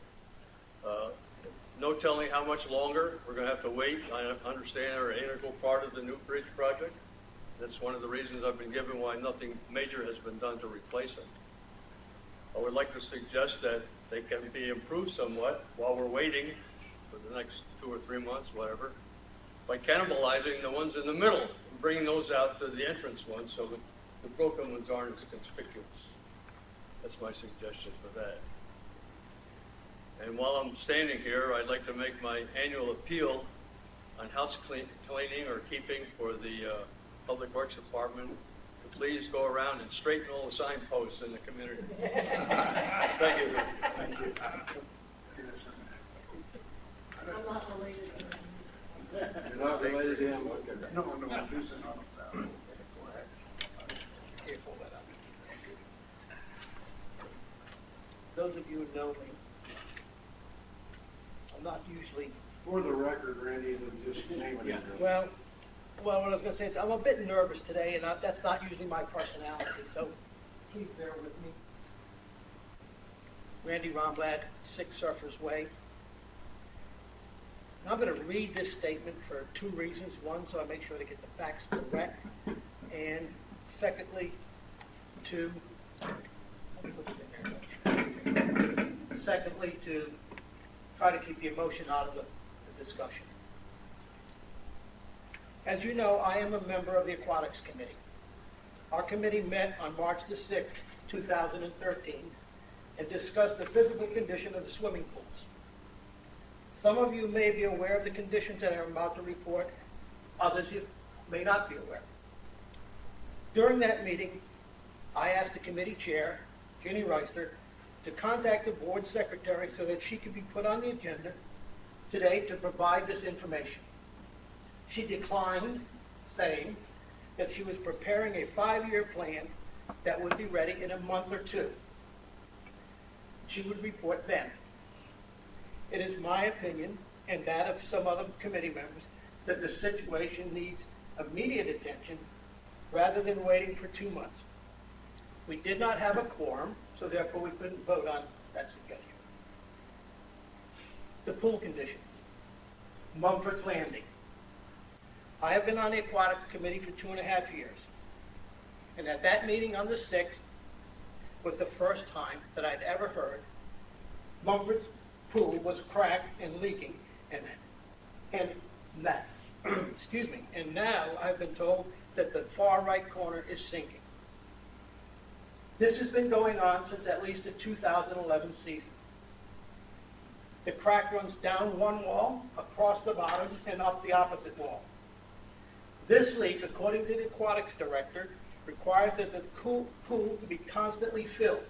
No telling how much longer we're going to have to wait. I understand they're an integral part of the new bridge project. That's one of the reasons I've been given why nothing major has been done to replace it. I would like to suggest that they can be improved somewhat while we're waiting for the next 2 or 3 months, whatever, by cannibalizing the ones in the middle and bringing those out to the entrance ones so that the broken ones aren't as conspicuous. That's my suggestion for that. And while I'm standing here, I'd like to make my annual appeal on house cleaning or keeping for the Public Works Department to please go around and straighten all the signposts in the community. Thank you. Thank you. I'm not related to them. You're not related to him? Okay. No. Those of you who know me, I'm not usually, For the record, Randy, just name it. well, what I was going to say is I'm a bit nervous today, and that's not usually my personality, so please bear with me. Randy Romblad, 6 Surfers Way. And I'm going to read this statement for 2 reasons. One, so I make sure to get the facts correct, and secondly, to try to keep the emotion out of the discussion. As you know, I am a member of the Aquatics Committee. Our committee met on March the 6th, 2013, and discussed the physical condition of the swimming pools. Some of you may be aware of the conditions that I'm about to report. Others you may not be aware. During that meeting, I asked the committee chair, Ginny Reister, to contact the board secretary so that she could be put on the agenda today to provide this information. She declined, saying that she was preparing a 5-year plan that would be ready in a month or 2. She would report then. It is my opinion, and that of some other committee members, that the situation needs immediate attention rather than waiting for 2 months. We did not have a quorum, so therefore we couldn't vote on that suggestion. the pool conditions. Mumford's Landing. I have been on the aquatics committee for 2.5 years. And at that meeting on the 6th was the first time that I'd ever heard Mumford's pool was cracked and leaking, and that, excuse me, and now I've been told that the far right corner is sinking. This has been going on since at least the 2011 season. The crack runs down one wall, across the bottom, and up the opposite wall. This leak, according to the aquatics director, requires that the pool to be constantly filled.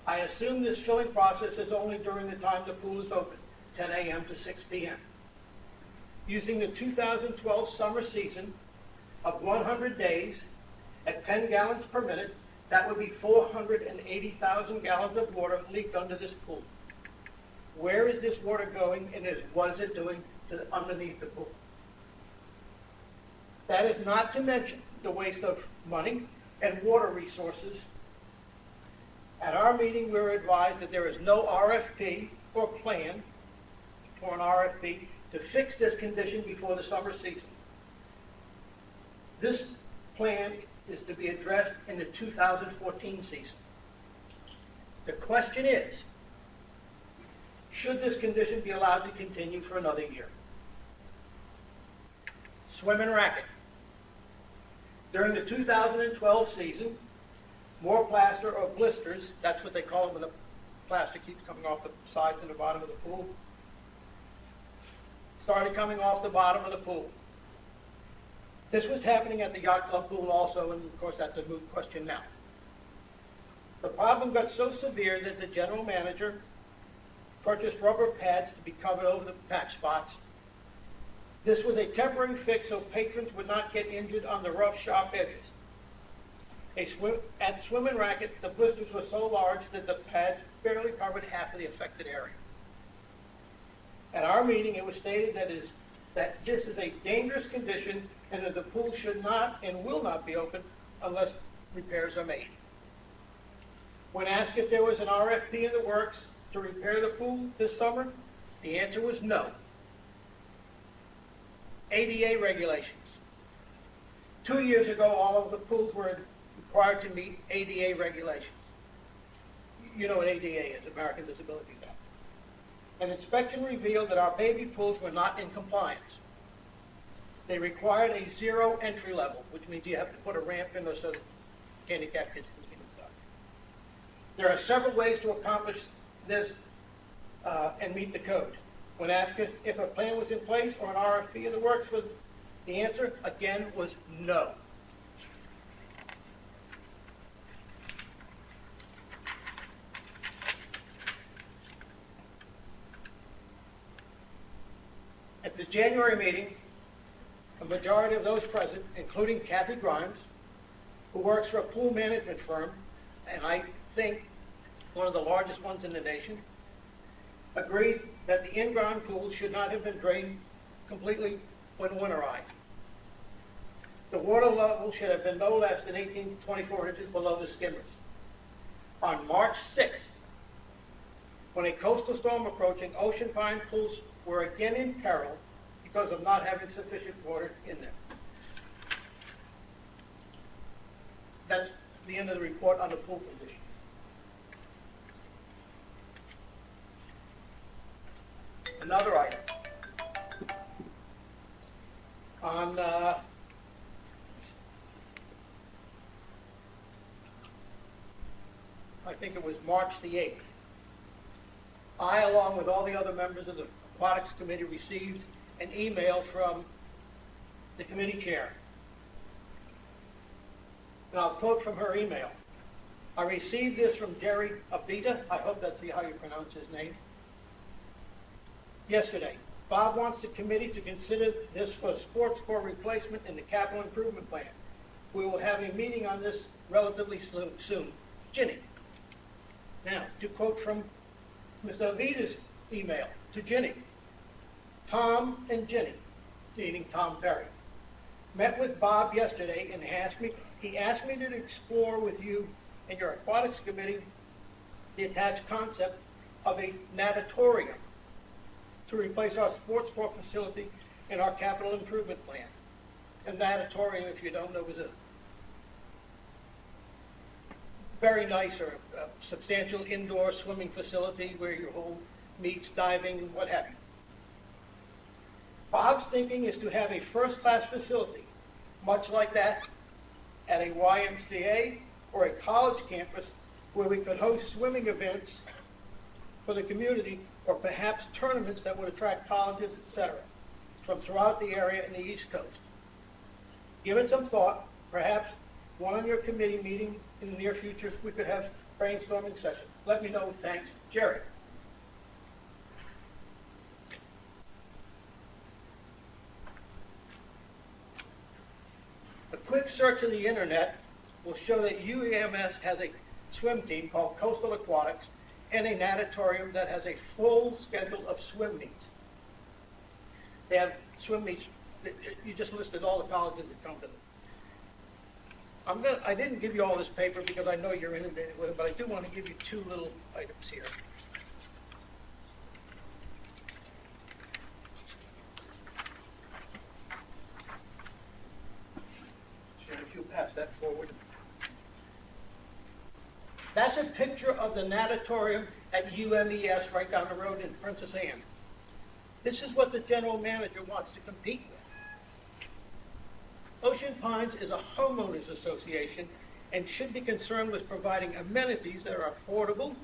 I assume this filling process is only during the time the pool is open, 10 a.m. to 6 p.m. Using the 2012 summer season of 100 days at 10 gallons per minute, that would be 480,000 gallons of water leaked under this pool. Where is this water going, and what is it doing underneath the pool? That is not to mention the waste of money and water resources. At our meeting, we were advised that there is no RFP or plan for an RFP to fix this condition before the summer season. This plan is to be addressed in the 2014 season. The question is, should this condition be allowed to continue for another year? Swim and racket. During the 2012 season, more plaster or blisters, that's what they call it when the plaster keeps coming off the sides and the bottom of the pool, started coming off the bottom of the pool. This was happening at the yacht club pool also, and of course that's a moot question now. The problem got so severe that the general manager purchased rubber pads to be covered over the patch spots. This was a temporary fix so patrons would not get injured on the rough, sharp edges. At Swim and Racket, the blisters were so large that the pads barely covered half of the affected area. At our meeting, it was stated that this is a dangerous condition and that the pool should not and will not be open unless repairs are made. When asked if there was an RFP in the works to repair the pool this summer, the answer was no. ADA regulations. 2 years ago, all of the pools were required to meet ADA regulations. You know what ADA is, American Disabilities Act. An inspection revealed that our baby pools were not in compliance. They required a zero entry level, which means you have to put a ramp in there so that handicapped kids can get inside. There are several ways to accomplish this and meet the code. When asked if a plan was in place or an RFP in the works, the answer, again, was no. At the January meeting, a majority of those present, including Kathy Grimes, who works for a pool management firm, and I think one of the largest ones in the nation, agreed that the in-ground pools should not have been drained completely when winterized. The water level should have been no less than 18 to 24 inches below the skimmers. On March 6th, when a coastal storm approaching, Ocean Pine pools were again in peril because of not having sufficient water in them. That's the end of the report on the pool condition. Another item. On I think it was March the 8th, I, along with all the other members of the Aquatics Committee, received an email from the committee chair. And I'll quote from her email. I received this from Jerry Abita, I hope that's how you pronounce his name, yesterday. Bob wants the committee to consider this for sports core replacement in the capital improvement plan. We will have a meeting on this relatively soon. Ginny. Now, to quote from Mr. Avita's email to Ginny. Tom and Ginny, meaning Tom Perry, met with Bob yesterday and he asked me to explore with you and your aquatics committee the attached concept of a natatorium to replace our sports park facility in our capital improvement plan. And natatorium, if you don't know, is a very nice or substantial indoor swimming facility where your whole meets, diving, and what have you. Bob's thinking is to have a first-class facility, much like that at a YMCA or a college campus, where we could host swimming events for the community, or perhaps tournaments that would attract colleges, etc., from throughout the area in the East Coast. Give it some thought. Perhaps one on your committee meeting in the near future, we could have brainstorming session. Let me know. Thanks. Jerry. A quick search of the internet will show that UAMS has a swim team called Coastal Aquatics and a natatorium that has a full schedule of swim meets. They have swim meets. You just listed all the colleges that come to them. I didn't give you all this paper because I know you're inundated with it, but I do want to give you two little items here. Sharon, if you'll pass that forward. That's a picture of the natatorium at UMES right down the road in Princess Anne. This is what the general manager wants to compete with. Ocean Pines is a homeowners association and should be concerned with providing amenities that are affordable,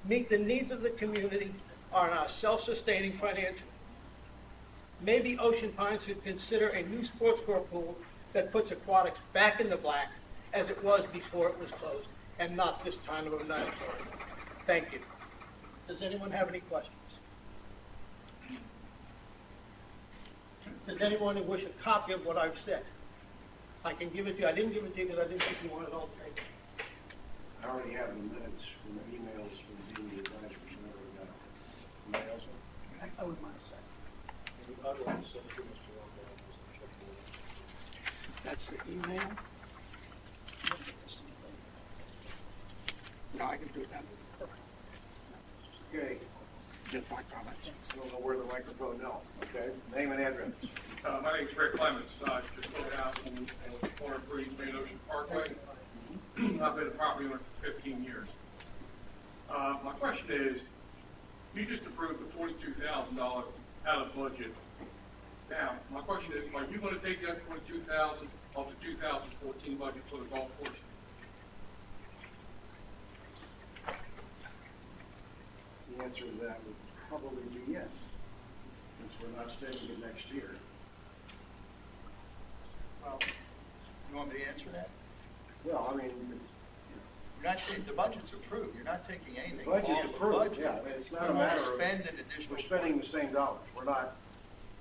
meet the needs of the community, are now self-sustaining financially. Maybe Ocean Pines should consider a new sports court pool that puts aquatics back in the black as it was before it was closed, and not this time of a natatorium. Thank you. Does anyone have any questions? Does anyone wish a copy of what I've said? I can give it to you. I didn't give it to you because I didn't think you wanted all the paper. I already have the minutes from the emails from the advisors, and everything got it. Anybody else? I wouldn't mind a second. I'd like to send to Mr. Lombard, just to check the- That's the email. No, I can do that. Okay, Just my comments. I don't know where the microphone, no. Okay, name and address. My name's Rick Clements, just located out in the corner of Breeze, Main Ocean Parkway. I've been a property owner for 15 years. My question is, you just approved the $42,000 out of budget. Now, my question is, are you going to take that $42,000 off the 2014 budget for the golf course? The answer to that would probably be yes, since we're not spending it next year. Well, you want me to answer that? Well, I mean, You're not, the budget's approved, you're not taking anything the off budget's the approved, budget. yeah, I mean, it's not a We won't matter of, spend an additional. we're spending the same dollars.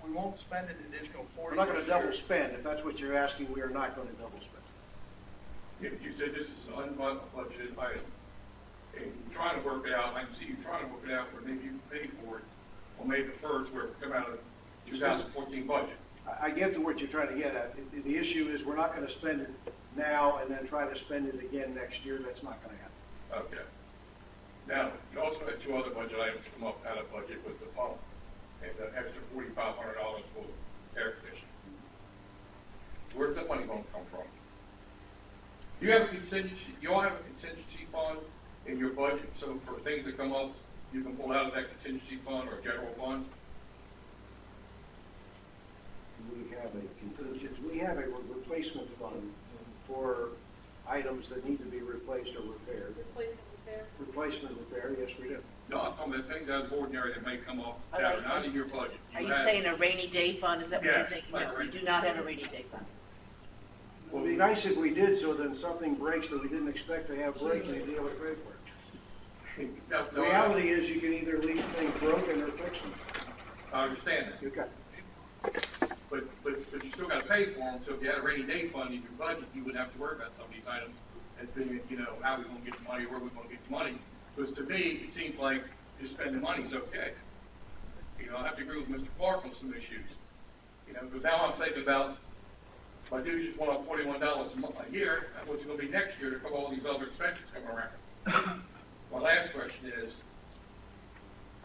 We won't spend an additional 40. We're not gonna this year. double spend. If that's what you're asking, we are not gonna double spend. If you said this is an unbudgeted item, and you're trying to work it out, I can see you trying to work it out where maybe you can pay for it on May the 1st, where it come out of 2014 budget. I get to what you're trying to get at. The issue is we're not gonna spend it now and then try to spend it again next year. That's not gonna happen. Okay. Now, you also had two other budget items come up out of budget with the pump and the extra $4,500 for air conditioning. Where's that money going to come from? Do you have a contingency, you all have a contingency fund in your budget, so for things that come up, you can pull out of that contingency fund or general fund? We have a contingent, we have a replacement fund for items that need to be replaced or repaired. Replacement repair. Replacement repair, yes, we do. No, I'm talking about things out of the ordinary that may come up Are that they- are not in your budget. Are you have- saying a rainy day fund? Is that what you're Yes, thinking? like No, a we rainy- do not have a rainy day fund. It would be nice if we did, so then something breaks that we didn't expect to have break and be able to pay for it. No, The no, reality is you can either leave things broken or fix them. I understand that. Okay. But you still gotta pay for them, so if you had a rainy day fund in your budget, you wouldn't have to worry about some of these items and thinking, how we gonna get the money, where we gonna get the money. Because to me, it seems like just spending money is okay. I have to agree with Mr. Clark on some issues. Because now I'm thinking about, my dues just went up $41 a year, and what's it gonna be next year to cover all these other expenses coming around? My last question is,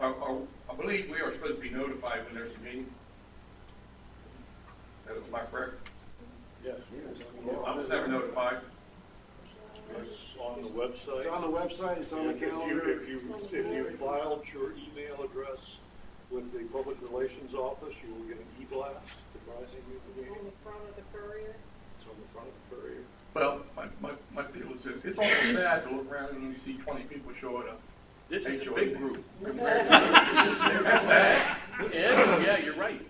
I believe we are supposed to be notified when there's a meeting. Am I correct? Yes. I was never notified. It's on the website. It's on the website, it's on the calendar. If you filed your email address with the Public Relations Office, you will get an e-blast advising you of the On meeting. the front of the courier. It's on the front of the courier. Well, my deal is this, it's almost sad to look around and you see 20 people show at a This is a HOA big group. group. That's sad. Yeah, you're right.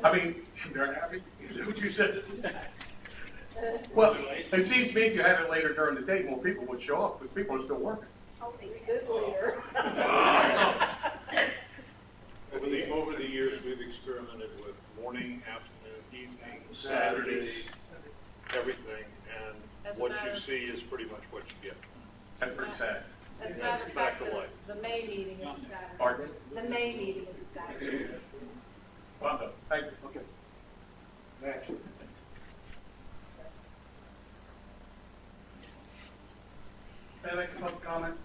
I mean, they're happy, is that what you said? Well, it seems to me if you have it later during the day, more people would show up, because people are still working. This leader. Over the years, we've experimented with morning, afternoon, evening, Saturdays, everything, As and a what matter you of- see is pretty much what you get. That's pretty sad. As a Yeah, matter of it's back fact, to life. the May meeting is a Saturday. Pardon? The May meeting is a Saturday. Well, I'm done. Thank you. Okay. Next. May I make a public comment?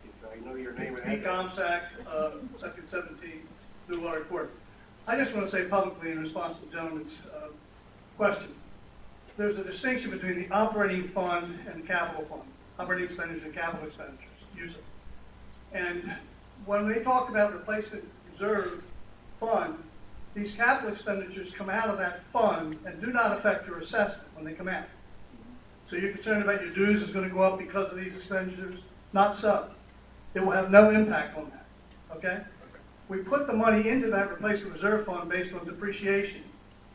If I know your name and Pete address. Gomsack, Section 17, Blue Water Report. I just want to say publicly in response to the gentleman's question, there's a distinction between the operating fund and the capital fund, operating expenditures and capital expenditures, usually. And when we talk about replacement reserve fund, these capital expenditures come out of that fund and do not affect your assessment when they come out. So you're concerned about your dues is going to go up because of these expenditures? Not so. It will have no impact on that, okay? We put the money into that replacement reserve fund based on depreciation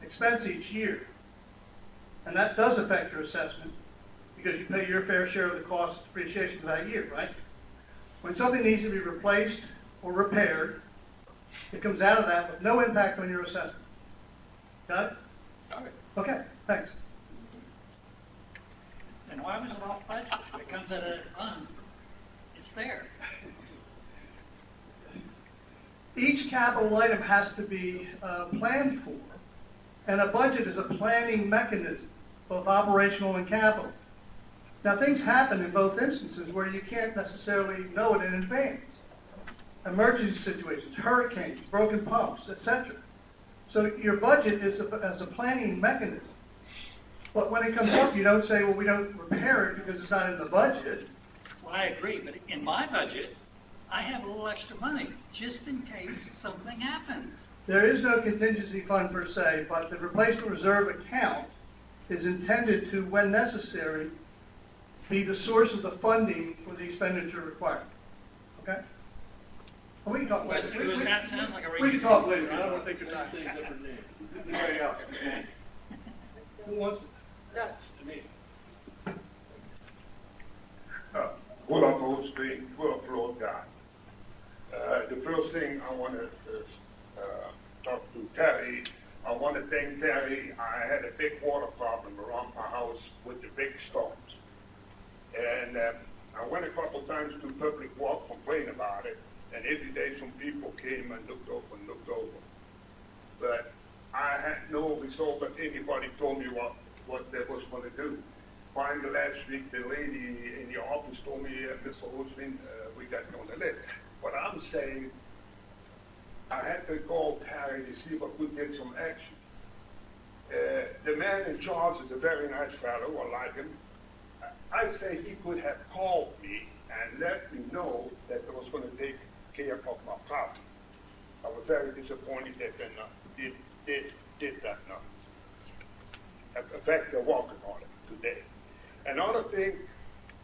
expense each year. And that does affect your assessment because you pay your fair share of the cost of depreciation for that year, right? When something needs to be replaced or repaired, it comes out of that with no impact on your assessment. Got it? Got it. Okay, thanks. And why was it off budget? If it comes out of that fund, it's there. Each capital item has to be planned for, and a budget is a planning mechanism, both operational and capital. Now, things happen in both instances where you can't necessarily know it in advance. Emergency situations, hurricanes, broken pumps, etc. So your budget is as a planning mechanism. But when it comes up, you don't say, well, we don't repair it because it's not in the budget. Well, I agree, but in my budget, I have a little extra money, just in case something happens. There is no contingency fund per se, but the replacement reserve account is intended to, when necessary, be the source of the funding for the expenditure required. Okay? Well, we can talk later. That sounds like a We can talk later. I don't want to take your time. Anybody else? Who wants to? Good of hosting, full floor guy. The first thing I want to talk to Terry. I want to thank Terry. I had a big water problem around my house with the big storms. And I went a couple times to Public Works, complain about it, and every day some people came and looked over. But I had no result that anybody told me what they was going to do. Finally, last week, the lady in the office told me, Mr. Oswin, we got you on the list. But I'm saying, I had to call Terry to see if I could get some action. The man in charge is a very nice fellow, I like him. I say he could have called me and let me know that I was going to take care of my problem. I was very disappointed that they did that now. In fact, they're working on it today. Another thing,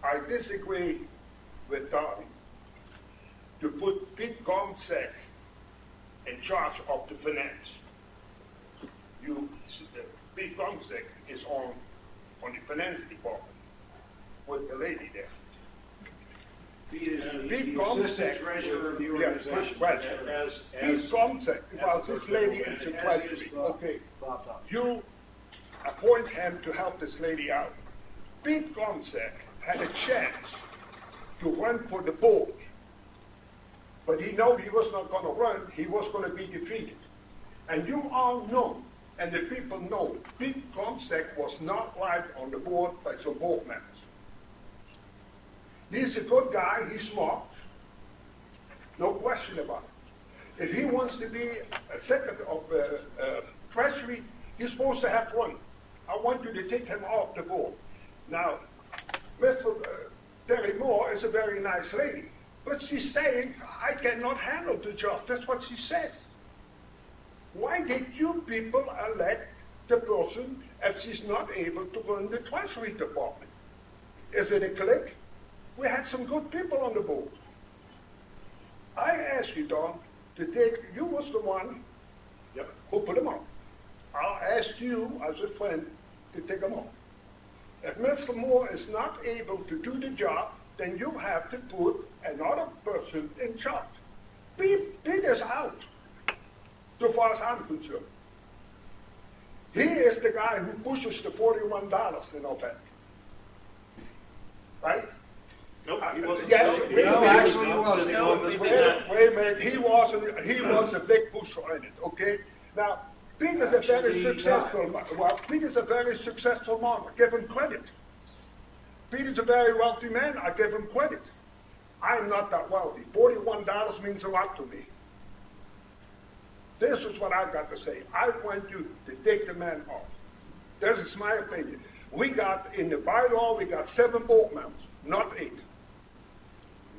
I disagree with Don to put Pete Gomsack in charge of the finance. Pete Gomsack is on the finance department with the lady there. Pete is Pete the assistant Gomsack, treasurer of the yeah, organization. Pete Gomsack, well, this lady is the treasurer, okay. Bob Thomas. You appoint him to help this lady out. Pete Gomsack had a chance to run for the board, but he knew he was not going to run, he was going to be defeated. And you all know, and the people know, Pete Gomsack was not liked on the board by some board members. He's a good guy, he's smart, No question about it. If he wants to be a secretary of Treasury, he's supposed to have one. I want you to take him off the board. Now, Mr. Terry Moore is a very nice lady, but she's saying, I cannot handle the job. That's what she says. Why did you people elect the person if she's not able to run the Treasury Department? Is it a clique? We had some good people on the board. I asked you, Don, to take, you was the one who put them on. I'll ask you, as a friend, to take them on. If Mr. Moore is not able to do the job, then you have to put another person in charge. Beat this out, so far as I'm concerned. He is the guy who pushes the $41 in our bank. Right? Nope, he wasn't. Yes, No, wait a minute. actually he wasn't. No, we did not. Wait a minute, he was a big pusher in it, okay? Now, Peter's a very Actually, successful man. Well, Peter's a very successful man. I give him credit. Peter's a very wealthy man. I give him credit. I'm not that wealthy. $41 means a lot to me. This is what I've got to say. I want you to take the man off. This is my opinion. We got, in the bylaw, we got 7 board members, not 8.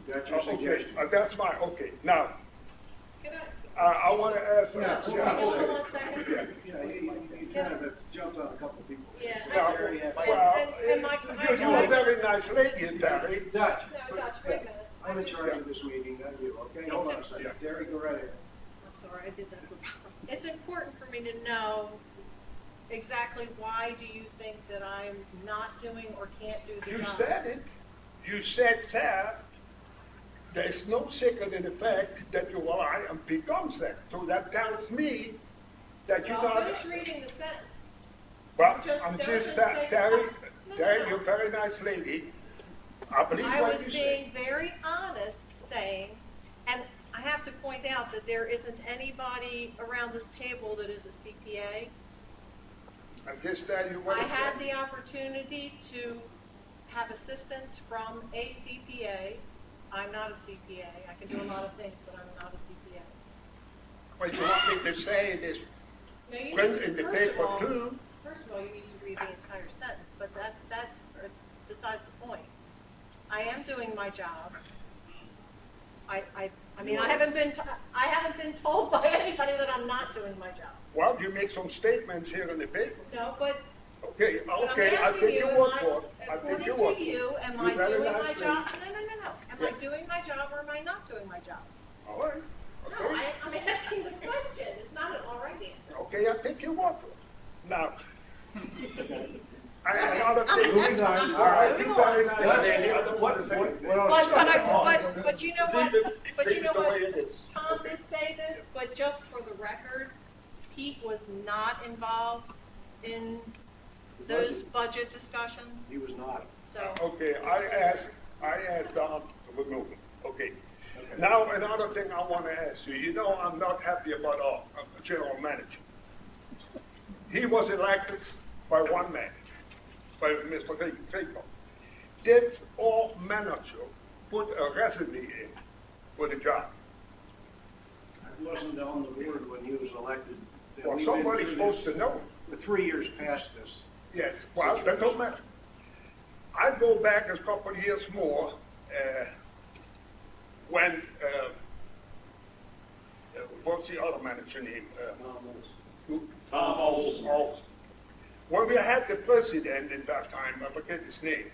That's your suggestion. That's mine, okay. Now, Can I want to ask... Yeah, hold on 1 second? Yeah, you kind of jumped on a couple of people. Yeah. Well, Mike, you're a very nice lady, Terry. Dutch. No, Dutch, wait a minute. I'm in charge of this meeting, not you, okay? Hold on a second. Terry, go right ahead. I'm sorry, I did that for Bob. It's important for me to know exactly why do you think that I'm not doing or can't do the You job? said it. You said, Sarah, there's no secret in the fact that you rely on Pete Gumstead. So that tells me that you're Well, not... finish reading the sentence. Well, Just I'm don't just, just say- Terry, No, Terry, no. you're a very nice lady. I believe I what was you say. being very honest saying, and I have to point out that there isn't anybody around this table that is a CPA. I'm just telling you what I I had said. the opportunity to have assistance from a CPA. I'm not a CPA. I can do a lot of things, but I'm not a CPA. What you want me to say is Now, you print need to- in the first of paper all- too. First of all, you need to read the entire sentence, but that's besides the point. I am doing my job. I mean, I haven't been told by anybody that I'm not doing my job. Well, you make some statements here in the paper. No, but Okay, but okay, I'm I'll asking take you, your word for it. I'll take according your word to for it. you, am You're I very doing nice my lady. job? No. Am I Yeah. doing my job or am I not doing my job? All right, No, okay. I'm asking the question. It's not an all right answer. Okay, I'll take your word for it. Now, I have another thing. Moving on. All right, Moving you very on. nice lady. I don't want to say anything. But you know what? But you know Leave it the way what? it is. Tom did say this, but just for the record, Pete was not involved in those budget discussions, He was not. so. Okay, I asked Don to remove him. Okay. Now, another thing I want to ask you. You know, I'm not happy about our general manager. He was elected by one man, by Mr. Faco. Did our manager put a resume in for the job? I wasn't on the board when he was elected. Well, We've been somebody's through supposed this to know. For 3 years past this. Yes, well, that don't matter. I go back a couple of years more, when, what's the other manager name? Tom Olson. When we had the president at that time, I forget his name,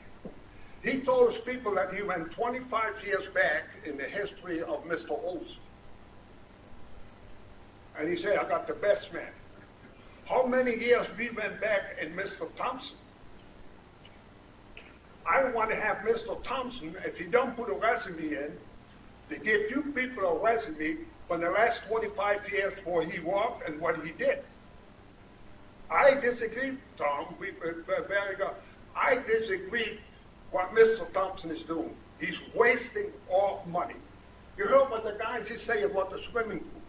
he told us people that he went 25 years back in the history of Mr. Olson. And he said, I got the best man. How many years we went back in Mr. Thompson? I want to have Mr. Thompson, if he don't put a resume in, to give you people a resume from the last 25 years where he worked and what he did. I disagree, Tom. Very good. I disagree what Mr. Thompson is doing. He's wasting all money. You heard what the guy just say about the swimming pool.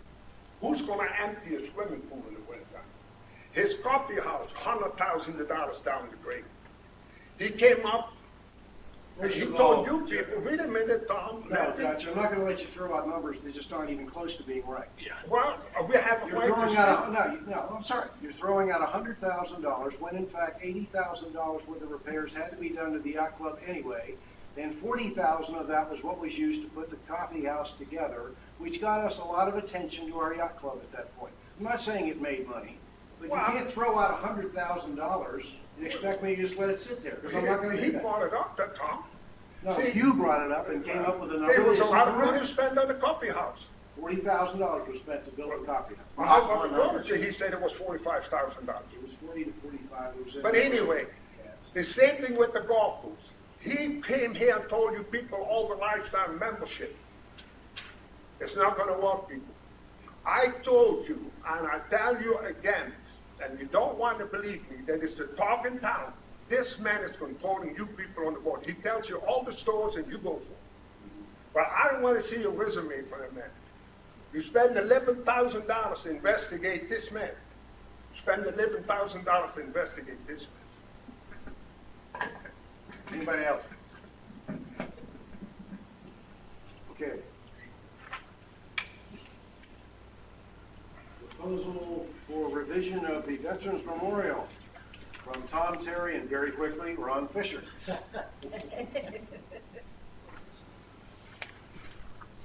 Who's going to empty a swimming pool in the wintertime? His coffee house, $100,000 down the drain. He came up First He of told all- you people, wait a minute, Tom. No, Dutch, I'm not gonna let you throw out numbers, they just aren't even close to being right. Well, we have a You're right to throwing speak. out, no, I'm sorry, you're throwing out $100,000, when in fact $80,000 worth of repairs had to be done to the yacht club anyway, and 40,000 of that was what was used to put the coffee house together, which got us a lot of attention to our yacht club at that point. I'm not saying it made money, but you Well- can't throw out $100,000 and expect me to just let it sit there, because I'm not gonna He do that. brought it up, that Tom. No, See- you brought it up and came up with a number. There was a that's lot of not money right. spent on the coffee house. $40,000 was spent to build a coffee house. Well, how about the furniture? He said it was $45,000. It was 40 to 45. It was in But the- anyway, the same thing with the golf course. He came here and told you people all the lifetime membership. It's not gonna work, people. I told you, and I tell you again, and you don't want to believe me, that it's the talk in town. This man is controlling you people on the board. He tells you all the stores and you go for it. But I don't want to see a resume for the man. You spend $11,000 to investigate this man. Spend $11,000 to investigate this man. Anybody else? Okay. Proposal for revision of the Veterans Memorial from Tom Terry and very quickly Ron Fisher.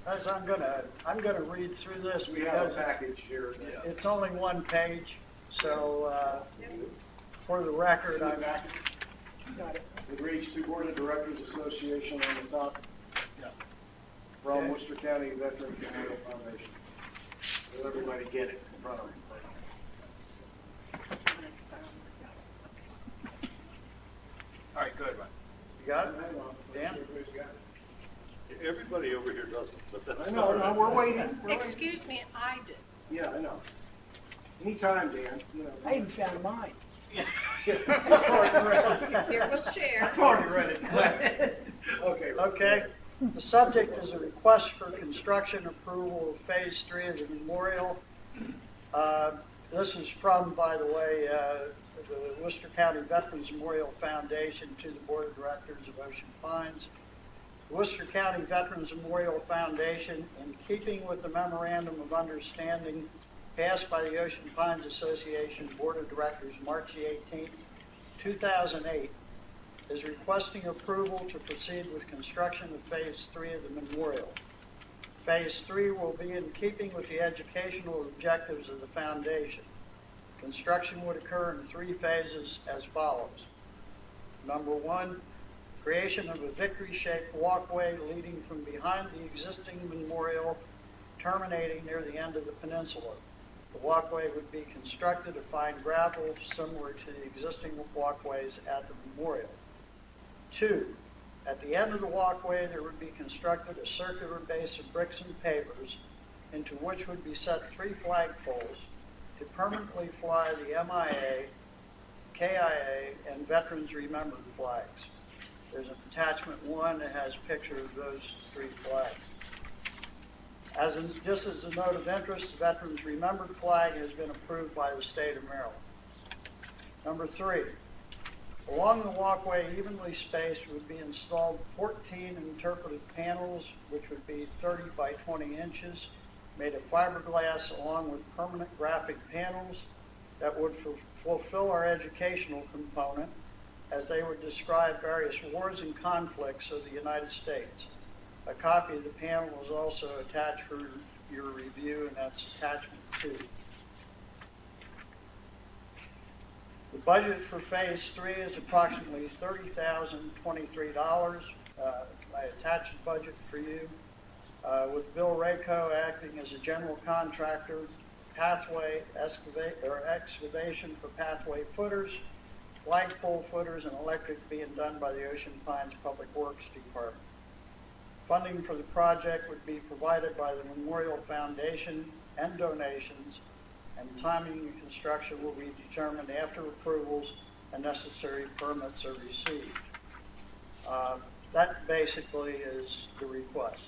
Guys, I'm gonna read through this We have a because package here. it's only one page, so, for the record, I'm, Got it. It reads to Board of Directors Association on the top. From Okay. Worcester County Veterans Memorial Foundation. Let everybody get it in front of them. All right, good, Ron. you got it? Dan? Everybody over here doesn't, but that's I all know, right. no, we're waiting. We're waiting. Excuse me, I did. Yeah, I know. Anytime, Dan, you know. I even found mine. Here was share. I've already read it. Okay. Okay, the subject is a request for construction approval of Phase 3 of the memorial. This is from, by the way, the Worcester County Veterans Memorial Foundation to the Board of Directors of Ocean Pines. The Worcester County Veterans Memorial Foundation, in keeping with the Memorandum of Understanding passed by the Ocean Pines Association Board of Directors March 18, 2008, is requesting approval to proceed with construction of Phase 3 of the memorial. Phase 3 will be in keeping with the educational objectives of the foundation. Construction would occur in 3 phases as follows. Number 1, creation of a victory-shaped walkway leading from behind the existing memorial, terminating near the end of the peninsula. The walkway would be constructed of fine gravel similar to the existing walkways at the memorial. 2, at the end of the walkway, there would be constructed a circular base of bricks and pavers into which would be set 3 flagpoles to permanently fly the MIA, KIA, and Veterans Remembered flags. There's an attachment 1 that has a picture of those 3 flags. Just as a note of interest, the Veterans Remembered flag has been approved by the state of Maryland. Number 3, along the walkway, evenly spaced, would be installed 14 interpretive panels, which would be 30 by 20 inches, made of fiberglass along with permanent graphic panels that would fulfill our educational component as they would describe various wars and conflicts of the United States. A copy of the panel is also attached for your review, and that's attachment 2. The budget for Phase 3 is approximately $30,023. I attached the budget for you, with Bill Rayco acting as a general contractor, pathway excavation for pathway footers, flagpole footers, and electric being done by the Ocean Pines Public Works Department. Funding for the project would be provided by the Memorial Foundation and donations, and timing of construction will be determined after approvals and necessary permits are received. That basically is the request.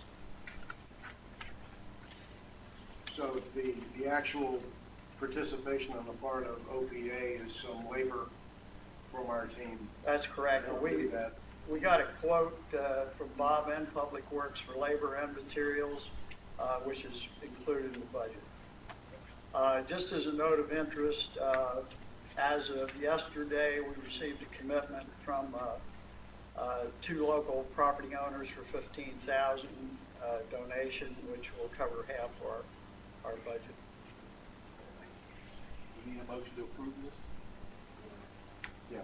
So the actual participation on the part of OPA is some labor from our team. That's correct. They'll do that. we got a quote from Bob and Public Works for labor and materials, which is included in the budget. Just as a note of interest, as of yesterday, we received a commitment from 2 local property owners for $15,000 donation, which will cover half our budget. You need a motion to approve this? Yeah,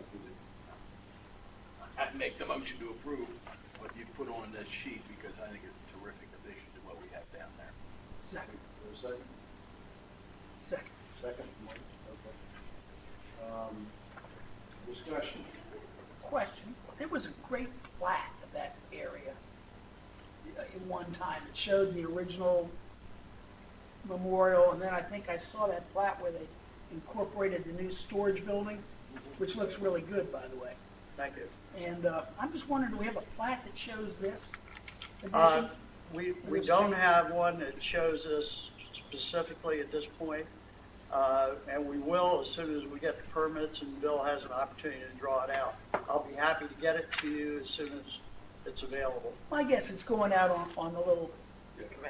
I'd make the motion to approve what you put on this sheet because I think it's a terrific addition to what we have down there. Second. Is there a second? Second. Second, Mike? Okay. Discussion. Question, there was a great plaque of that area in one time. It showed the original memorial, and then I think I saw that plaque where they incorporated the new storage building, which looks really good, by the way. Thank you. And I'm just wondering, do we have a plaque that shows this Uh, addition? We don't have one that shows this specifically at this point, and we will as soon as we get the permits and Bill has an opportunity to draw it out. I'll be happy to get it to you as soon as it's available. I guess it's going out on the little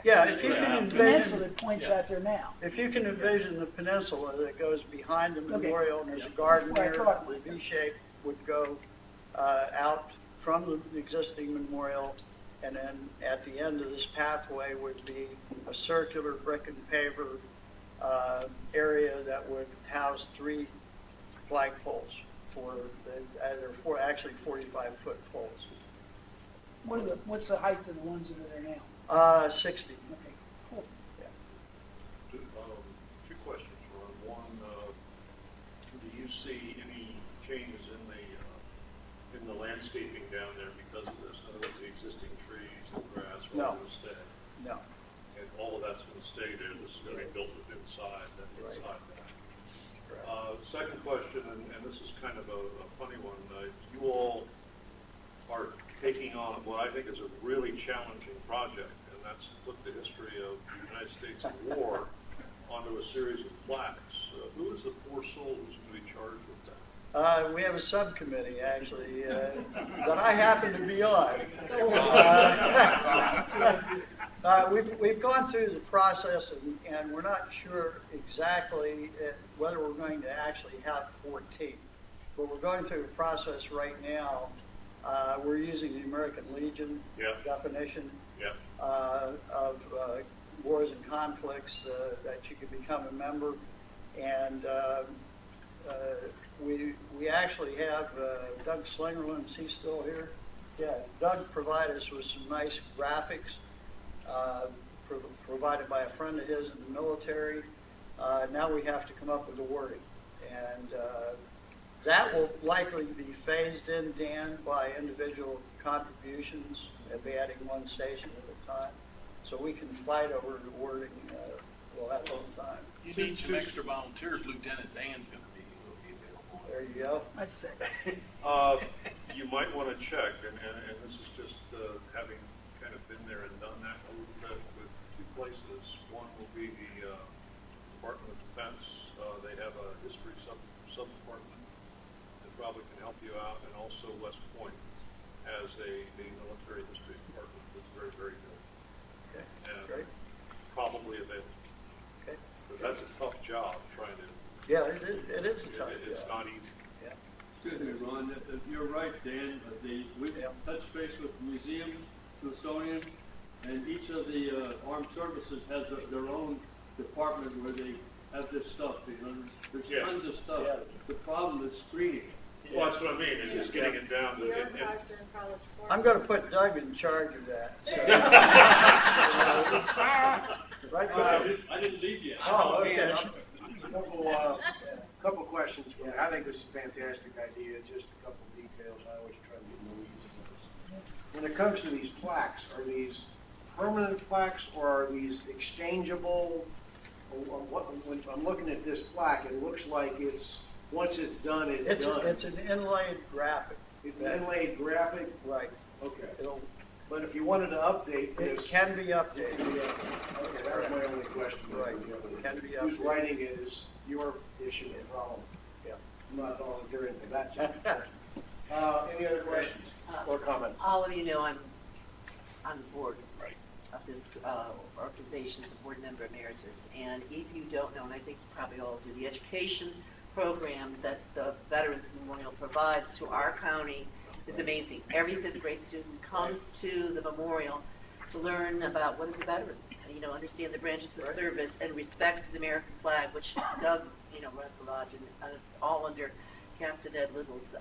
Yeah, if you can peninsula envision, that points out there now. if you can envision the peninsula that goes behind the Okay. memorial, and there's a garden That's there, what I thought. the V shape would go out from the existing memorial, and then at the end of this pathway would be a circular brick and paver area that would house 3 flagpoles for they're actually 45-foot poles. What's the height of the ones that are there now? 60. Okay, cool. Two questions, Ron. One, do you see any changes in the landscaping down there because of this? In other words, the existing trees and grass are all No. going to stay? No. And all of that's going to stay there? This is going to be built inside, Right. inside that? Correct. Second question, and this is kind of a funny one. You all are taking on what I think is a really challenging project, and that's to put the history of the United States war onto a series of plaques. Who is the poor soul who's going to be charged with that? We have a subcommittee, actually, that I happen to be on. We've gone through the process, and we're not sure exactly whether we're going to actually have 14. But we're going through the process right now. We're using the American Legion Yeah. definition Yeah. of wars and conflicts that you can become a member. And we actually have Doug Slingerland. Is he still here? Yeah, Doug provided us with some nice graphics provided by a friend of his in the military. Now we have to come up with the wording. And that will likely be phased in, Dan, by individual contributions, and be adding one station at a time. So we can fight over the wording. We'll have all the time. You need some extra volunteers. Lieutenant Dan's going to be available. There you go. I say. You might want to check, and this is just having kind of been there and done that a little bit with 2 places. One will be the Department of Defense. They have a history sub-department that probably can help you out, and also West Point has a military history department that's very, very good. Okay, And great. probably available. Okay. But that's a tough job trying to, Yeah, it is a tough it's job. not easy. Excuse me, Ron, you're right, Dan. We've Yeah. touched base with museum, Smithsonian, and each of the armed services has their own department where they have this stuff. There's Yeah. tons of stuff. Yeah. The problem is screening. Well, that's what I mean, is just getting it down to, The and- archives are in College Park. I'm going to put Doug in charge of that. Right, Doug? I didn't leave you. Oh, okay. Couple questions for you. I think this is a fantastic idea, just a couple details. I always try to get in the weeds of this. When it comes to these plaques, are these permanent plaques or are these exchangeable? When I'm looking at this plaque, it looks like once it's done, it's done. It's an inlaid graphic. It's an inlaid graphic? Right. Okay. It'll, But if you wanted to update it this. can be updated. Okay, that was my only question. Right. Can be Who's updated. writing it is your issue and problem. Yeah. I'm not volunteering for that. Any other questions? or comments? All of you know I'm on the board of this organization as a board member emeritus. And if you don't know, and I think you probably all do, the education program that the Veterans Memorial provides to our county is amazing. Every fifth grade student comes to the memorial to learn about what is a veteran, understand the branches of service and respect the American flag, which Doug, runs a lot, and it's all under Captain Ed Little's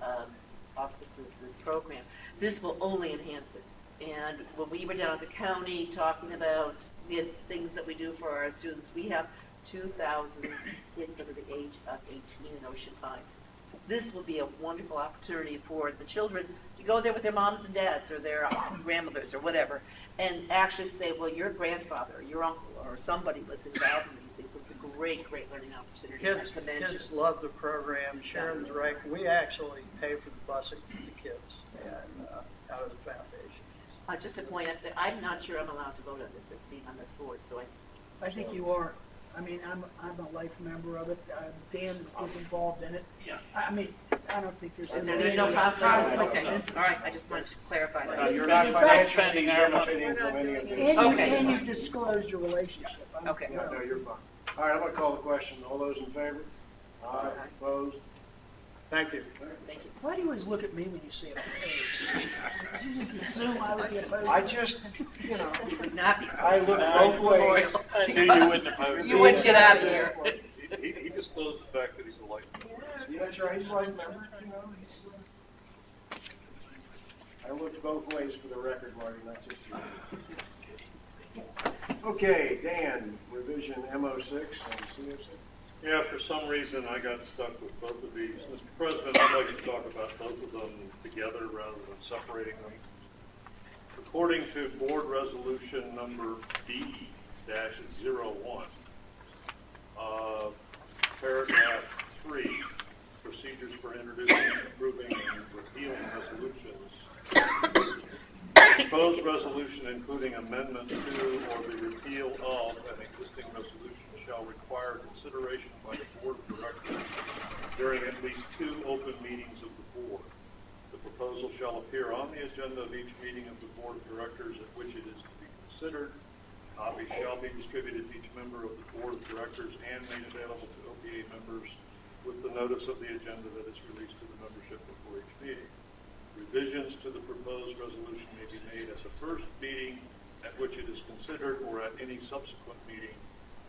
auspices, this program. This will only enhance it. And when we were down at the county talking about the things that we do for our students, we have 2,000 kids under the age of 18 in Ocean Pines. This will be a wonderful opportunity for the children to go there with their moms and dads or their grandmothers or whatever, and actually say, well, your grandfather or your uncle or somebody was involved in these things. It's a great, great learning opportunity. Kids, I commend you. kids love the program. Sharon's right. We actually pay for the busing for the kids and out of the foundation. Just a point, I'm not sure I'm allowed to vote on this as being on this board, so I think you are. I mean, I'm a life member of it. Dan was involved in it. Yeah. I mean, I don't think there's. there's no conflict. Okay, all right, I just wanted to clarify that. You're not financially benefiting from any of this. Okay. And you disclosed your relationship. Okay. Yeah, no, you're fine. All right, I'm going to call the question. All those in favor? Aye. Opposed? Thank you. Thank you. Why do you always look at me when you say opposed? Did you just assume I would be opposed? I just, You would not be. I look both ways. I knew you wouldn't oppose You wouldn't get out of here. He disclosed the fact that he's a life member. Yeah, that's right, he's like, I looked both ways for the record, Marty, not just you. Okay, Dan, revision MO6 and CO6. Yeah, for some reason, I got stuck with both of these. Mr. President, I'd like to talk about both of them together rather than separating them. According to Board Resolution number B-01, paragraph 3, procedures for introducing, approving, and repealing resolutions. Proposed resolution including amendment to or the repeal of an existing resolution shall require consideration by the Board of Directors during at least 2 open meetings of the Board. The proposal shall appear on the agenda of each meeting of the Board of Directors at which it is to be considered. Copies shall be distributed to each member of the Board of Directors and made available to OPA members with the notice of the agenda that is released to the membership before each meeting. Revisions to the proposed resolution may be made at the first meeting at which it is considered or at any subsequent meeting,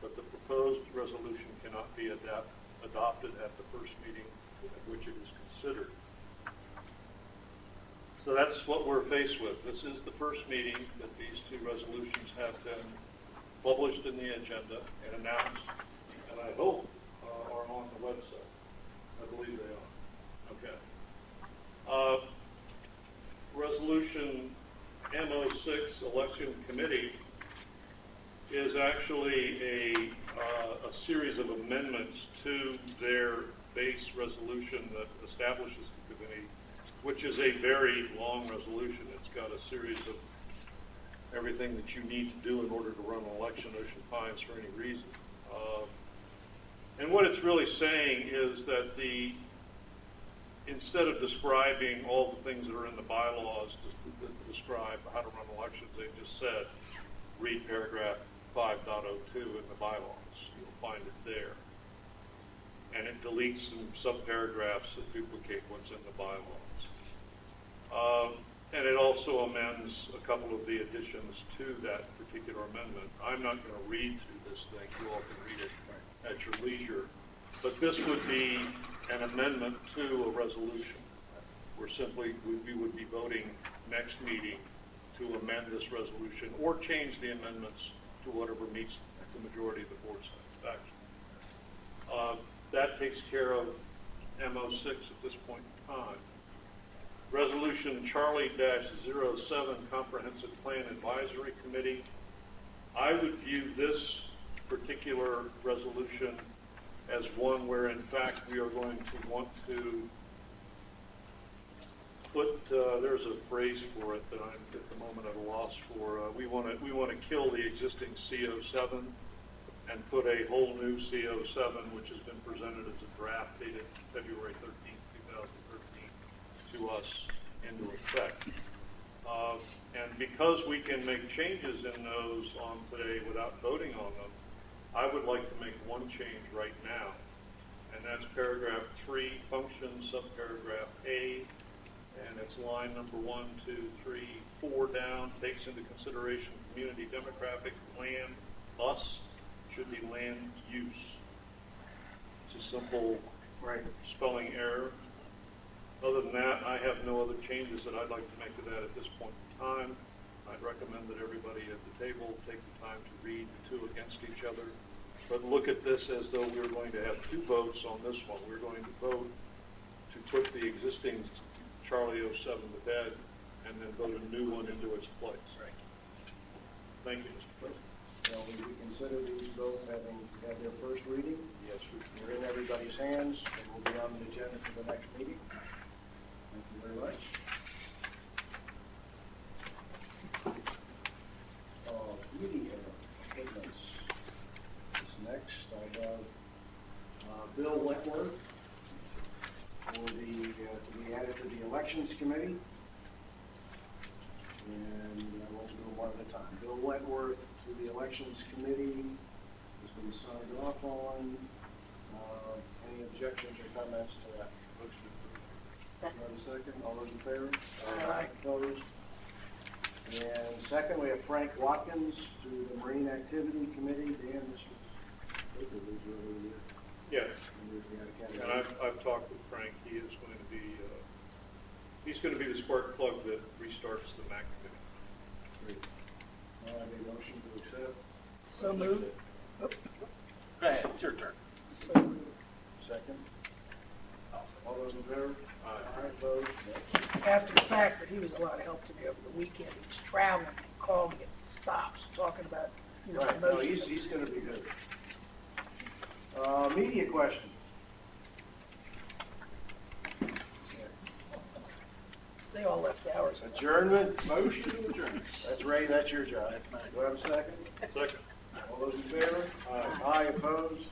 but the proposed resolution cannot be adopted at the first meeting at which it is considered. So that's what we're faced with. This is the first meeting that these 2 resolutions have been published in the agenda and announced, and I hope are on the website. I believe they are. Okay. Resolution MO6, Election Committee, is actually a series of amendments to their base resolution that establishes the committee, which is a very long resolution. It's got a series of everything that you need to do in order to run an election in Ocean Pines for any reason. And what it's really saying is that instead of describing all the things that are in the bylaws to describe how to run elections, they just said, read paragraph 5.02 in the bylaws. You'll find it there. And it deletes some subparagraphs that duplicate what's in the bylaws. And it also amends a couple of the additions to that particular amendment. I'm not going to read through this thing. You all can read it at your leisure. But this would be an amendment to a resolution. We would be voting next meeting to amend this resolution or change the amendments to whatever meets the majority of the board's satisfaction. That takes care of MO6 at this point in time. Resolution Charlie-07, Comprehensive Plan Advisory Committee. I would view this particular resolution as one where, in fact, we are going to want to put, there's a phrase for it that I'm at the moment at a loss for. We want to kill the existing CO7 and put a whole new CO7, which has been presented as a draft dated February 13, 2013, to us into effect. And because we can make changes in those on today without voting on them, I would like to make one change right now. And that's paragraph 3, function, subparagraph A, and it's line number 1, 2, 3, 4 down, takes into consideration community demographic, land, us, should be land use. It's a simple spelling error. Other than that, I have no other changes that I'd like to make to that at this point in time. I'd recommend that everybody at the table take the time to read the two against each other, but look at this as though we were going to have 2 votes on this one. We're going to vote to put the existing Charlie 07 to bed and then vote a new one into its place. Thank you, Mr. President. Now, we consider these both having had their first reading. Yes, They're in everybody's hands, and will be on the agenda for the next meeting. Thank you very much. Media statements is next. I have Bill Wentworth to be added to the Elections Committee. And I want to go one at a time. Bill Wentworth to the Elections Committee has been signed off on. Any objections or comments to that? Motion approved. Second. Have a second? All those in favor? Aye. Opposed? And second, we have Frank Watkins to the Marine Activity Committee. Dan, this was really Yes. And I've talked with Frank. He is going to be, he's going to be the spark plug that restarts the MAC committee. great. I have a motion to accept. So moved. Go ahead, it's your turn. Second. All those in favor? Aye. Opposed? After the fact that he was a lot of help to me over the weekend. He was traveling, called me at stops, talking about, Right, no, promotions. he's going to be good. Media questions. They all left ours. Adjournment. Motion to adjourn. That's Ray, that's your job. Do I have a second? Second. All those in favor? Aye. Opposed?